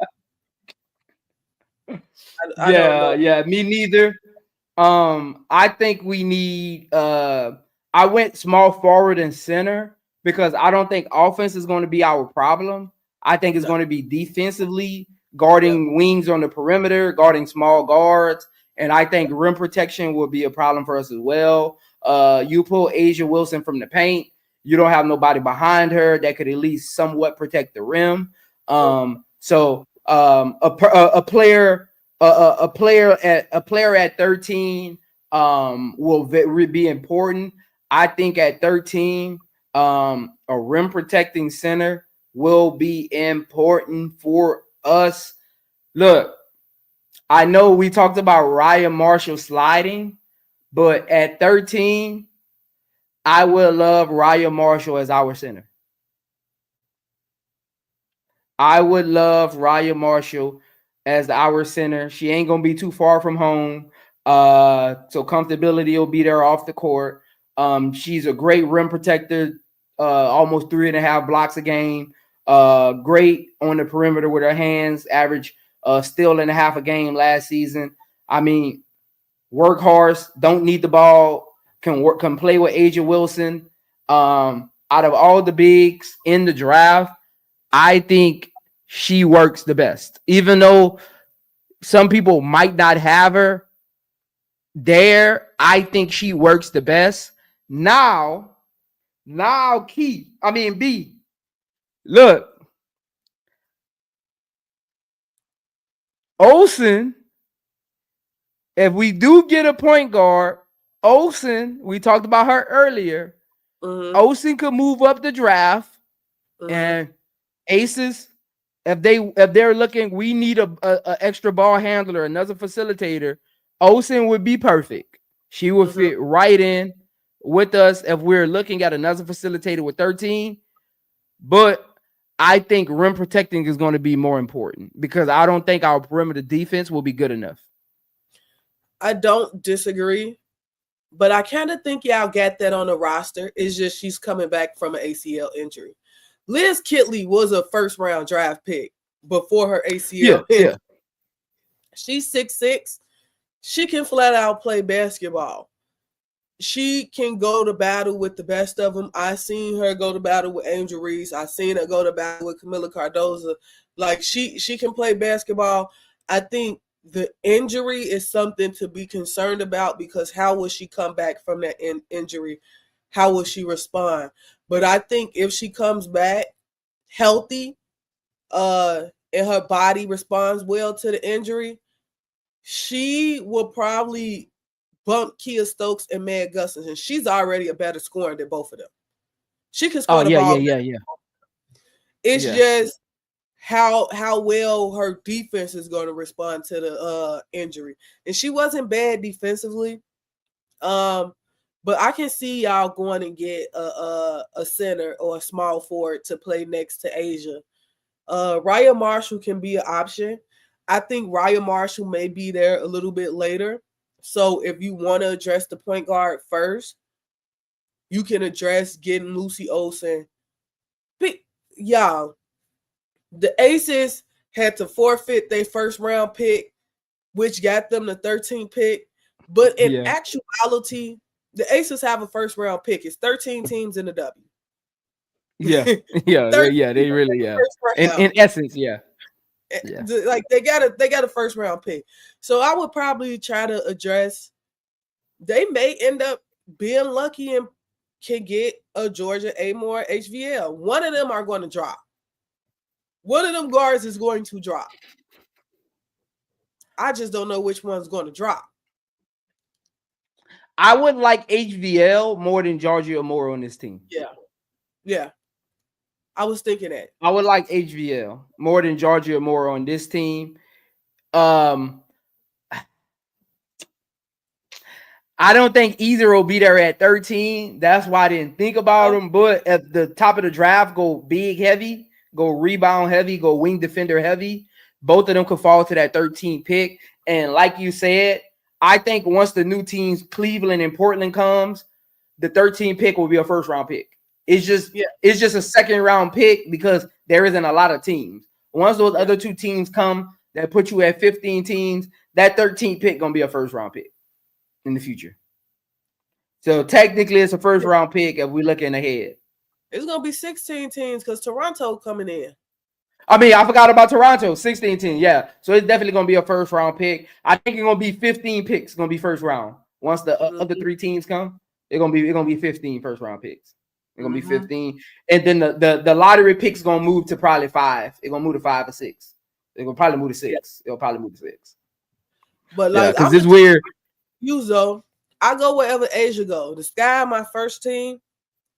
Yeah, me neither. I think we need I went small forward and center because I don't think offense is going to be our problem. I think it's going to be defensively guarding wings on the perimeter, guarding small guards, and I think rim protection will be a problem for us as well. You pull A'ja Wilson from the paint, you don't have nobody behind her that could at least somewhat protect the rim. So a player at 13 will be important. I think at 13, a rim protecting center will be important for us. Look, I know we talked about Raya Marshall sliding, but at 13, I would love Raya Marshall as our center. I would love Raya Marshall as our center. She ain't gonna be too far from home, so comfortability will be there off the court. She's a great rim protector, almost 3.5 blocks a game. Great on the perimeter with her hands, average steal and a half a game last season. I mean, workhorse, don't need the ball, can play with Asia Wilson. Out of all the bigs in the draft, I think she works the best. Even though some people might not have her there, I think she works the best. Now, B, look, Olsen, if we do get a point guard, Olsen, we talked about her earlier. Mm-hmm. Olsen could move up the draft, and Aces, if they're looking, we need a extra ball handler, another facilitator. Olsen would be perfect. She would fit right in with us if we're looking at another facilitator with 13. But I think rim protecting is going to be more important because I don't think our perimeter defense will be good enough. I don't disagree, but I kind of think y'all got that on the roster. It's just she's coming back from an ACL injury. Liz Kitley was a first-round draft pick before her ACL injury. Yeah. She's 6'6". She can flat out play basketball. She can go to battle with the best of them. I seen her go to battle with Angel Reese. I seen her go to battle with Camila Cardoza. Like she can play basketball. I think the injury is something to be concerned about because how will she come back from that injury? How will she respond? But I think if she comes back healthy, and her body responds well to the injury, she will probably bump Kia Stokes and Meg Gustafson. She's already a better scorer than both of them. She can score the ball. Yeah. It's just how well her defense is going to respond to the injury. And she wasn't bad defensively. But I can see y'all going and get a center or a small forward to play next to Asia. Raya Marshall can be an option. I think Raya Marshall may be there a little bit later. So if you want to address the point guard first, you can address getting Lucy Olsen. Y'all, the Aces had to forfeit their first round pick, which got them the 13th pick. But in actuality, the Aces have a first round pick. It's 13 teams in the W. Yeah, they really In essence, yeah. Like they got a first round pick. So I would probably try to address. They may end up being lucky and can get a Georgia Amore HVL. One of them are going to drop. One of them guards is going to drop. I just don't know which one's going to drop. I would like HVL more than Georgia Amore on this team. Yeah. I was thinking that. I would like HVL more than Georgia Amore on this team. I don't think either will be there at 13. That's why I didn't think about them. But at the top of the draft, go big heavy, go rebound heavy, go wing defender heavy. Both of them could fall to that 13 pick. And like you said, I think once the new teams, Cleveland and Portland comes, the 13 pick will be a first round pick. It's just a second round pick because there isn't a lot of teams. Once those other two teams come that put you at 15 teams, that 13 pick gonna be a first round pick in the future. So technically it's a first round pick if we're looking ahead. It's gonna be 16 teams because Toronto coming in. I mean, I forgot about Toronto, 16 teams. Yeah. So it's definitely gonna be a first round pick. I think it's gonna be 15 picks, gonna be first round. Once the other three teams come, it's gonna be 15 first round picks. It's gonna be 15. And then the lottery picks gonna move to probably 5. It's gonna move to 5 or 6. It's gonna probably move to 6. It'll probably move to 6. But like because it's weird. You though, I go wherever Asia go. The Sky my first team,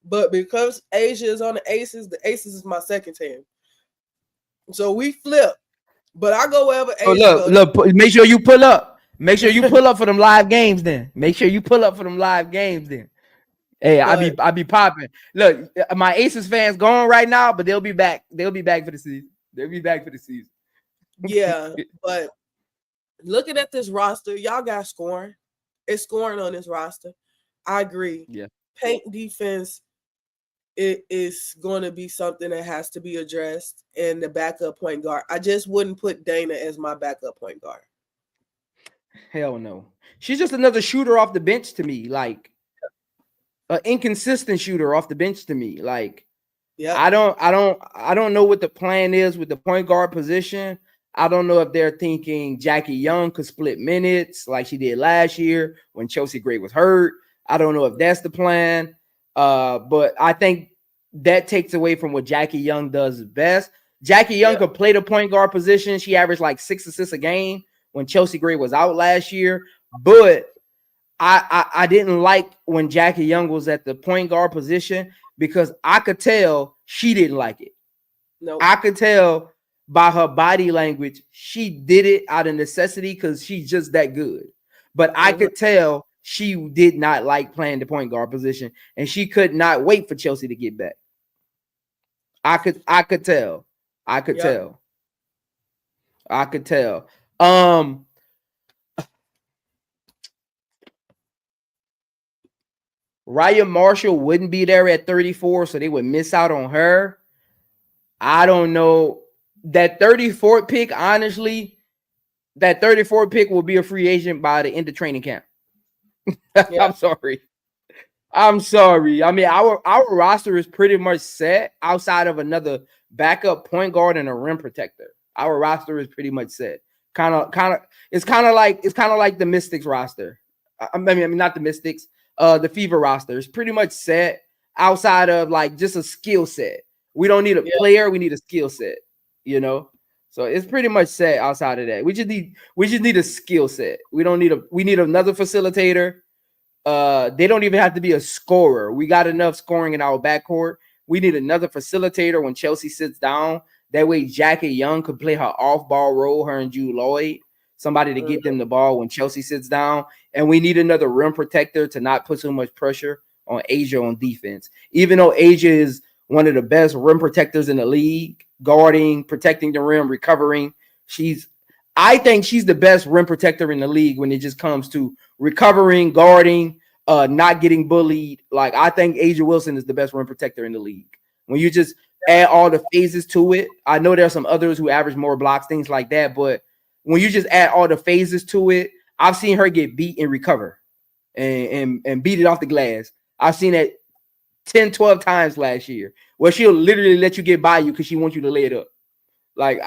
but because Asia is on the Aces is my second team. So we flip. But I go wherever Asia goes. Look, make sure you pull up. Make sure you pull up for them live games then. Make sure you pull up for them live games then. Hey, I be popping. Look, my Aces fans gone right now, but they'll be back. They'll be back for the season. They'll be back for the season. Yeah, but looking at this roster, y'all got scoring. It's scoring on this roster. I agree. Yeah. Paint defense, it is going to be something that has to be addressed. And the backup point guard, I just wouldn't put Dana as my backup point guard. Hell no. She's just another shooter off the bench to me, like an inconsistent shooter off the bench to me. Like Yeah. I don't know what the plan is with the point guard position. I don't know if they're thinking Jackie Young could split minutes like she did last year when Chelsea Gray was hurt. I don't know if that's the plan. But I think that takes away from what Jackie Young does best. Jackie Young could play the point guard position. She averaged like 6 assists a game when Chelsea Gray was out last year. But I didn't like when Jackie Young was at the point guard position because I could tell she didn't like it. No, I could tell by her body language she did it out of necessity because she's just that good. But I could tell she did not like playing the point guard position, and she could not wait for Chelsea to get back. I could tell. I could tell. I could tell. Raya Marshall wouldn't be there at 34, so they would miss out on her. I don't know. That 34th pick, honestly, that 34th pick will be a free agent by the end of training camp. I'm sorry. I'm sorry. I mean, our roster is pretty much set outside of another backup point guard and a rim protector. Our roster is pretty much set. It's kind of like the Mystics roster. I mean, not the Mystics. The Fever roster is pretty much set outside of like just a skill set. We don't need a player, we need a skill set, you know. So it's pretty much set outside of that. We just need a skill set. We need another facilitator. They don't even have to be a scorer. We got enough scoring in our backcourt. We need another facilitator when Chelsea sits down. That way Jackie Young could play her off-ball role, her and Jude Lloyd. Somebody to get them the ball when Chelsea sits down. And we need another rim protector to not put so much pressure on Asia on defense. Even though Asia is one of the best rim protectors in the league, guarding, protecting the rim, recovering. I think she's the best rim protector in the league when it just comes to recovering, guarding, not getting bullied. Like, I think Asia Wilson is the best rim protector in the league. When you just add all the phases to it, I know there's some others who average more blocks, things like that, but when you just add all the phases to it, I've seen her get beat and recover and beat it off the glass. I've seen that 10, 12 times last year where she'll literally let you get by you because she wants you to lay it up. Like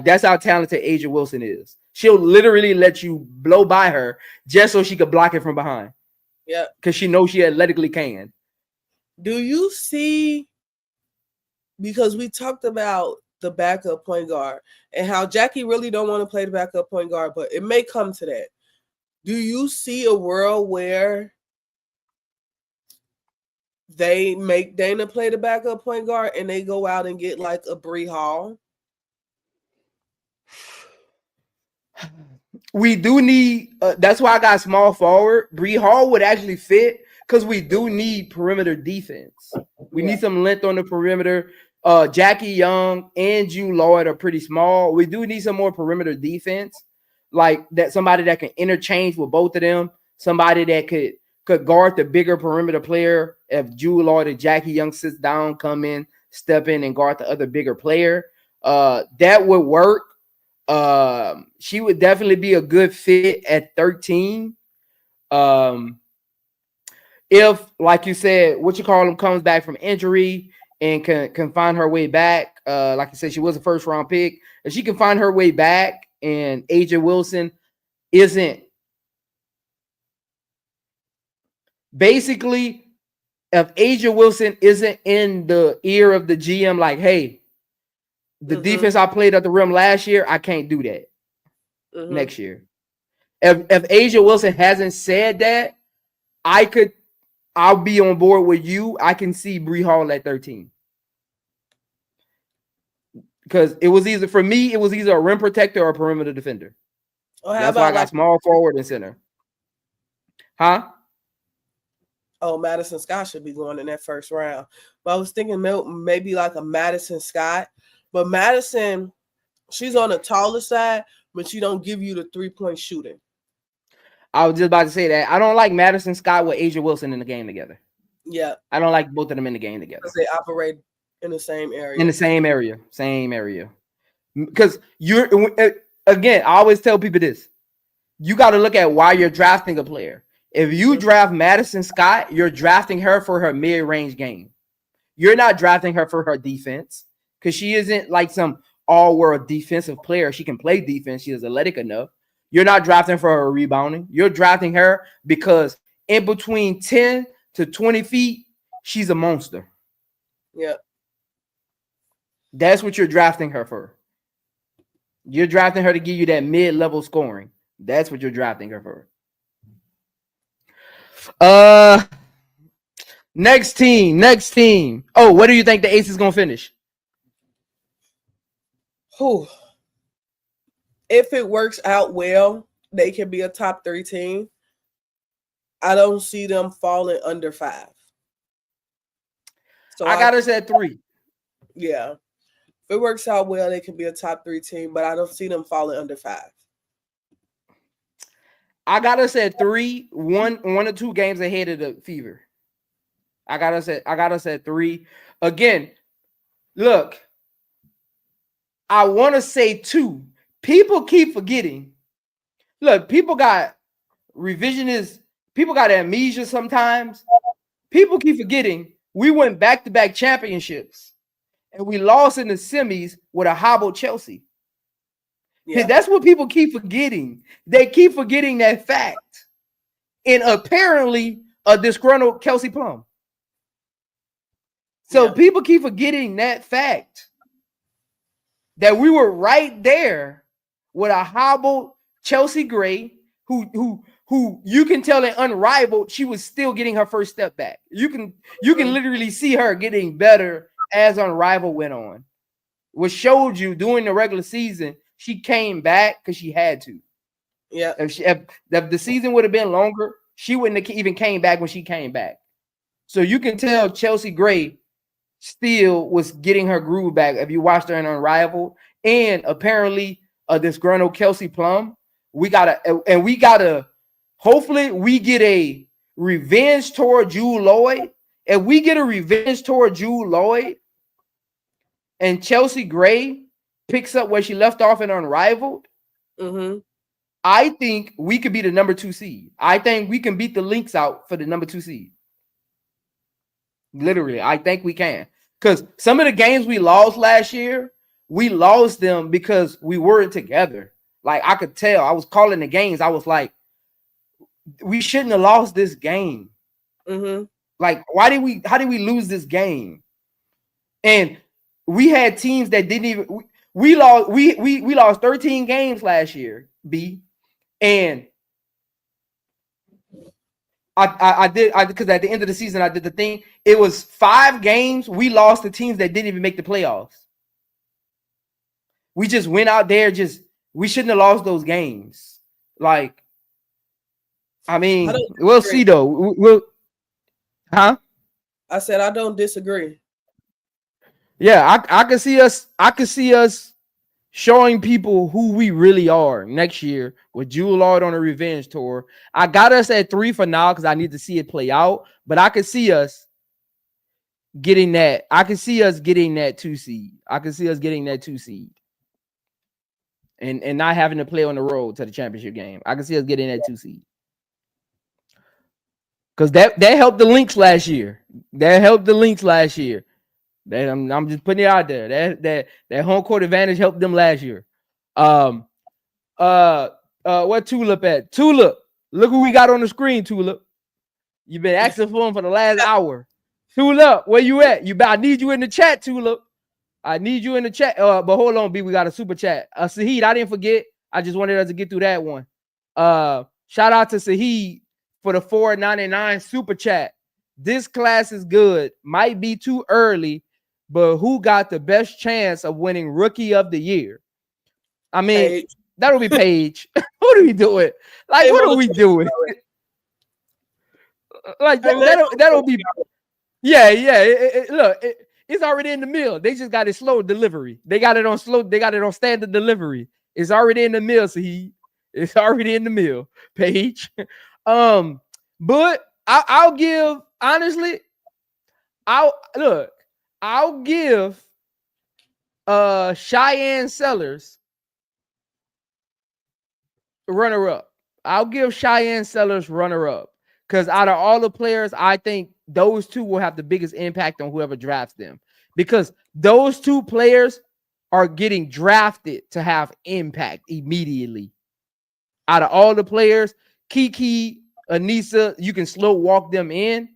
that's how talented Asia Wilson is. She'll literally let you blow by her just so she could block it from behind. Yeah. Because she knows she athletically can. Do you see, because we talked about the backup point guard and how Jackie really don't want to play the backup point guard, but it may come to that. Do you see a world where they make Dana play the backup point guard and they go out and get like a Bree Hall? We do need, that's why I got small forward. Bree Hall would actually fit because we do need perimeter defense. We need some length on the perimeter. Jackie Young and Jude Lloyd are pretty small. We do need some more perimeter defense, like that. Somebody that can interchange with both of them. Somebody that could guard the bigger perimeter player. If Jude Lloyd or Jackie Young sits down, come in, step in, and guard the other bigger player, that would work. She would definitely be a good fit at 13. If, like you said, comes back from injury and can find her way back. Like I said, she was a first round pick. If she can find her way back and Asia Wilson isn't basically, if Asia Wilson isn't in the ear of the GM, like, hey, the defense I played at the rim last year, I can't do that next year. If Asia Wilson hasn't said that, I'll be on board with you. I can see Bree Hall at 13. Because it was either a rim protector or a perimeter defender. That's why I got small forward and center. Huh? Oh, Madison Scott should be going in that first round. But I was thinking maybe like a Madison Scott. But Madison, she's on the taller side, but she don't give you the 3-point shooting. I was just about to say that. I don't like Madison Scott with Asia Wilson in the game together. Yeah. I don't like both of them in the game together. Because they operate in the same area. In the same area. Because again, I always tell people this. you got to look at why you're drafting a player. If you draft Madison Scott, you're drafting her for her mid-range game. You're not drafting her for her defense because she isn't like some all-world defensive player. She can play defense. She is athletic enough. You're not drafting for her rebounding. You're drafting her because in between 10 to 20 feet, she's a monster. Yeah. That's what you're drafting her for. You're drafting her to give you that mid-level scoring. That's what you're drafting her for. Next team. Oh, what do you think the Ace is gonna finish? Whew. If it works out well, they can be a top 3 team. I don't see them falling under 5. So I got us at 3. Yeah. If it works out well, they can be a top 3 team, but I don't see them falling under 5. I got us at 3, one or two games ahead of the Fever. I got us at 3. Again, look, I want to say 2. People keep forgetting. Look, people got revisionist, people got amnesia sometimes. People keep forgetting we went back-to-back championships and we lost in the semis with a hobbled Chelsea. Yeah. That's what people keep forgetting. They keep forgetting that fact. And apparently a disgruntled Kelsey Plum. So people keep forgetting that fact. That we were right there with a hobbled Chelsea Gray who you can tell it unrivaled, she was still getting her first step back. You can literally see her getting better as unrivaled went on. Which showed you during the regular season, she came back because she had to. Yeah. If the season would have been longer, she wouldn't have even came back when she came back. So you can tell Chelsea Gray still was getting her groove back if you watched her in Unrivaled. And apparently a disgruntled Kelsey Plum. We gotta hopefully we get a revenge toward Jewel Lloyd. If we get a revenge toward Jewel Lloyd and Chelsea Gray picks up where she left off in Unrivaled, I think we could be the number 2 seed. I think we can beat the Lynx out for the number 2 seed. Literally, I think we can. Because some of the games we lost last year, we lost them because we weren't together. Like, I could tell. I was calling the games. I was like, we shouldn't have lost this game. Like, how did we lose this game? And we had teams that didn't even we lost 13 games last year, B. And I did because at the end of the season I did the thing. It was 5 games we lost to teams that didn't even make the playoffs. We just went out there, we shouldn't have lost those games. Like, I mean, we'll see though. Huh? I said I don't disagree. Yeah, I can see us showing people who we really are next year with Jewel Lloyd on a revenge tour. I got us at 3 for now because I need to see it play out. But I can see us getting that. I can see us getting that 2 seed. I can see us getting that 2 seed. And not having to play on the road to the championship game. I can see us getting that 2 seed. Because that helped the Lynx last year. I'm just putting it out there. That home court advantage helped them last year. What Tulip at? Tulip, look who we got on the screen, Tulip. You've been asking for him for the last hour. Tulip, where you at? I need you in the chat, Tulip. I need you in the chat. But hold on, B. We got a super chat. Saheed, I didn't forget. I just wanted us to get through that one. Shout out to Saheed for the $4.99 super chat. This class is good. Might be too early, but who got the best chance of winning Rookie of the Year? I mean, Paige. That'll be Paige. What are we doing? Like, what are we doing? Like, that'll be. Yeah. Look, it's already in the mill. They just got it slow delivery. They got it on standard delivery. It's already in the mill, Saheed. It's already in the mill, Paige. But I'll give, honestly, I'll give Cheyenne Sellers runner-up. I'll give Cheyenne Sellers runner up because out of all the players, I think those two will have the biggest impact on whoever drafts them because those two players are getting drafted to have impact immediately. Out of all the players, Kiki, Anissa, you can slow walk them in,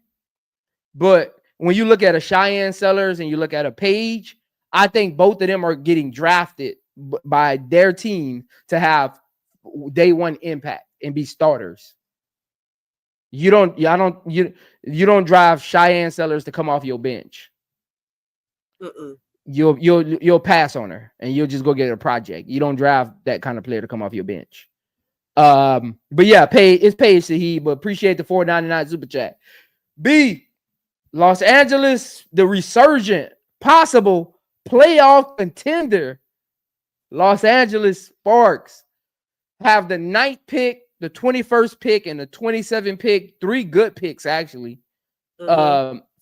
but when you look at a Cheyenne Sellers and you look at a Paige, I think both of them are getting drafted by their team to have day one impact and be starters. You don't drive Cheyenne Sellers to come off your bench. You'll pass on her and you'll just go get a project. You don't draft that kind of player to come off your bench. But yeah, it's Paige Saheed, but appreciate the $4.99 super chat. B, Los Angeles, the resurgent, possible playoff contender, Los Angeles Sparks have the 9th pick, the 21st pick, and the 27th pick. 3 good picks, actually.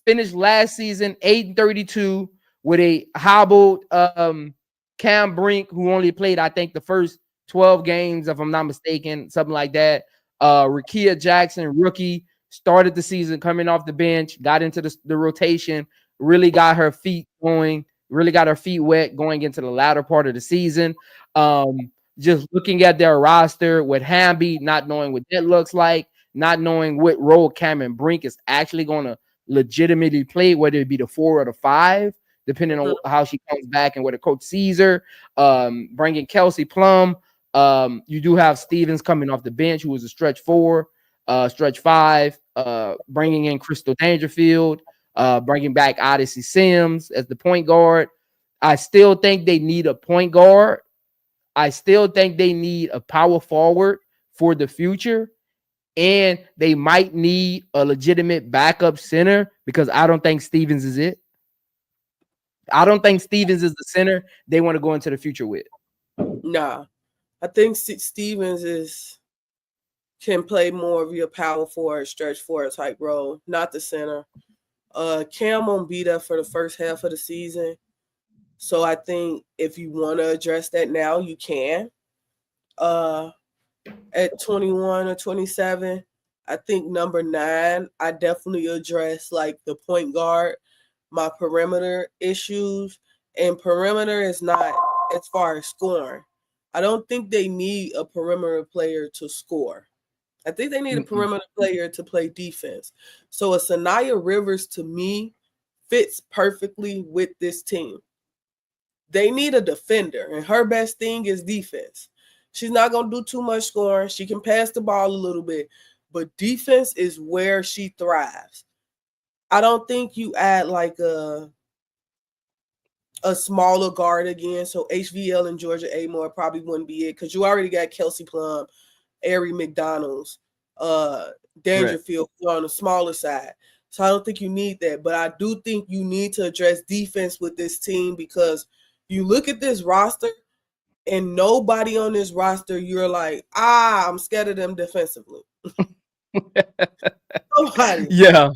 Finished last season 8-32 with a hobbled Cam Brink, who only played, I think, the first 12 games, if I'm not mistaken, something like that. Rickea Jackson, rookie, started the season coming off the bench, got into the rotation, really got her feet going, really got her feet wet going into the latter part of the season. Just looking at their roster with Hamby, not knowing what that looks like, not knowing what role Cameron Brink is actually going to legitimately play, whether it be the 4 or the 5, depending on how she comes back and what the coach sees her. Bringing Kelsey Plum. You do have Stevens coming off the bench, who was a stretch 4, stretch 5, bringing in Crystal Dangerfield, bringing back Odyssey Sims as the point guard. I still think they need a point guard. I still think they need a power forward for the future. And they might need a legitimate backup center because I don't think Stevens is it. I don't think Stevens is the center they want to go into the future with. Nah. I think Stevens can play more of your power forward, stretch forward type role, not the center. Cam won't be there for the first half of the season. So I think if you want to address that now, you can. At 21 or 27, I think number 9, I definitely address like the point guard, my perimeter issues. And perimeter is not as far as scoring. I don't think they need a perimeter player to score. I think they need a perimeter player to play defense. So a Sanaya Rivers, to me, fits perfectly with this team. They need a defender, and her best thing is defense. She's not going to do too much scoring. She can pass the ball a little bit, but defense is where she thrives. I don't think you add like a smaller guard again. So HVL and Georgia Amore probably wouldn't be it because you already got Kelsey Plum, Ari McDonald's, Dangerfield on the smaller side. So I don't think you need that. But I do think you need to address defense with this team because you look at this roster and nobody on this roster, you're like, I'm scared of them defensively. Nobody. Yeah.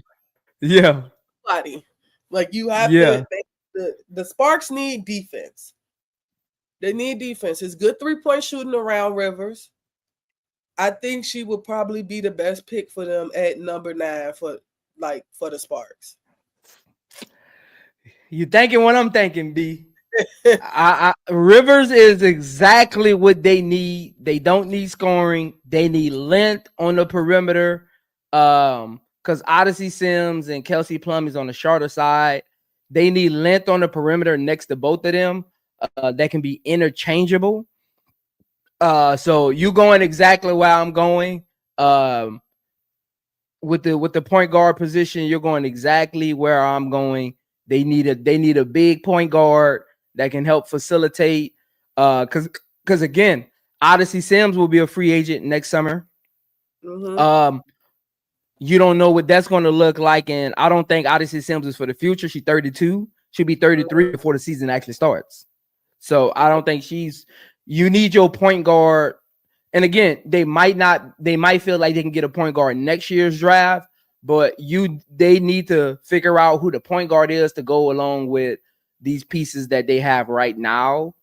Nobody. Like you have to. The Sparks need defense. They need defense. It's good 3-point shooting around Rivers. I think she would probably be the best pick for them at number 9 for the Sparks. You thinking what I'm thinking, B. Rivers is exactly what they need. They don't need scoring. They need length on the perimeter. Because Odyssey Sims and Kelsey Plum is on the shorter side. They need length on the perimeter next to both of them that can be interchangeable. So you going exactly where I'm going. With the point guard position, you're going exactly where I'm going. They need a big point guard that can help facilitate. Because again, Odyssey Sims will be a free agent next summer. You don't know what that's going to look like, and I don't think Odyssey Sims is for the future. She's 32. She'll be 33 before the season actually starts. So I don't think you need your point guard. And again, they might feel like they can get a point guard next year's draft, but they need to figure out who the point guard is to go along with these pieces that they have right now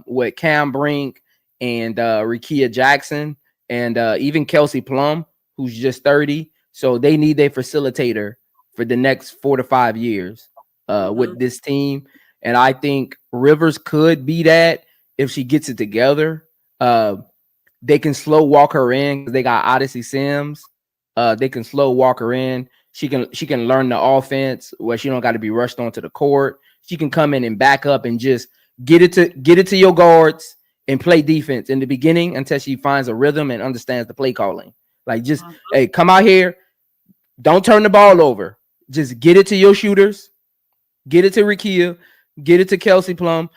with Cam Brink and Rickea Jackson and even Kelsey Plum, who's just 30. So they need a facilitator for the next 4 to 5 years with this team. And I think Rivers could be that if she gets it together. They can slow walk her in because they got Odyssey Sims. They can slow walk her in. She can learn the offense where she don't got to be rushed onto the court. She can come in and back up and just get it to your guards and play defense in the beginning until she finds a rhythm and understands the play calling. Like just hey, come out here, don't turn the ball over. Just get it to your shooters, get it to Rikia, get it to Kelsey Plum,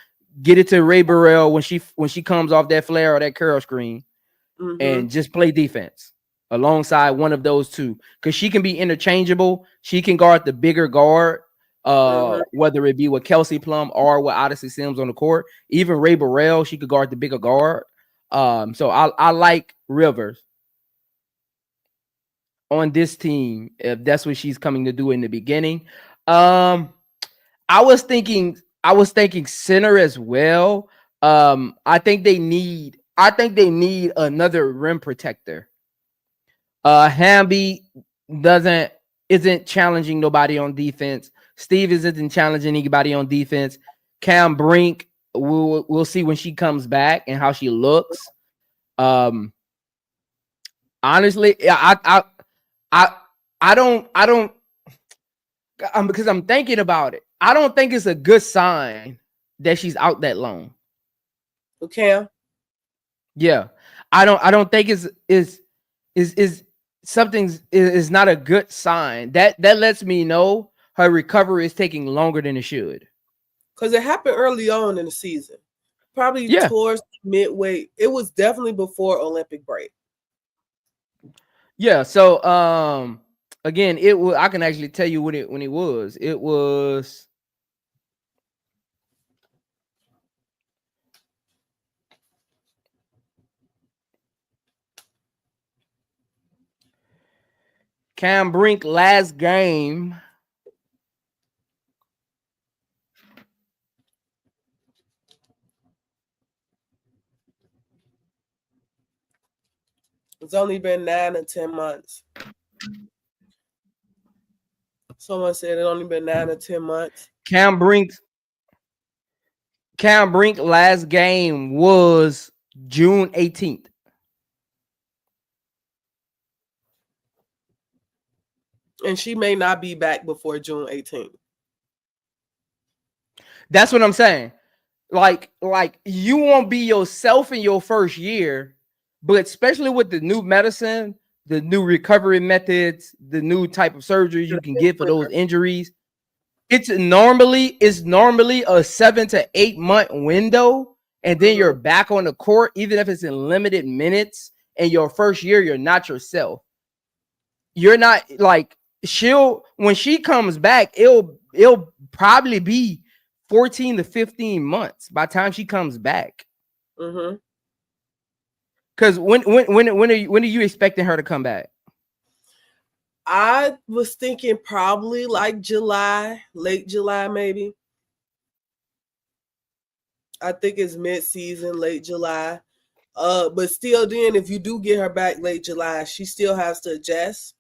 get it to Ray Burrell when she comes off that flare or that curl screen, and just play defense alongside one of those two, because she can be interchangeable. She can guard the bigger guard, whether it be with Kelsey Plum or with Odyssey Sims on the court. Even Ray Burrell, she could guard the bigger guard. So I like Rivers on this team if that's what she's coming to do in the beginning. I was thinking center as well. I think they need another rim protector. Hamby isn't challenging nobody on defense. Steve isn't challenging anybody on defense. Cam Brink, we'll see when she comes back and how she looks. Honestly, I don't because I'm thinking about it. I don't think it's a good sign that she's out that long. Okay. Yeah. I don't think is something is not a good sign. That lets me know her recovery is taking longer than it should. Because it happened early on in the season. Probably towards midway. It was definitely before Olympic break. Yeah, so again, it was, I can actually tell you when it was. It was Cam Brink last game. It's only been 9 or 10 months. Someone said it only been 9 or 10 months. Cam Brink last game was June 18th. And she may not be back before June 18th. That's what I'm saying. Like you won't be yourself in your first year, but especially with the new medicine, the new recovery methods, the new type of surgery you can get for those injuries, it's normally a 7 to 8 month window, and then you're back on the court, even if it's in limited minutes. And your first year, you're not yourself. You're not like when she comes back, it'll probably be 14 to 15 months by the time she comes back. Because when are you expecting her to come back? I was thinking probably like July, late July, maybe. I think it's mid-season, late July. But still then, if you do get her back late July, she still has to adjust.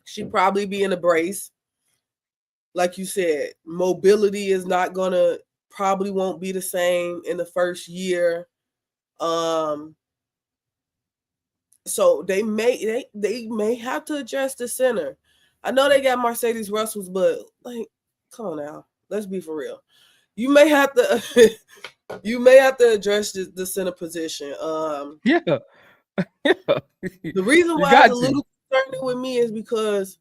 She'd probably be in a brace. Like you said, mobility is not gonna, probably won't be the same in the first year. So they may have to address the center. I know they got Mercedes Russells, but like, come on now, let's be for real. You may have to address the center position. Yeah. The reason why it's a little concerning with me is because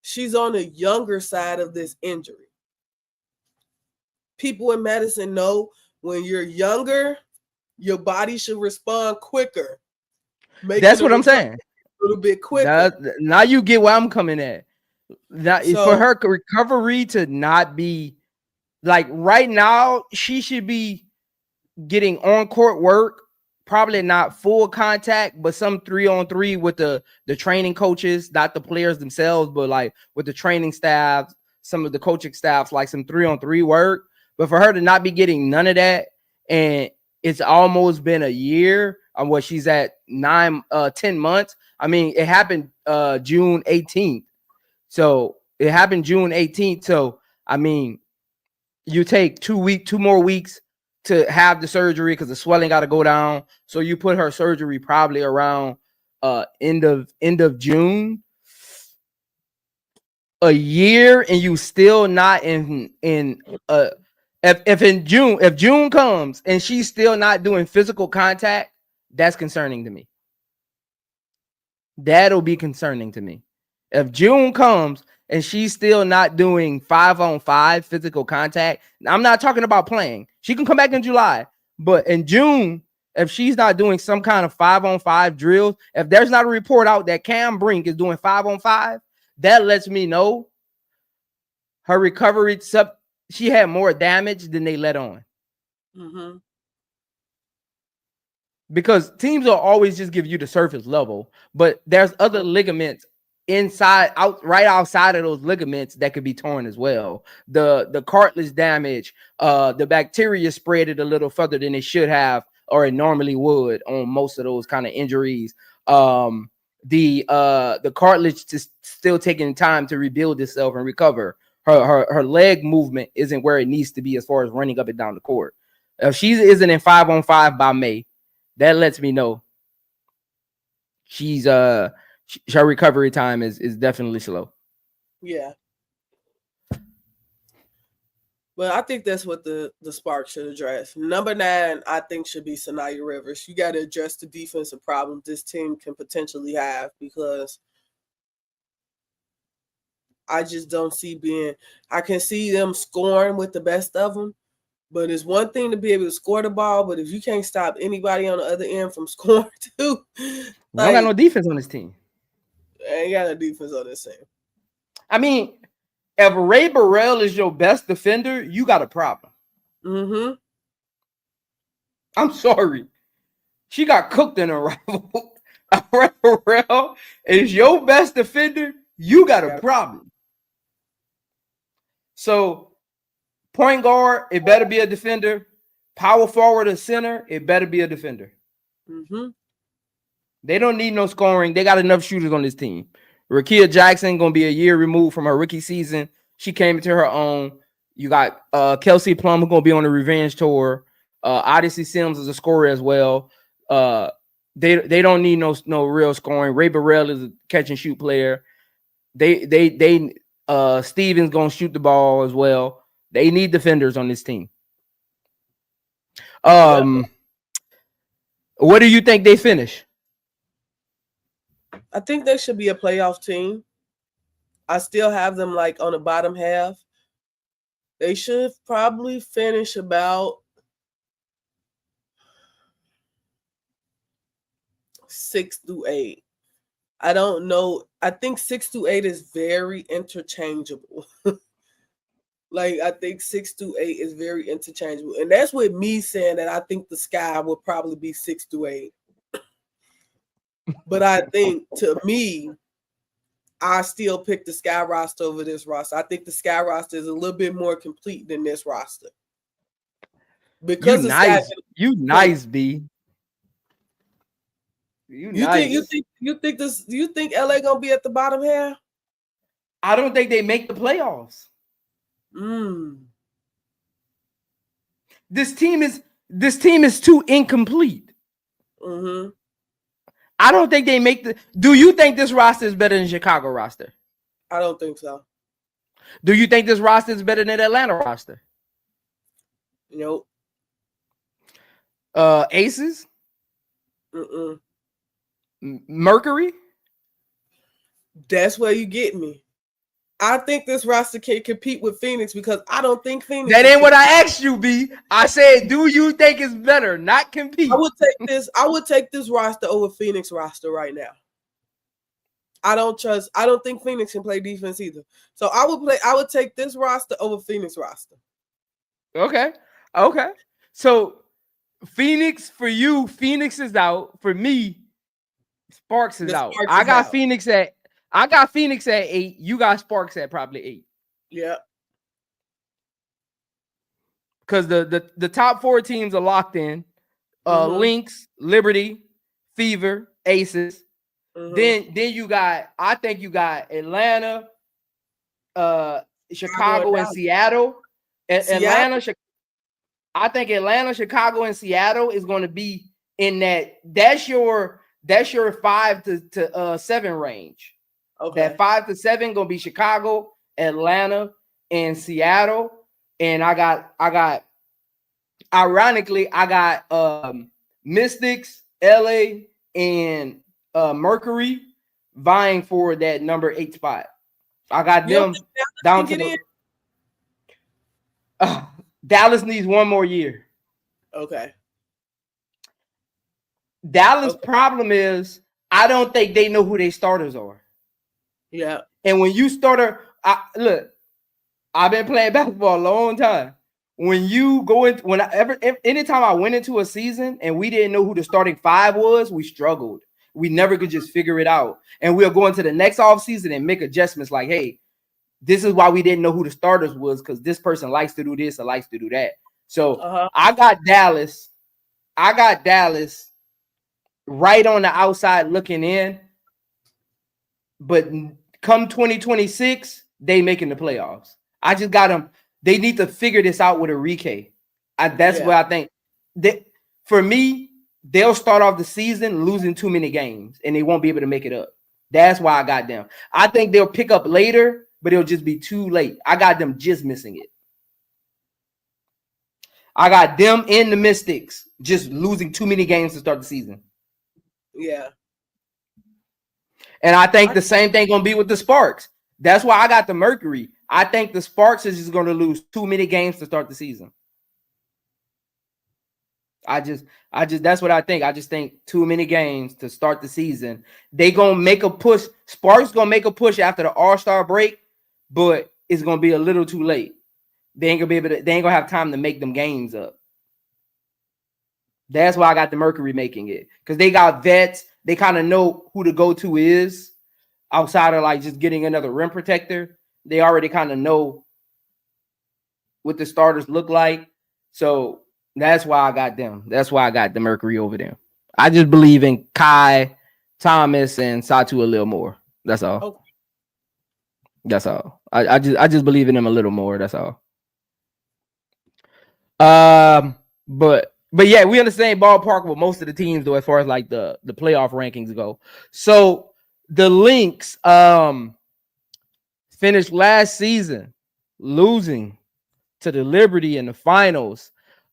she's on the younger side of this injury. People in medicine know when you're younger, your body should respond quicker. That's what I'm saying. A little bit quicker. Now you get where I'm coming at. For her recovery to not be like right now, she should be getting on court work, probably not full contact, but some 3-on-3 with the training coaches, not the players themselves, but like with the training staff, some of the coaching staffs, like some 3-on-3 work. But for her to not be getting none of that, and it's almost been a year on what she's at 10 months. I mean, it happened June 18th. So it happened June 18th. So I mean, you take 2 more weeks to have the surgery because the swelling got to go down. So you put her surgery probably around end of June. A year and you still not in if June comes and she's still not doing physical contact, that's concerning to me. That'll be concerning to me. If June comes and she's still not doing 5-on-5 physical contact, I'm not talking about playing. She can come back in July, but in June, if she's not doing some kind of 5-on-5 drills, if there's not a report out that Cam Brink is doing 5-on-5, that lets me know her recovery, she had more damage than they let on. Mm-hmm. Because teams will always just give you the surface level, but there's other ligaments right outside of those ligaments that could be torn as well. The cartilage damage, the bacteria spread it a little further than it should have, or it normally would on most of those kind of injuries. The cartilage is still taking time to rebuild itself and recover. Her leg movement isn't where it needs to be as far as running up and down the court. If she isn't in 5-on-5 by May, that lets me know she's her recovery time is definitely slow. Yeah. But I think that's what the Sparks should address. Number 9, I think, should be Sanaya Rivers. You got to address the defensive problem this team can potentially have, because I just don't see I can see them scoring with the best of them, but it's one thing to be able to score the ball, but if you can't stop anybody on the other end from scoring too, don't got no defense on this team. Ain't got no defense on this team. I mean, if Ray Burrell is your best defender, you got a problem. Mm-hmm. I'm sorry. She got cooked in a rival. Ray Burrell is your best defender, you got a problem. So, point guard, it better be a defender. Power forward or center, it better be a defender. Mm-hmm. They don't need no scoring. They got enough shooters on this team. Rakia Jackson going to be a year removed from her rookie season. She came into her own. You got Kelsey Plum going to be on the revenge tour. Odyssey Sims is a scorer as well. They don't need no real scoring. Ray Burrell is a catch and shoot player. Stevens going to shoot the ball as well. They need defenders on this team. What do you think they finish? I think they should be a playoff team. I still have them like on the bottom half. They should probably finish about 6-8. I don't know. I think 6-8 is very interchangeable. Like, I think 6-8 is very interchangeable. And that's with me saying that I think the Sky will probably be 6-8. But I think, to me, I still pick the Sky roster over this roster. I think the Sky roster is a little bit more complete than this roster. Because you nice, B. You think LA gonna be at the bottom half? I don't think they make the playoffs. This team is too incomplete. Mm-hmm. I don't think they make the. Do you think this roster is better than Chicago roster? I don't think so. Do you think this roster is better than Atlanta roster? Nope. Aces? Mm-mm. Mercury? That's where you get me. I think this roster can compete with Phoenix because I don't think Phoenix. That ain't what I asked you, B. I said, do you think it's better? Not compete. I would take this roster over Phoenix roster right now. I don't think Phoenix can play defense either. So I would take this roster over Phoenix roster. Okay. So Phoenix for you, Phoenix is out. For me, Sparks is out. I got Phoenix at 8. You got Sparks at probably 8. Yeah. Because the top 4 teams are locked in. Lynx, Liberty, Fever, Aces. Mm-hmm. Then you got, I think you got Atlanta, Chicago, and Seattle. Seattle? I think Atlanta, Chicago, and Seattle is going to be in that. That's your 5 to 7 range. Okay. That 5 to 7 gonna be Chicago, Atlanta, and Seattle. And I got ironically, I got Mystics, LA, and Mercury vying for that number 8 spot. I got them down to the Dallas needs one more year. Okay. Dallas' problem is I don't think they know who their starters are. Yeah. And when you look, I've been playing basketball a long time. When you go in, anytime I went into a season and we didn't know who the starting 5 was, we struggled. We never could just figure it out. And we'll go into the next offseason and make adjustments like, hey, this is why we didn't know who the starters was, because this person likes to do this or likes to do that. So I got Dallas right on the outside looking in. But come 2026, they making the playoffs. I just got them. They need to figure this out with Enrique. That's what I think. For me, they'll start off the season losing too many games, and they won't be able to make it up. That's why I got them. I think they'll pick up later, but it'll just be too late. I got them just missing it. I got them in the Mystics just losing too many games to start the season. Yeah. And I think the same thing gonna be with the Sparks. That's why I got the Mercury. I think the Sparks is just gonna lose too many games to start the season. I just that's what I think. I just think too many games to start the season. They gonna make a push. Sparks gonna make a push after the All-Star break, but it's gonna be a little too late. They ain't gonna have time to make them games up. That's why I got the Mercury making it, because they got vets. They kind of know who the go-to is outside of like just getting another rim protector. They already kind of know what the starters look like. So that's why I got them. That's why I got the Mercury over them. I just believe in Kai, Thomas, and Satu a little more. That's all. Okay. That's all. I just believe in them a little more. That's all. But yeah, we in the same ballpark with most of the teams though, as far as like the playoff rankings go. So the Lynx finished last season losing to the Liberty in the finals.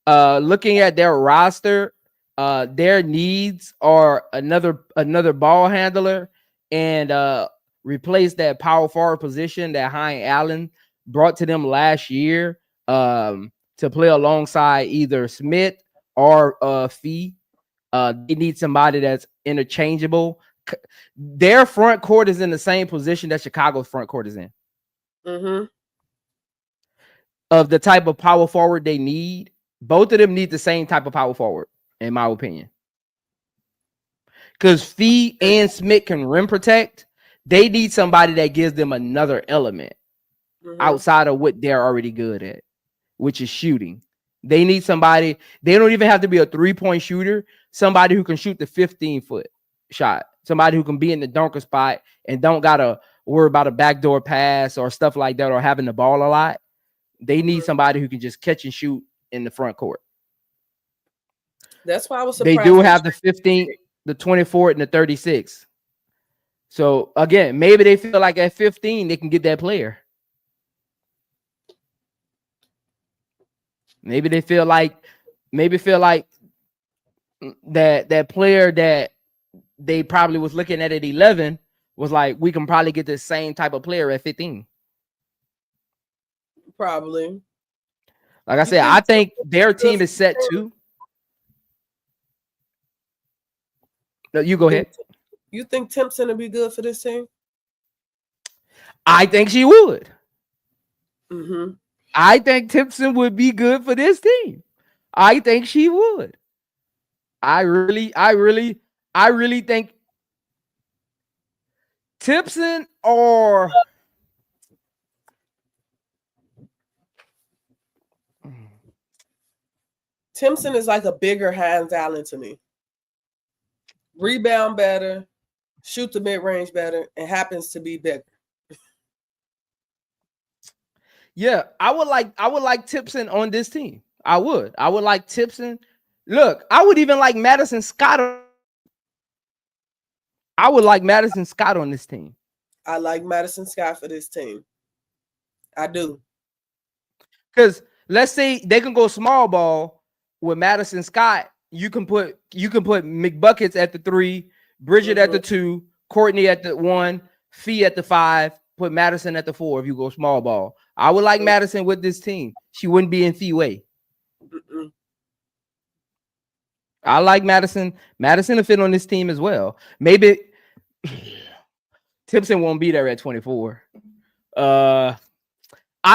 Looking at their roster, their needs are another ball handler and replace that power forward position that Hein Allen brought to them last year to play alongside either Smith or Fee. They need somebody that's interchangeable. Their front court is in the same position that Chicago's front court is in. Mm-hmm. Of the type of power forward they need, both of them need the same type of power forward, in my opinion. Because Fee and Smith can rim protect. They need somebody that gives them another element outside of what they're already good at, which is shooting. They need somebody. They don't even have to be a 3-point shooter. Somebody who can shoot the 15-foot shot. Somebody who can be in the dunker spot and don't gotta worry about a backdoor pass or stuff like that, or having the ball a lot. They need somebody who can just catch and shoot in the front court. That's why I was surprised. They do have the 15, the 24, and the 36. So again, maybe they feel like at 15 they can get that player. Maybe they feel like that player that they probably was looking at 11 was like, we can probably get the same type of player at 15. Probably. Like I said, I think their team is set too. No, you go ahead. You think Timpson would be good for this team? I think she would. Mm-hmm. I think Timpson would be good for this team. I think she would. I really think Timpson or Timpson is like a bigger Hans Allen to me. rebound better, shoot the mid-range better, and happens to be bigger. Yeah, I would like Tipson on this team. I would like Tipson. Look, I would even like Madison Scott. I would like Madison Scott on this team. I like Madison Scott for this team. I do. Because let's say they can go small ball with Madison Scott. You can put McBuckets at the 3, Bridget at the 2, Courtney at the 1, Fee at the 5, put Madison at the 4 if you go small ball. I would like Madison with this team. She wouldn't be in Fee way. I like Madison. Madison to fit on this team as well. Maybe Tipson won't be there at 24. I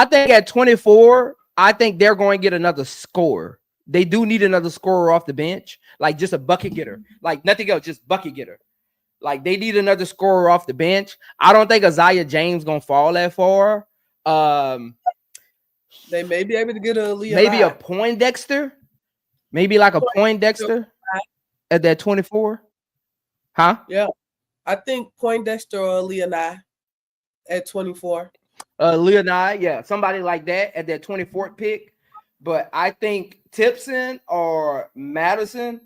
think at 24, I think they're going to get another scorer. They do need another scorer off the bench, like just a bucket getter, like nothing else, just bucket getter. Like they need another scorer off the bench. I don't think Isaiah James gonna fall that far. They may be able to get a Leah maybe a Poindexter, maybe like a Poindexter at that 24. Huh? Yeah, I think Poindexter or Leonai at 24. Leonai, yeah, somebody like that at that 24th pick. But I think Tipson or Madison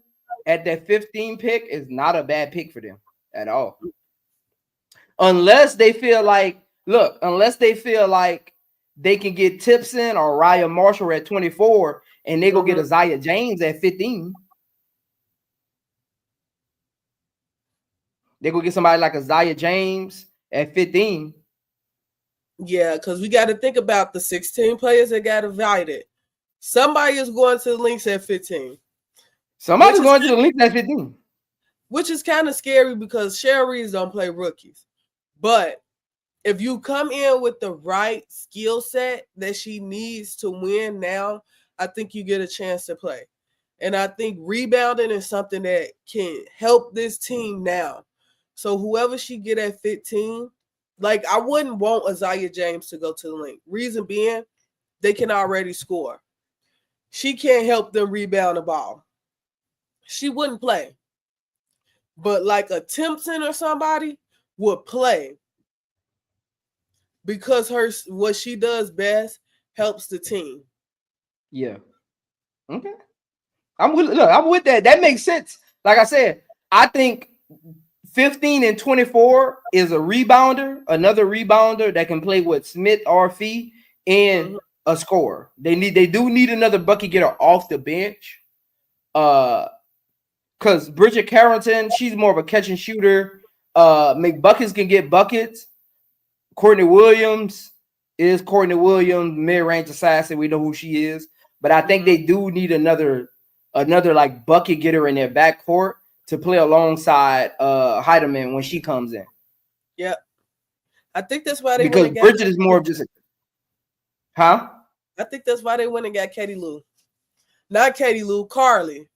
at that 15 pick is not a bad pick for them at all. Unless they feel like, they can get Tipson or Ryan Marshall at 24 and they go get Isaiah James at 15. They go get somebody like Isaiah James at 15. Yeah, because we got to think about the 16 players that got invited. Somebody is going to the Lynx at 15. Somebody's going to the Lynx at 15. Which is kind of scary because Cheryl Reeves don't play rookies. But if you come in with the right skill set that she needs to win now, I think you get a chance to play. And I think rebounding is something that can help this team now. So whoever she get at 15, like I wouldn't want Isaiah James to go to the Lynx. Reason being, they can already score. She can't help them rebound the ball. She wouldn't play. But like a Timpson or somebody would play because what she does best helps the team. Yeah. Okay. I'm with that. That makes sense. Like I said, I think 15 and 24 is a rebounder, another rebounder that can play with Smith or Fee and a scorer. They do need another bucket getter off the bench. Because Bridget Carrington, she's more of a catch and shooter. McBuckets can get buckets. Courtney Williams is Courtney Williams, mid-range assassin. We know who she is. But I think they do need another like bucket getter in their backcourt to play alongside Heidemann when she comes in. Yeah. I think that's why they because Bridget is more of just I think that's why they went and got Katie Lou. Not Katie Lou, Carly.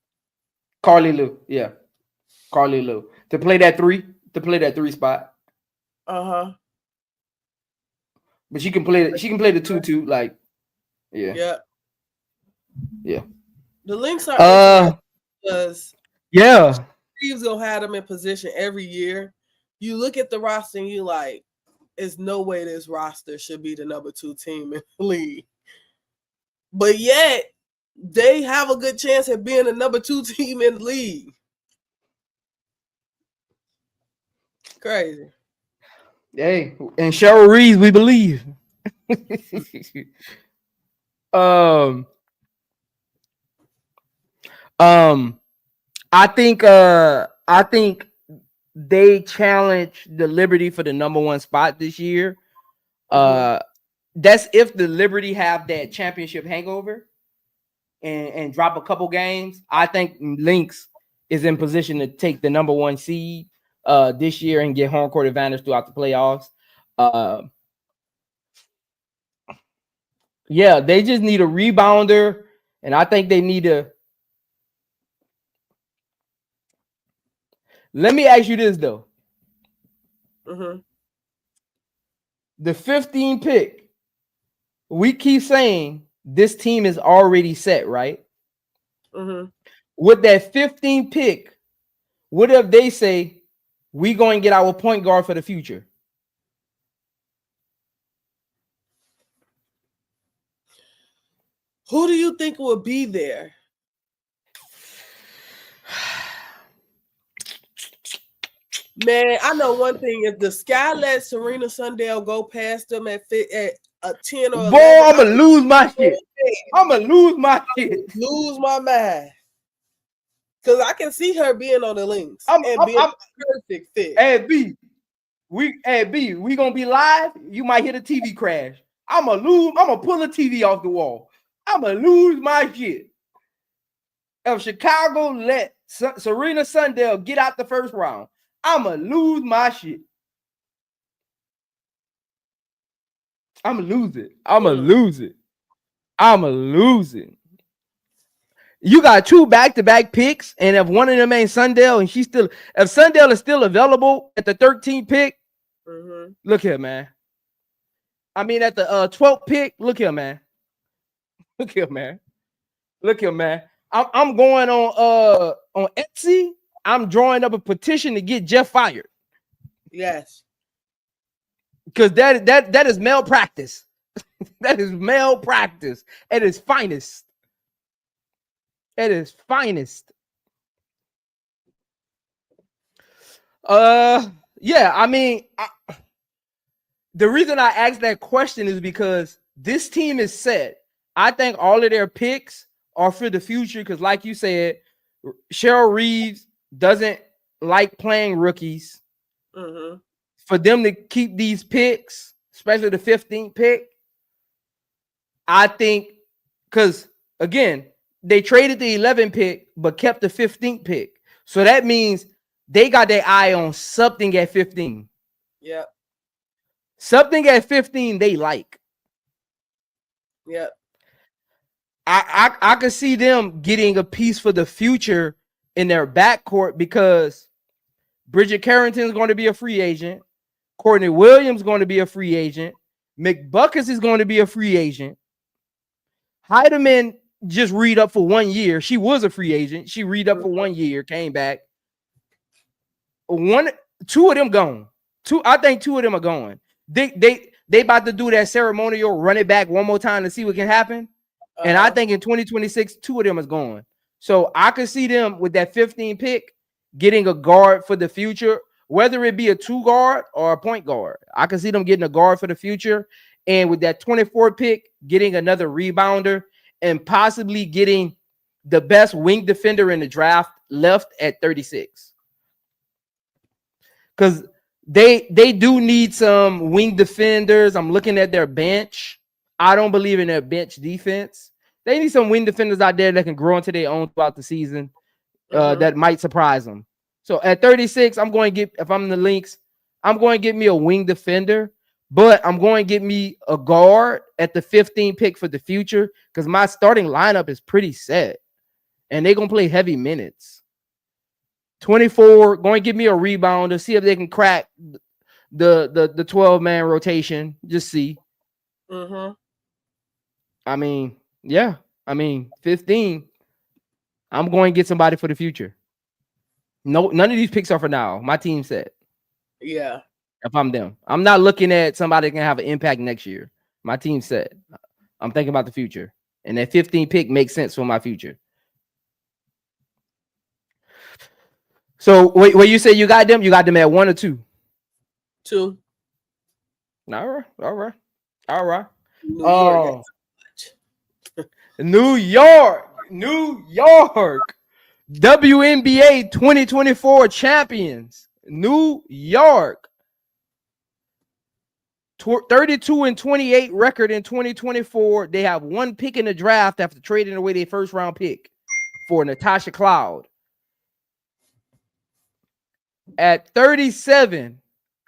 Carly Lou, yeah. Carly Lou. To play that 3 spot. Uh-huh. But she can play the 2-2, like, yeah. Yeah. Yeah. The Lynx are because Steve's gonna have them in position every year. You look at the roster and you like, there's no way this roster should be the number 2 team in the league. But yet, they have a good chance at being the number 2 team in the league. Crazy. Hey, and Cheryl Reeves, we believe. I think they challenged the Liberty for the number 1 spot this year. That's if the Liberty have that championship hangover and drop a couple games. I think Lynx is in position to take the number 1 seed this year and get home court advantage throughout the playoffs. Yeah, they just need a rebounder, and I think they need a. Let me ask you this though. The 15 pick, we keep saying this team is already set, right? With that 15 pick, What if they say we going to get our point guard for the future? Who do you think will be there? Man, I know one thing. If the Sky let Serena Sundell go past them at a 10 or 11, boy, I'm going to lose my shit. I'm going to lose my shit. Lose my mind. Because I can see her being on the Lynx and being a perfect fit. Hey, B, we going to be live. You might hit a TV crash. I'm going to pull a TV off the wall. I'm going to lose my shit. If Chicago let Serena Sundell get out the first round, I'm going to lose my shit. I'm going to lose it. I'm going to lose it. I'm going to lose it. You got 2 back-to-back picks, and if one of them ain't Sundell, and if Sundell is still available at the 13th pick, look here, man. I mean, at the 12th pick, look here, man. Look here, man. Look here, man. I'm going on Etsy. I'm drawing up a petition to get Jeff fired. Yes. Because that is malpractice. That is malpractice at its finest. At its finest. Yeah, I mean, the reason I asked that question is because this team is set. I think all of their picks are for the future because, like you said, Cheryl Reeves doesn't like playing rookies. For them to keep these picks, especially the 15th pick, I think because, again, they traded the 11th pick but kept the 15th pick. So that means they got their eye on something at 15. Yep. Something at 15 they like. Yep. I could see them getting a piece for the future in their backcourt because Bridget Carrington is going to be a free agent. Courtney Williams is going to be a free agent. McBuckets is going to be a free agent. Heidemann just read up for 1 year. She was a free agent. She read up for 1 year, came back. 2 of them gone. I think 2 of them are going. They about to do that ceremonial, run it back one more time to see what can happen. And I think in 2026, 2 of them is going. So I could see them with that 15 pick getting a guard for the future, whether it be a 2 guard or a point guard. I can see them getting a guard for the future. And with that 24 pick, getting another rebounder and possibly getting the best wing defender in the draft left at 36. Because they do need some wing defenders. I'm looking at their bench. I don't believe in their bench defense. They need some wing defenders out there that can grow into their own throughout the season that might surprise them. So at 36, I'm going to get, if I'm the Lynx, I'm going to get me a wing defender, but I'm going to get me a guard at the 15 pick for the future because my starting lineup is pretty set and they're going to play heavy minutes. 24, going to give me a rebounder, see if they can crack the 12-man rotation. Just see. I mean, yeah. I mean, 15, I'm going to get somebody for the future. No, none of these picks are for now. My team said. Yeah. If I'm them, I'm not looking at somebody that can have an impact next year. My team said. I'm thinking about the future. And that 15 pick makes sense for my future. So wait, you say you got them? You got them at 1 or 2? 2. All right. New York. New York. WNBA 2024 champions. New York. 32-28 record in 2024. They have 1 pick in the draft after trading away their first round pick for Natasha Cloud. At 37,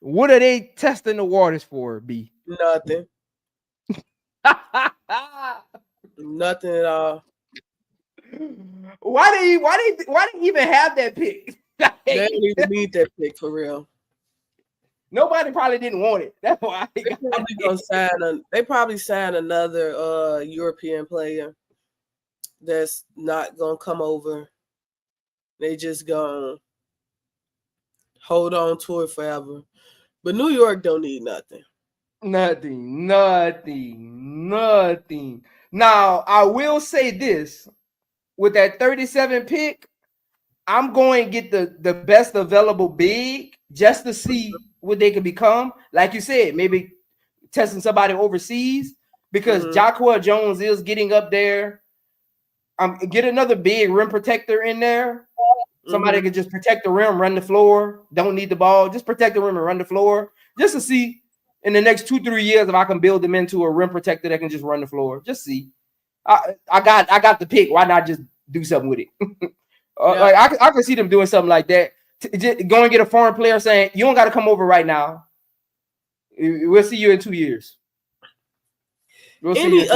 what are they testing the waters for, B? Nothing. Nothing at all. Why they even have that pick? They don't even need that pick for real. Nobody probably didn't want it. That's why they probably sign another European player that's not gonna come over. They just gonna hold on to it forever. But New York don't need nothing. Nothing. Now, I will say this. With that 37 pick, I'm going to get the best available big just to see what they can become. Like you said, maybe testing somebody overseas because Jacquel Jones is getting up there. Get another big rim protector in there. Somebody can just protect the rim, run the floor. Don't need the ball. Just protect the rim and run the floor. Just to see in the next 2-3 years if I can build them into a rim protector that can just run the floor. Just see. I got the pick. Why not just do something with it? Like I can see them doing something like that. Go and get a foreign player saying, you don't got to come over right now. We'll see you in 2 years. Any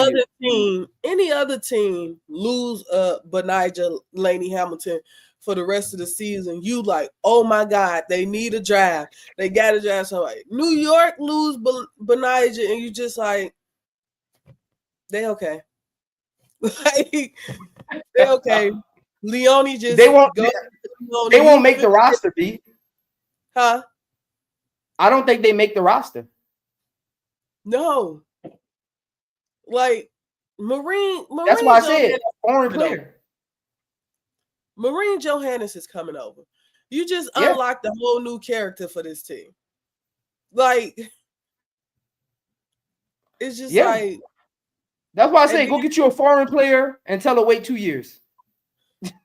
other team lose Benijah Laney Hamilton for the rest of the season, you like, oh my God, they need a draft. They got to draft somebody. New York lose Benijah, and you just like, they okay. Like, they okay. Leone just they won't make the roster, B. Huh? I don't think they make the roster. No. Like Marine that's why I said foreign player. Marine Johannes is coming over. You just unlocked a whole new character for this team. Like, it's just like, that's why I say go get you a foreign player and tell her wait 2 years.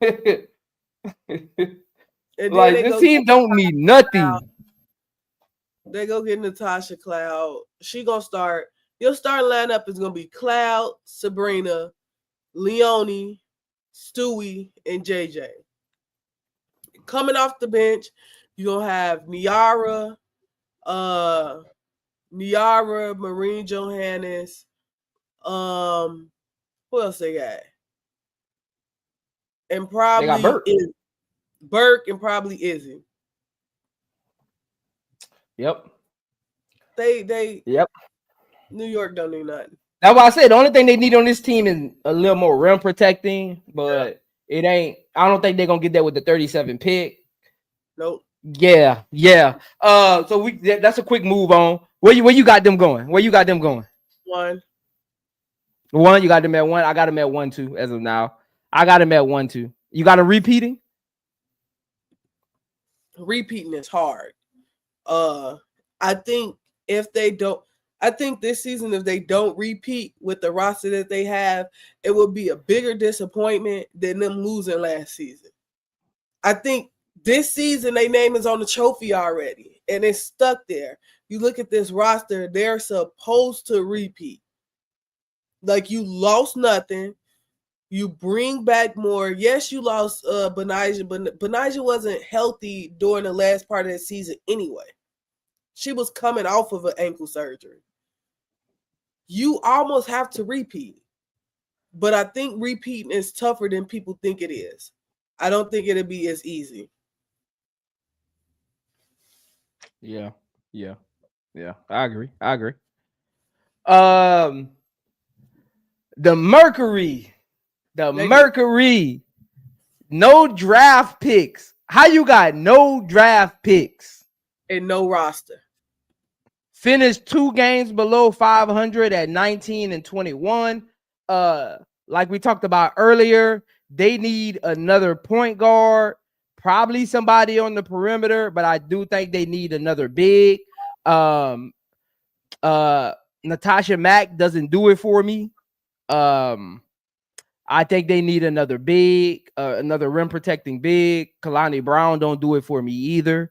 Like this team don't need nothing. They go get Natasha Cloud. She gonna start. Your starting lineup is gonna be Cloud, Sabrina, Leone, Stewie, and JJ. Coming off the bench, you're gonna have Niara, Marine Johannes. Who else they got? And probably Burke and probably Izzy. Yep. They New York don't need nothing. That's why I said the only thing they need on this team is a little more rim protecting, but it ain't. I don't think they're gonna get that with the 37 pick. Nope. Yeah. So that's a quick move on. Where you got them going? One. You got them at 1. I got them at 1 too as of now. I got them at 1 too. You got them repeating? Repeating is hard. I think this season, if they don't repeat with the roster that they have, it would be a bigger disappointment than them losing last season. I think this season their name is on the trophy already, and it's stuck there. You look at this roster, they're supposed to repeat. Like, you lost nothing. You bring back more. Yes, you lost Benijah, but Benijah wasn't healthy during the last part of the season anyway. She was coming off of an ankle surgery. You almost have to repeat. But I think repeating is tougher than people think it is. I don't think it'll be as easy. Yeah. I agree. The Mercury. No draft picks. How you got no draft picks? And no roster. Finished 2 games below 500 at 19-21. Like we talked about earlier, they need another point guard, probably somebody on the perimeter, but I do think they need another big. Natasha Mack doesn't do it for me. I think they need another big, another rim protecting big. Kalani Brown don't do it for me either.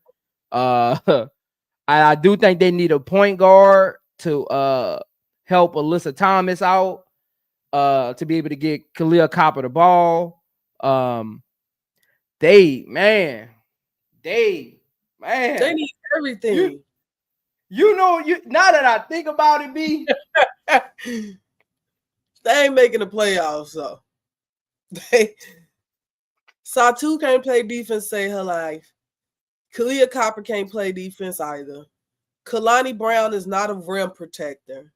I do think they need a point guard to help Alyssa Thomas out, to be able to get Khalil Copper the ball. They need everything. You know, now that I think about it, B, they ain't making the playoffs, so Satu can't play defense, save her life. Khalil Copper can't play defense either. Kalani Brown is not a rim protector.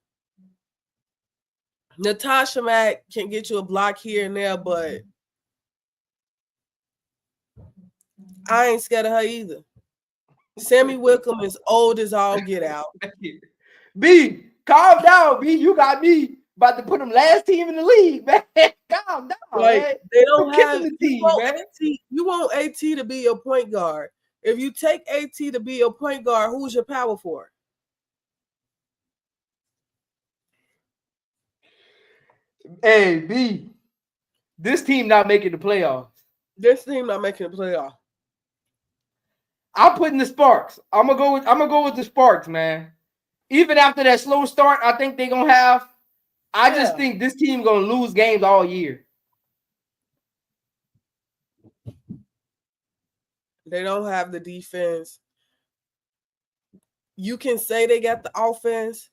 Natasha Mack can get you a block here and there, but I ain't scared of her either. Sammy Wickham is old as all get out. B, calm down, B. You got me about to put them last team in the league, man. Calm down, Like man. they don't You're have killing the team, man. You want AT to be your point guard. If you take AT to be your point guard, who's your power forward? Hey, B. This team not making the playoffs. This team not making the playoff. I'm putting the Sparks. I'm gonna go with the Sparks, man. Even after that slow start, I think they're gonna have. I just think this team gonna lose games all year. They don't have the defense. You can say they got the offense,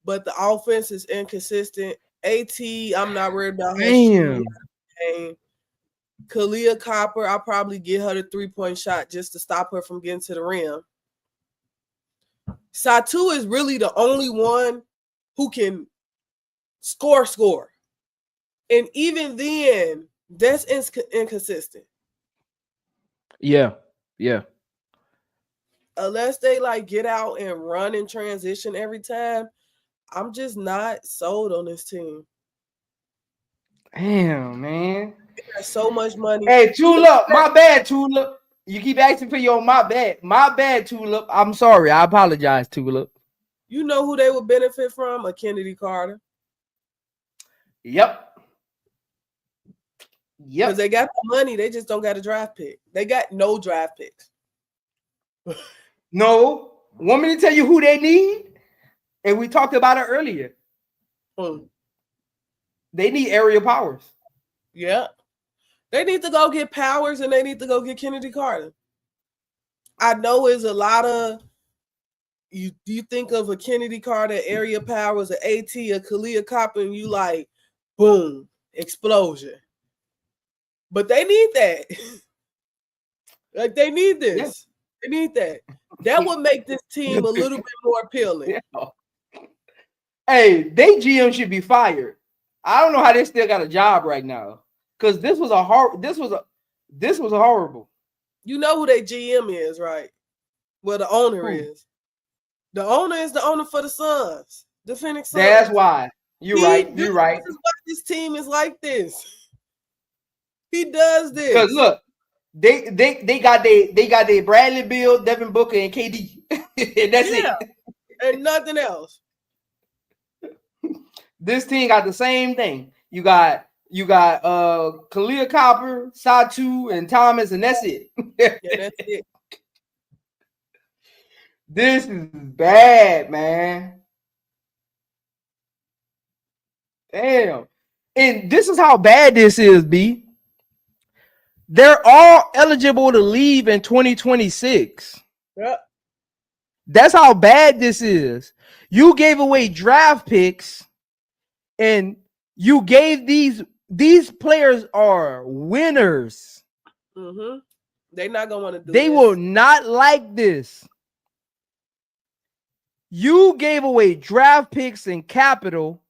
but the offense is inconsistent. AT, I'm not worried about her shooting. Kalia Copper, I'll probably get her the 3-point shot just to stop her from getting to the rim. Satu is really the only one who can score. And even then, that's inconsistent. Yeah. Unless they like get out and run in transition every time, I'm just not sold on this team. Damn, man. They got so much money. Hey, Tulip, my bad, Tulip. You keep asking for your my bad, Tulip. I'm sorry. I apologize, Tulip. You know who they would benefit from? A Kennedy Carter. Yep. Because they got the money, they just don't got a draft pick. They got no draft picks. No. Want me to tell you who they need? And we talked about it earlier. They need Aerial Powers. Yeah. They need to go get Powers and they need to go get Kennedy Carter. I know it's a lot of you think of a Kennedy Carter, Area Powers, an AT, a Kalia Copper, and you like, boom, explosion. But they need that. Like they need this. Yeah. They need that. That would make this team a little bit more appealing. Yeah. Hey, they GM should be fired. I don't know how they still got a job right now. Because this was horrible. You know who their GM is, right? Well, the owner is. The owner is the owner for the Suns, the Phoenix Suns. That's why. You're right. This is why this team is like this. He does this. Because look, they got their Bradley Beal, Devin Booker, and KD. And that's it. And nothing else. This team got the same thing. You got Kalia Copper, Satu, and Thomas, and that's it. Yeah, that's it. This is bad, man. Damn. And this is how bad this is, B. They're all eligible to leave in 2026. Yeah. That's how bad this is. You gave away draft picks, and you gave these players are winners. Mm-hmm. They're not gonna want to do. They will not like this. You gave away draft picks and capital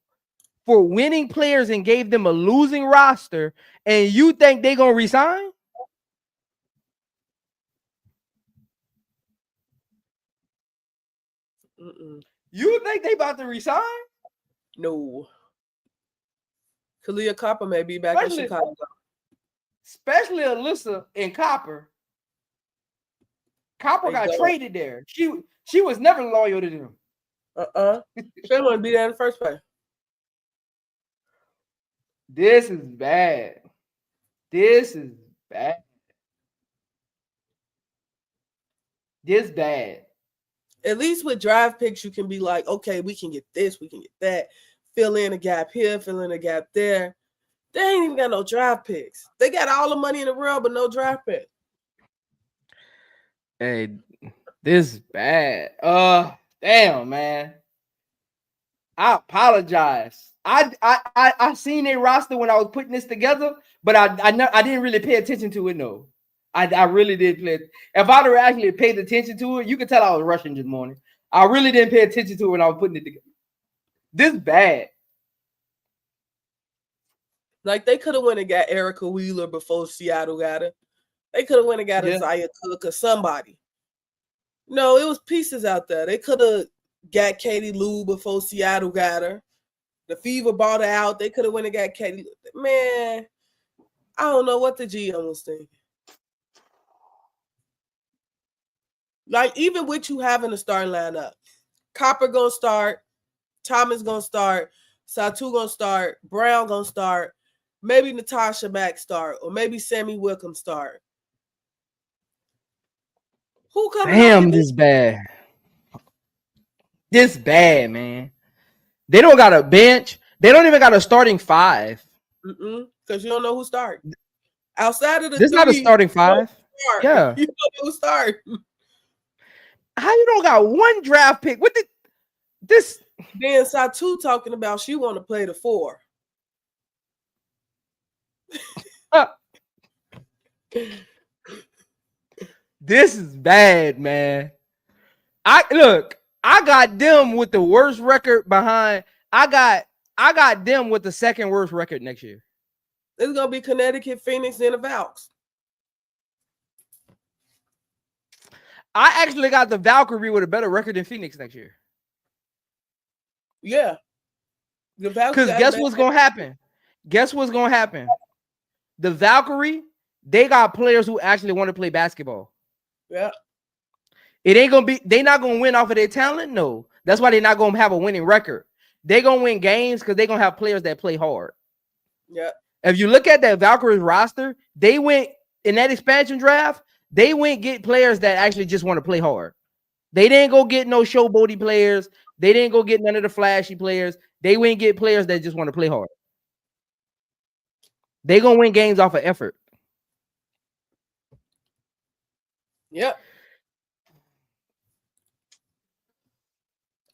for winning players and gave them a losing roster, and you think they're gonna resign? You think they about to resign? No. Kalia Copper may be back in Chicago. Especially Alyssa and Copper. Copper got traded there. She was never loyal to them. She wouldn't be there in the first place. This is bad. This is bad. This bad. At least with draft picks, you can be like, okay, we can get this, we can get that. Fill in a gap here, fill in a gap there. They ain't even got no draft picks. They got all the money in the world, but no draft picks. Hey, this is bad. Damn, man. I apologize. I seen a roster when I was putting this together, but I didn't really pay attention to it. No, I really did play. If I'd have actually paid attention to it, you could tell I was rushing this morning. I really didn't pay attention to it when I was putting it together. This bad. Like they could have went and got Erica Wheeler before Seattle got her. They could have went and got Isaiah Cook or somebody. No, it was pieces out there. They could have got Katie Lou before Seattle got her. The Fever bought her out. They could have went and got Katie. Man, I don't know what the GM was thinking. Like, even with you having a starting lineup, Copper gonna start, Thomas gonna start, Satu gonna start, Brown gonna start, maybe Natasha Mack start, or maybe Sammy Wickham start. Who coming Damn, off the this bad. This bad, man. They don't got a bench. They don't even got a starting five. Because you don't know who start. Outside of the This three, not a starting five. Yeah. You don't know who start. How you don't got one draft pick? What did this? Then Satu talking about she want to play the 4. This is bad, man. I got them with the worst record behind. I got them with the second worst record next year. It's gonna be Connecticut, Phoenix, and the Valks. I actually got the Valkyrie with a better record than Phoenix next year. Yeah. Because guess what's gonna happen? Guess what's gonna happen? The Valkyrie, they got players who actually want to play basketball. Yeah. It ain't gonna be, they not gonna win off of their talent. No, that's why they're not gonna have a winning record. They're gonna win games because they're gonna have players that play hard. Yeah. If you look at that Valkyrie's roster, they went in that expansion draft, they went get players that actually just want to play hard. They didn't go get no showboaty players. They didn't go get none of the flashy players. They went get players that just want to play hard. They gonna win games off of effort. Yep.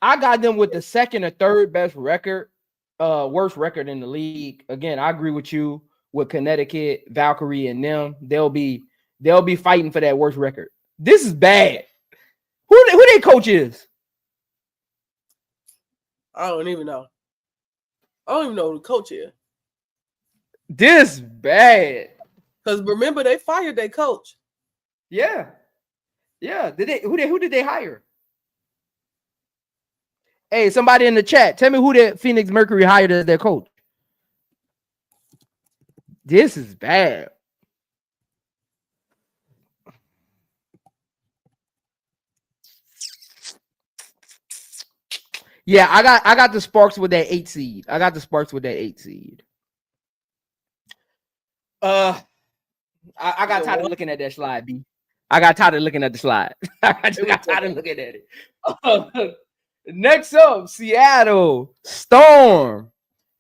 I got them with the second or third best record, worst record in the league. Again, I agree with you with Connecticut, Valkyrie, and them. They'll be fighting for that worst record. This is bad. Who their coach is? I don't even know. I don't even know who the coach is. This bad. Because remember, they fired their coach. Yeah. Who did they hire? Hey, somebody in the chat, tell me who the Phoenix Mercury hired as their coach. This is bad. Yeah, I got the Sparks with that 8 seed. I got tired of looking at that slide, B. I got tired of looking at the slide. I just got tired of looking at it. Next up, Seattle Storm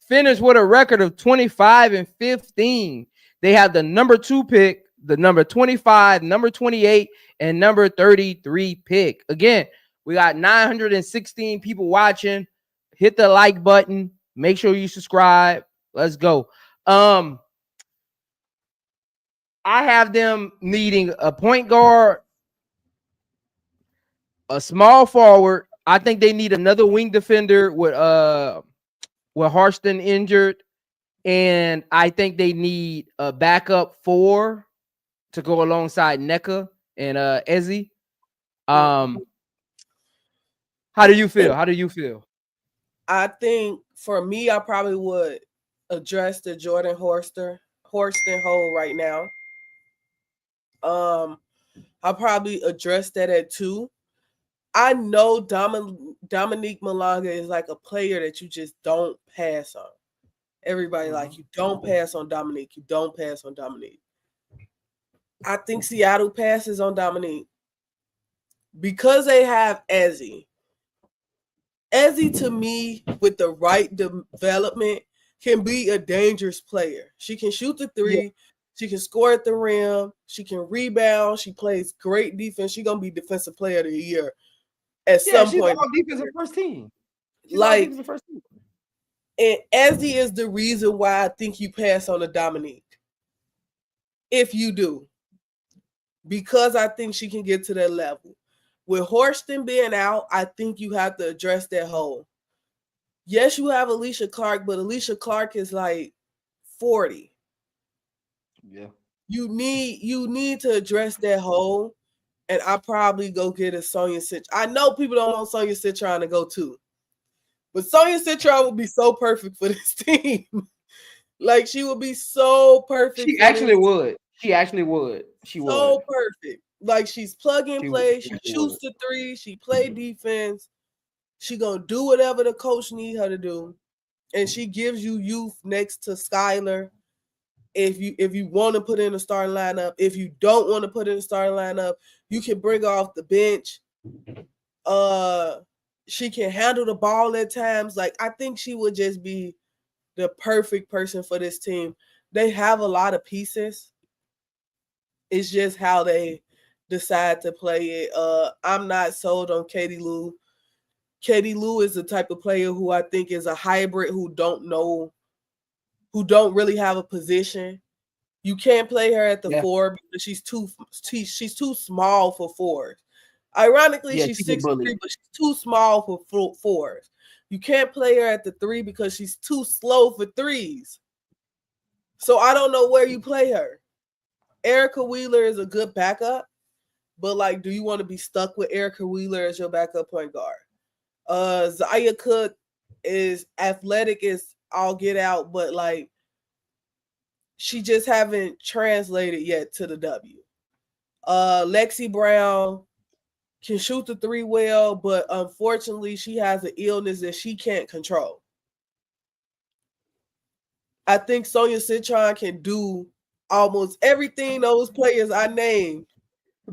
finished with a record of 25-15. They have the number 2 pick, the number 25, number 28, and number 33 pick. Again, we got 916 people watching. Hit the like button. Make sure you subscribe. Let's go. I have them needing a point guard, a small forward. I think they need another wing defender with Harston injured, and I think they need a backup 4 to go alongside NECA and Ezzy. How do you feel? I think for me, I probably would address the Jordan Horston hole right now. I'll probably address that at 2. I know Dominique Malanga is like a player that you just don't pass on. Everybody like, you don't pass on Dominique. You don't pass on Dominique. I think Seattle passes on Dominique because they have Ezzy. Ezzy, to me, with the right development, can be a dangerous player. She can shoot the 3. Yeah. She can score at the rim. She can rebound. She plays great defense. She's going to be defensive player of the year at some point. She's defensive first team. And Ezzy is the reason why I think you pass on a Dominique. If you do. Because I think she can get to that level. With Horston being out, I think you have to address that hole. Yes, you have Alicia Clark, but Alicia Clark is like 40. Yeah. You need to address that hole. and I probably go get a Sonya Citron. I know people don't want Sonya Citron to go too, but Sonya Citron would be so perfect for this team. Like she would be so perfect. She actually would. She actually would. She so would. perfect. Like she's plug and play. She shoots would. the three. She play defense. She gonna do whatever the coach need her to do, and she gives you youth next to Skylar. If you want to put in a starting lineup, if you don't want to put in a starting lineup, you can bring her off the bench. She can handle the ball at times. Like I think she would just be the perfect person for this team. They have a lot of pieces. It's just how they decide to play it. I'm not sold on Katie Lou. Katie Lou is the type of player who I think is a hybrid who don't really have a position. You can't play her at the 4 because she's too small for 4s. Ironically, she's 6'3", but she's too small for 4s. You can't play her at the 3 because she's too slow for 3s. So I don't know where you play her. Erica Wheeler is a good backup, but like, do you want to be stuck with Erica Wheeler as your backup point guard? Zaya Cook is athletic as all get out, but like she just haven't translated yet to the W. Lexi Brown can shoot the 3 well, but unfortunately she has an illness that she can't control. I think Sonya Citron can do almost everything those players I named.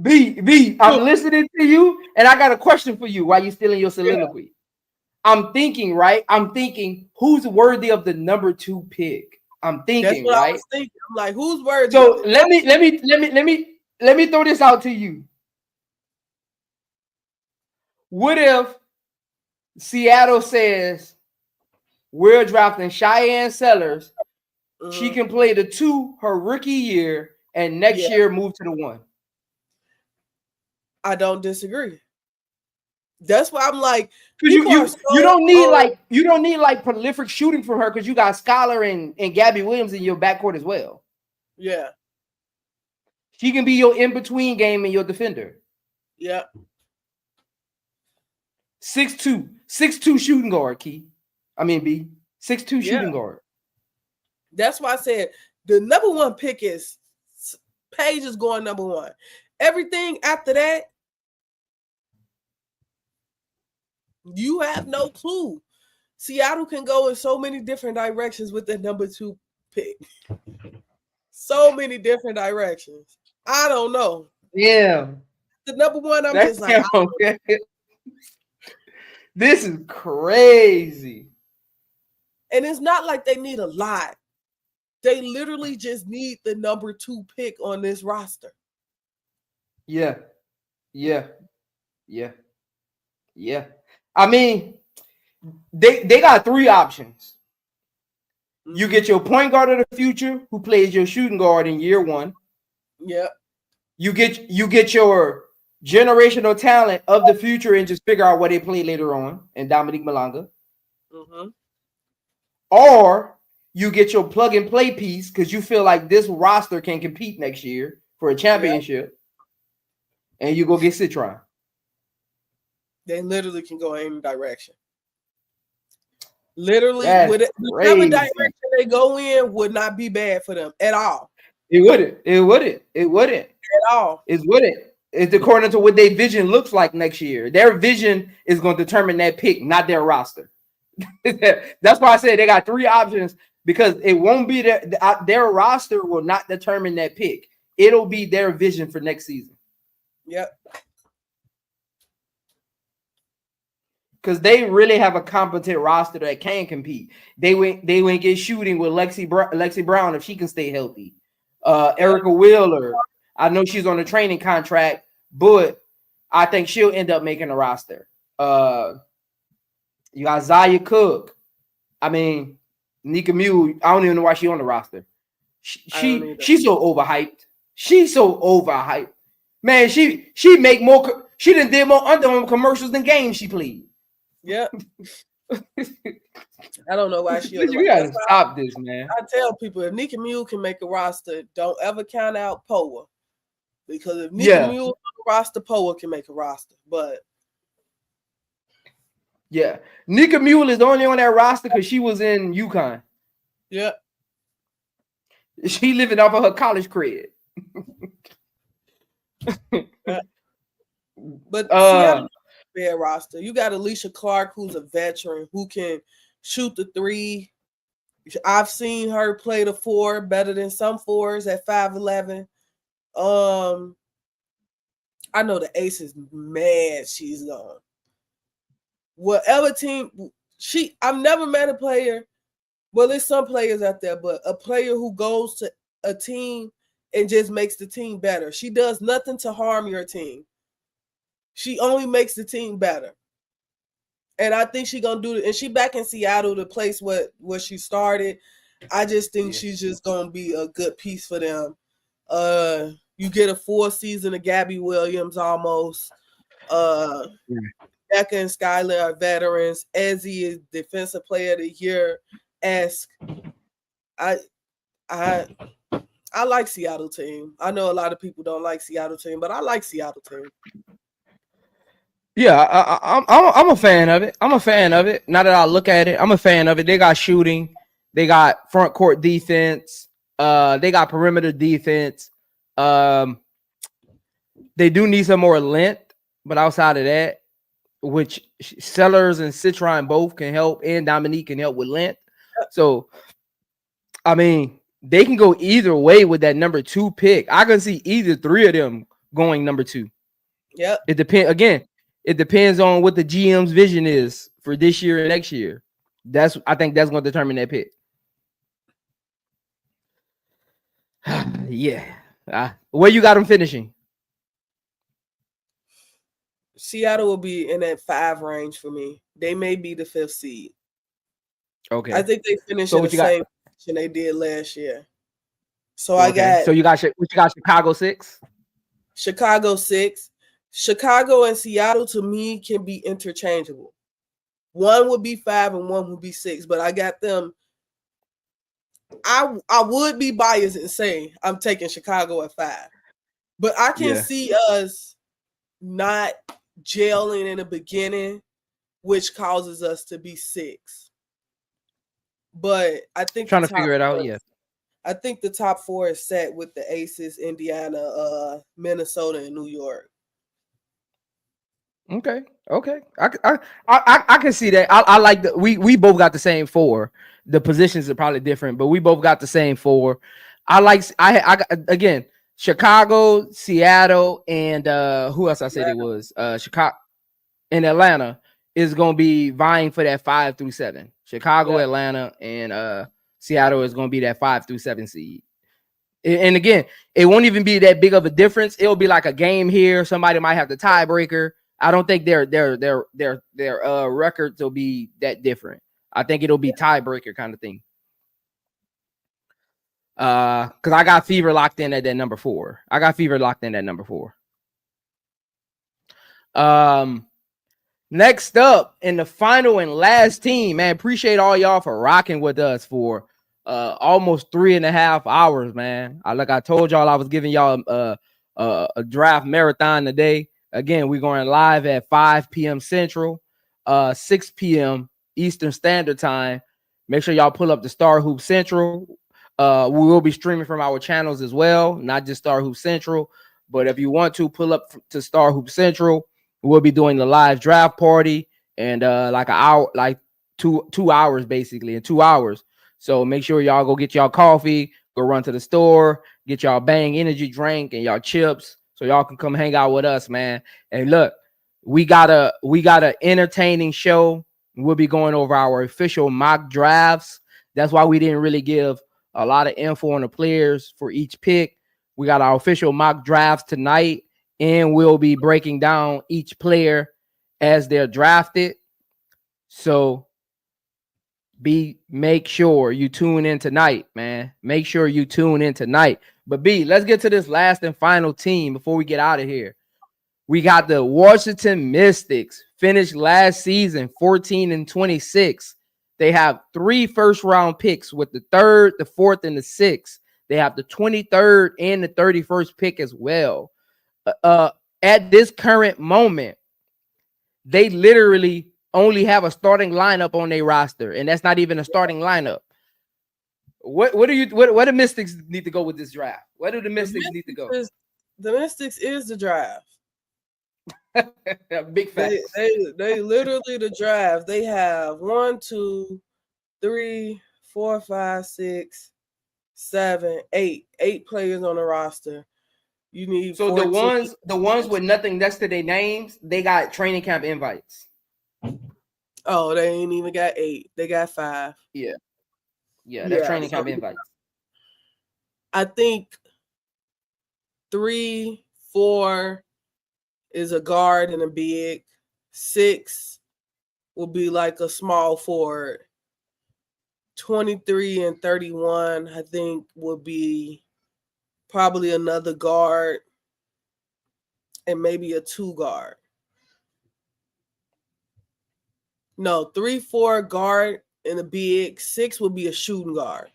B, I'm listening to you, and I got a question for you while you're still in your soliloquy. I'm thinking, right? Who's worthy of the number 2 pick? I'm thinking, that's what right? I was thinking. I'm like, who's worthy? So let me throw this out to you. What if Seattle says we're drafting Cheyenne Sellers? She can play the 2 her rookie year, and next year move to the 1. I don't disagree. That's why I'm like, you don't need like prolific shooting from her because you got Skylar and Gabby Williams in your backcourt as well. Yeah, she can be your in between game and your defender. Yeah, 6'2" shooting guard. B 6'2" shooting guard. That's why I said the number 1 pick is Paige is going number 1. Everything after that, you have no clue. Seattle can go in so many different directions with the number 2 pick. So many different directions. I don't know. Yeah. The number 1, I'm just like, okay. This is crazy. And it's not like they need a lot. They literally just need the number 2 pick on this roster. Yeah. I mean, they got 3 options. You get your point guard of the future who plays your shooting guard in year 1. Yeah. You get your generational talent of the future and just figure out what they play later on, and Dominique Malanga. Or you get your plug and play piece because you feel like this roster can compete next year for a championship, and you go get Citron. They literally can go any direction. Literally, whatever direction they go in would not be bad for them at all. It wouldn't. At all. It wouldn't. It's according to what their vision looks like next year. Their vision is going to determine that pick, not their roster. That's why I said they got 3 options, because it won't be their roster will not determine that pick. It'll be their vision for next season. Yep. Because they really have a competent roster that can compete. They went get shooting with Lexi Brown if she can stay healthy. Erica Wheeler, I know she's on a training contract, but I think she'll end up making a roster. You got Zaya Cook. I mean, Nika Mew, I don't even know why she's on the roster. She's so overhyped. She's so overhyped. Man, she make more. She did more Under Armour commercials than games she played. Yep. I don't know why she. You gotta stop this, man. I tell people if Nika Mew can make a roster, don't ever count out Poa, because if Nika Mew on roster. Poa can make a roster, but yeah, Nika Mule is only on that roster because she was in UConn. yeah, She living off of her college cred. but Seattle bad roster. You got Alicia Clark, who's a veteran who can shoot the three. I've seen her play the four better than some fours at 5'11". I know the Ace is mad she's gone. Whatever team I've never met a player. Well, there's some players out there, but a player who goes to a team and just makes the team better. She does nothing to harm your team. She only makes the team better. And I think she's gonna do it. And she back in Seattle, the place where she started. I just think she's just gonna be a good piece for them. You get a 4th season of Gabby Williams almost. Becca and Skylar are veterans. Ezzy is defensive player of the year. I like Seattle team. I know a lot of people don't like Seattle team, but I like Seattle team. Yeah, I'm a fan of it. I'm a fan of it. Now that I look at it, I'm a fan of it. They got shooting, they got front court defense, they got perimeter defense. They do need some more length, but outside of that, which Sellers and Citron both can help, and Dominique can help with length. So, I mean, they can go either way with that number 2 pick. I can see either 3 of them going number 2. Yep. It depends. Again, it depends on what the GM's vision is for this year and next year. I think that's going to determine that pick. Yeah. Where you got them finishing? Seattle will be in that 5 range for me. They may be the 5th seed. Okay. I think they finished in the same position they did last year. So you got Chicago 6? Chicago 6. Chicago and Seattle to me can be interchangeable. One would be 5 and one would be 6, but I got them. I would be biased and say I'm taking Chicago at 5, but I can see us not gelling in the beginning, which causes us to be 6. But I think trying to figure it out. Yeah, I think the top 4 is set with the Aces, Indiana, Minnesota, and New York. Okay. I can see that. I like the we both got the same 4. The positions are probably different, but we both got the same 4. I again, Chicago, Seattle, and who else I said it was? Chicago and Atlanta is going to be vying for that 5 through 7. Chicago, Atlanta, and Seattle is going to be that 5 through 7 seed. And again, it won't even be that big of a difference. It'll be like a game here. Somebody might have the tiebreaker. I don't think their records will be that different. I think it'll be tiebreaker kind of thing. Because I got Fever locked in at that number 4. Next up in the final and last team, man. Appreciate all y'all for rocking with us for almost 3.5 hours, man. Like I told y'all, I was giving y'all a draft marathon today. Again, we're going live at 5 p.m. Central, 6 p.m. Eastern Standard Time. Make sure y'all pull up the Star Hoop Central. We will be streaming from our channels as well, not just Star Hoop Central. But if you want to pull up to Star Hoop Central, we'll be doing the live draft party and like an hour, like two hours basically in 2 hours. So make sure y'all go get y'all coffee, go run to the store, get y'all Bang energy drink and y'all chips. So y'all can come hang out with us, man. And look, we got a entertaining show. We'll be going over our official mock drafts. That's why we didn't really give a lot of info on the players for each pick. We got our official mock drafts tonight, and we'll be breaking down each player as they're drafted. So make sure you tune in tonight, man. Make sure you tune in tonight. But B, let's get to this last and final team before we get out of here. We got the Washington Mystics, finished last season 14-26. They have 3 first-round picks with the 3rd, the 4th, and the 6th. They have the 23rd and the 31st pick as well. at this current moment, they literally only have a starting lineup on their roster, and that's not even a starting lineup. What do Mystics need to go with this draft? Where do the Mystics need to go? The Mystics is the draft. Big facts. They literally the draft. They have 1, 2, 3, 4, 5, 6, 7, 8. 8 players on the roster. You need so 14. the ones with nothing next to their names, they got training camp invites. Oh, they ain't even got 8. They got 5. Yeah, that's training camp invites. I think 3, 4 is a guard and a big. 6 will be like a small forward. 23 and 31, I think, will be probably another guard and maybe a 2 guard. No, 3, 4 guard and a big. 6 would be a shooting guard.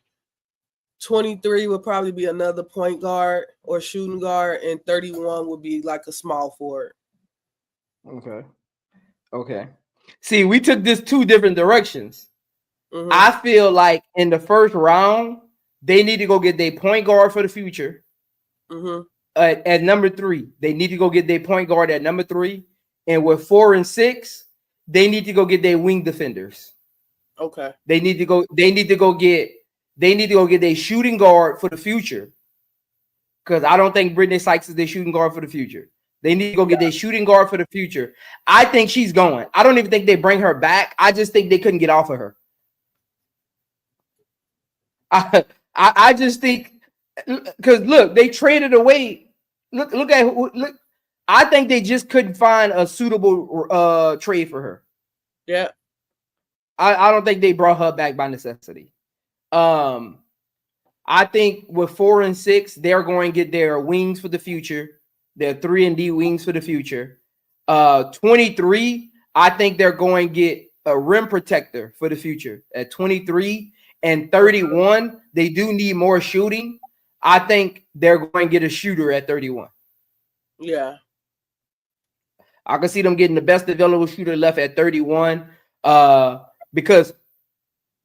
23 would probably be another point guard or shooting guard, and 31 would be like a small forward. Okay. See, we took this 2 different directions. Mm-hmm. I feel like in the first round, they need to go get their point guard for the future. Mm-hmm. At number 3, they need to go get their point guard at number 3, and with 4 and 6, they need to go get their wing defenders. Okay. They need to go get their shooting guard for the future. Because I don't think Brittany Sykes is their shooting guard for the future. They need to go get their shooting guard for the future. I think she's going. I don't even think they bring her back. I just think they couldn't get off of her. I just think, because look, they traded away. Look. I think they just couldn't find a suitable trade for her. Yeah. I don't think they brought her back by necessity. I think with 4 and 6, they're going to get their wings for the future. Their 3 and D wings for the future. 23, I think they're going to get a rim protector for the future. At 23 and 31, they do need more shooting. I think they're going to get a shooter at 31. Yeah. I can see them getting the best available shooter left at 31. Because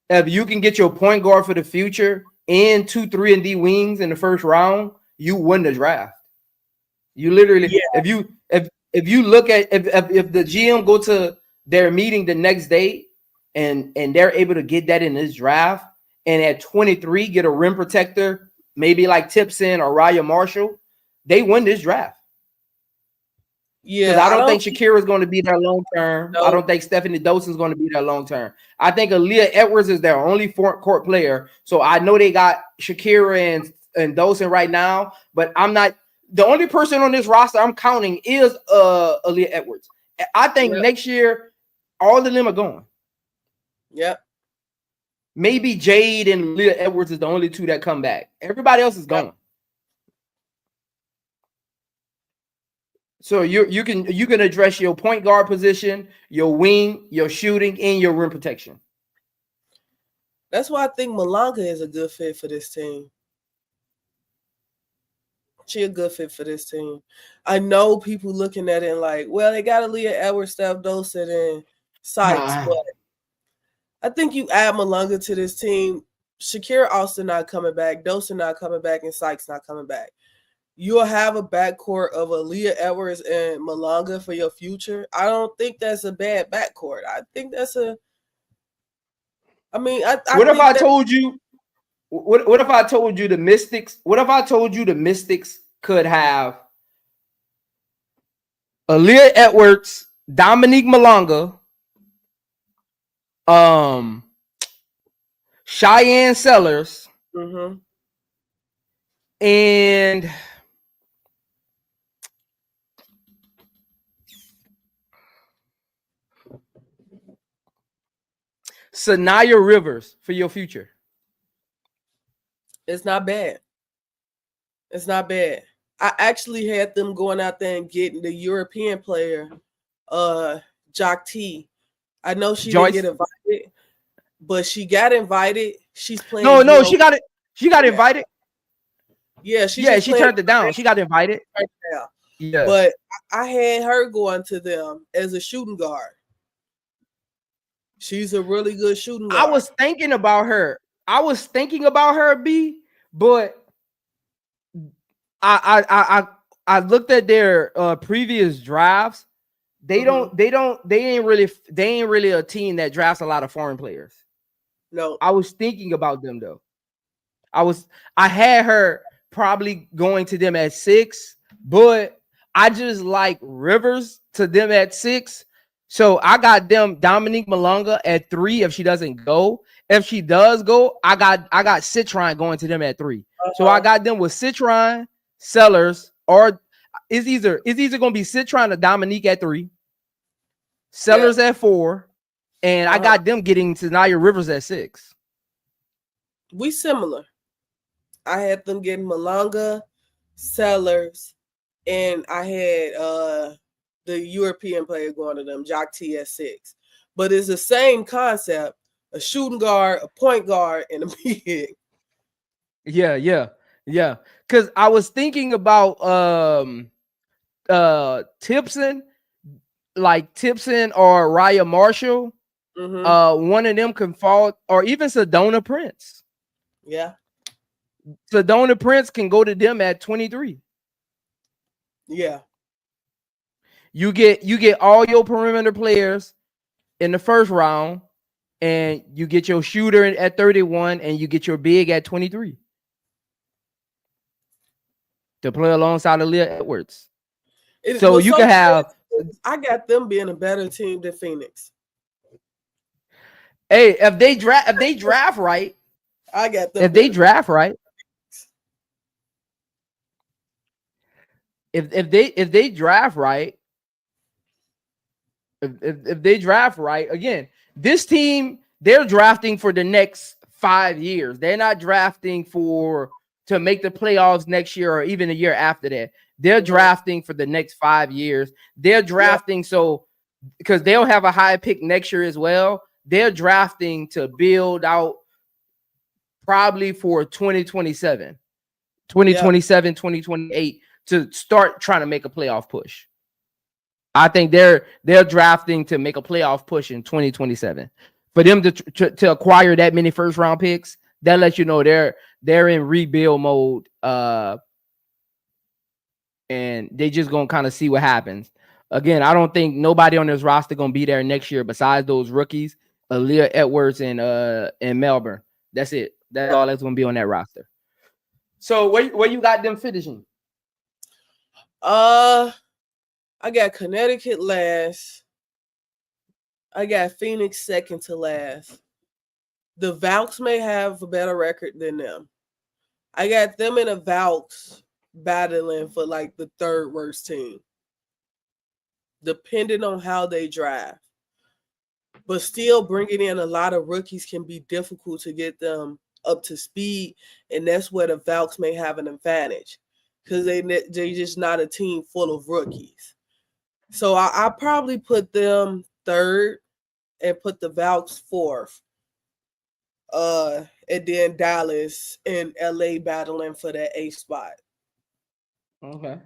if you can get your point guard for the future and 2, 3 and D wings in the first round, you win the draft. You literally, if you look at if the GM go to their meeting the next day and they're able to get that in this draft, and at 23 get a rim protector, maybe like Tipson or Raya Marshall, they win this draft. Yeah, I don't think Shakira is going to be there long term. No. I don't think Stephanie Dawson is going to be there long term. I think Aaliyah Edwards is their only court player. So I know they got Shakira and Dawson right now, but I'm not. The only person on this roster I'm counting is Aaliyah Edwards. I think next year all of them are going. Yep. Maybe Jade and Aaliyah Edwards is the only 2 that come back. Everybody else is gone. So you can address your point guard position, your wing, your shooting, and your rim protection. That's why I think Malanga is a good fit for this team. She a good fit for this team. I know people looking at it and like, well, they got Aaliyah Edwards, Steph Dawson, and Sykes, but I think you add Malanga to this team. Shakira Austin not coming back, Dawson not coming back, and Sykes not coming back. You'll have a backcourt of Aaliyah Edwards and Malanga for your future. I don't think that's a bad backcourt. I think that's a. I mean, what if I told you? What if I told you the Mystics? What if I told you the Mystics could have Aaliyah Edwards, Dominique Malanga, Cheyenne Sellers, and Sanaya Rivers for your future? It's not bad. It's not bad. I actually had them going out there and getting the European player, Jock T. I know she didn't get invited, but she got invited. She's playing. No, she got it. She got invited. Yeah, she turned it down. She got invited. Yeah. But I had her going to them as a shooting guard. She's a really good shooting guard. I was thinking about her. B, but I looked at their previous drafts. They ain't really a team that drafts a lot of foreign players. No. I was thinking about them though. I had her probably going to them at 6, but I just like Rivers to them at 6. So I got them Dominique Malonga at 3 if she doesn't go. If she does go, I got Citron going to them at 3. So I got them with Citron, Sellers, or it's either gonna be Citron or Dominique at 3, Sellers at 4, and I got them getting to Nia Rivers at 6. We similar. I had them getting Malonga, Sellers, and I had the European player going to them, Jock T at 6. But it's the same concept: a shooting guard, a point guard, and a big. Yeah. Because I was thinking about Tipson, like Tipson or Raya Marshall. One of them can fall, or even Sedona Prince. Yeah. Sedona Prince can go to them at 23. Yeah. You get all your perimeter players in the first round, and you get your shooter at 31, and you get your big at 23 to play alongside Aaliyah Edwards. So you can have. I got them being a better team than Phoenix. Hey, if they draft right, I got them. If they draft right, if they draft right, if they draft right, again, this team, they're drafting for the next 5 years. They're not drafting to make the playoffs next year or even a year after that. They're drafting for the next 5 years. They're drafting so because they'll have a high pick next year as well. They're drafting to build out probably for 2027, 2028 to start trying to make a playoff push. I think they're drafting to make a playoff push in 2027. For them to acquire that many first round picks, that lets you know they're in rebuild mode, and they just gonna kind of see what happens. Again, I don't think nobody on this roster gonna be there next year besides those rookies, Aaliyah Edwards and Melbourne. That's it. That's all that's gonna be on that roster. So where you got them finishing? I got Connecticut last. I got Phoenix second to last. The Valks may have a better record than them. I got them in the Valks battling for like the third worst team, depending on how they draft. But still, bringing in a lot of rookies can be difficult to get them up to speed, and that's where the Valks may have an advantage because they're just not a team full of rookies. So I probably put them third and put the Valks fourth. And then Dallas and LA battling for that 8th spot. Okay.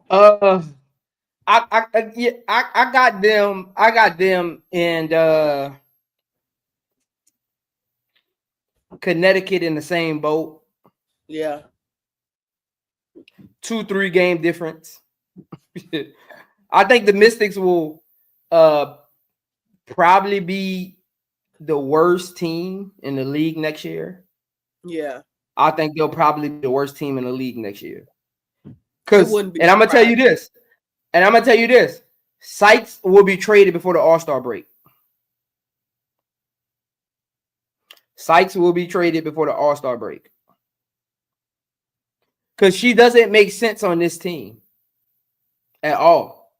I got them. I got them and Connecticut in the same boat. Yeah. 2-3 game difference. I think the Mystics will probably be the worst team in the league next year. Yeah. I think they'll probably be the worst team in the league next year. I'm gonna tell you this. Sykes will be traded before the All-Star break. Because she doesn't make sense on this team at all.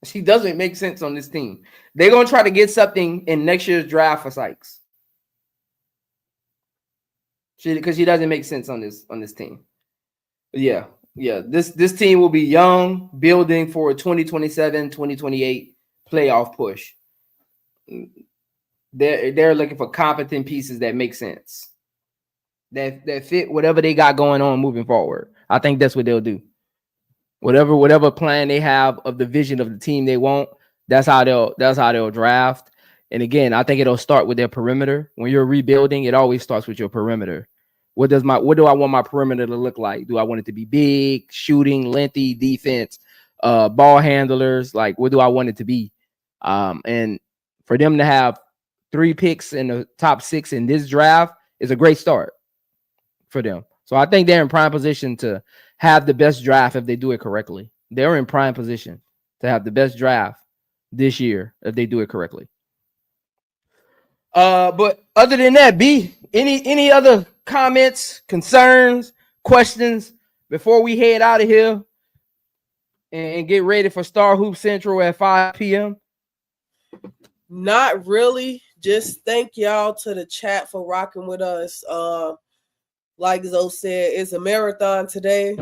She doesn't make sense on this team. They're gonna try to get something in next year's draft for Sykes. Because she doesn't make sense on this team. But yeah. This team will be young, building for a 2027, 2028 playoff push. They're looking for competent pieces that make sense. that fit whatever they got going on moving forward. I think that's what they'll do. Whatever plan they have of the vision of the team they want, that's how they'll draft. And again, I think it'll start with their perimeter. When you're rebuilding, it always starts with your perimeter. What do I want my perimeter to look like? Do I want it to be big, shooting, lengthy, defense, ball handlers? Like, what do I want it to be? And for them to have 3 picks in the top 6 in this draft is a great start for them. So I think they're in prime position to have the best draft if they do it correctly. They're in prime position to have the best draft this year if they do it correctly. But other than that, B, any other comments, concerns, questions before we head out of here and get ready for Star Hoop Central at 5 p.m.? Not really. Just thank y'all to the chat for rocking with us. Like Zoe said, it's a marathon today.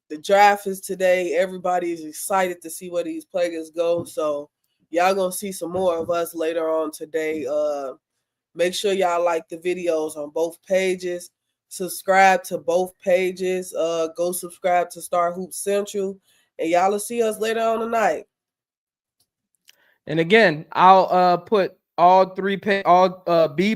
The draft is today. Everybody is excited to see where these players go. So y'all gonna see some more of us later on today. Make sure y'all like the videos on both pages. Subscribe to both pages. Go subscribe to Star Hoop Central, and y'all will see us later on tonight. And again, I'll put all B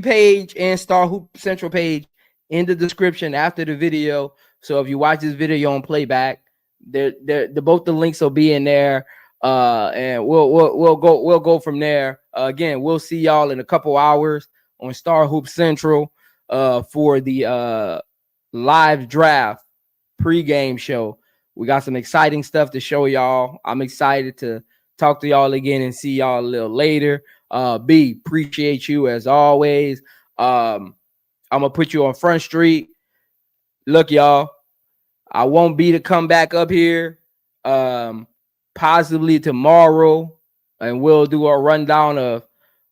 page and Star Hoop Central page in the description after the video. So if you watch this video on playback, both the links will be in there. And we'll go from there. Again, we'll see y'all in a couple hours on Star Hoop Central for the live draft pregame show. We got some exciting stuff to show y'all. I'm excited to talk to y'all again and see y'all a little later. B, appreciate you as always. I'm gonna put you on Front Street. Look, y'all, I won't be to come back up here possibly tomorrow, and we'll do a rundown of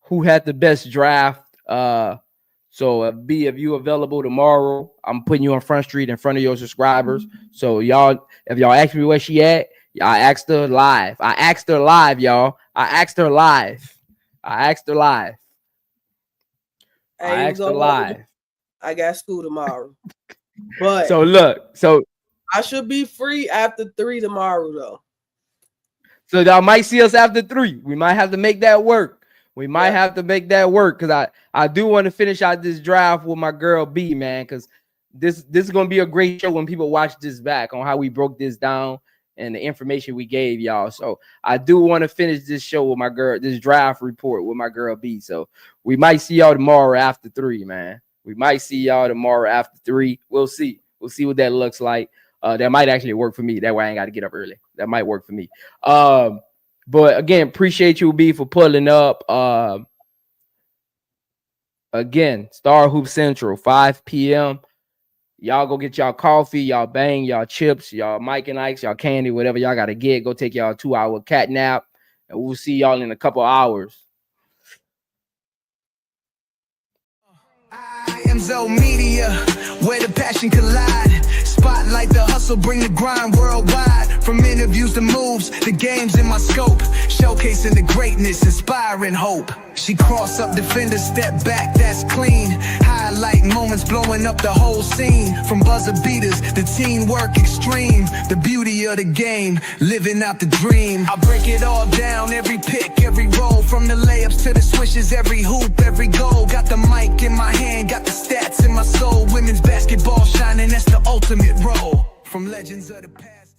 who had the best draft. So B, if you available tomorrow, I'm putting you on Front Street in front of your subscribers. So y'all, if y'all ask me where she at, I asked her live. I asked her live. I got school tomorrow. But so look, I should be free after 3 tomorrow though. So y'all might see us after 3. We might have to make that work. Because I do want to finish out this draft with my girl B, man, because this is going to be a great show when people watch this back on how we broke this down and the information we gave y'all. So I do want to finish this show with my girl, this draft report with my girl B. So we might see y'all tomorrow after 3, man. We'll see. We'll see what that looks like. That might actually work for me. That way I ain't got to get up early. That might work for me. But again, appreciate you, B, for pulling up. Again, Star Hoop Central, 5 p.m. Y'all go get y'all coffee, y'all bang, y'all chips, y'all Mike and Ike's, y'all candy, whatever y'all got to get. Go take y'all a 2-hour cat nap, and we'll see y'all in a couple hours. I am Zoe Media, where the passion collide. Spotlight the hustle, bring the grind worldwide. From interviews to moves, the game's in my scope. Showcasing the greatness, inspiring hope. She cross up defender, step back, that's clean. Highlight moments, blowing up the whole scene. From buzzer beaters, the teamwork extreme. The beauty of the game, living out the dream. I break it all down, every pick, every roll. From the layups to the swishes, every hoop, every goal. Got the mic in my hand, got the stats in my soul. Women's basketball shining, that's the ultimate role. From legends of the past.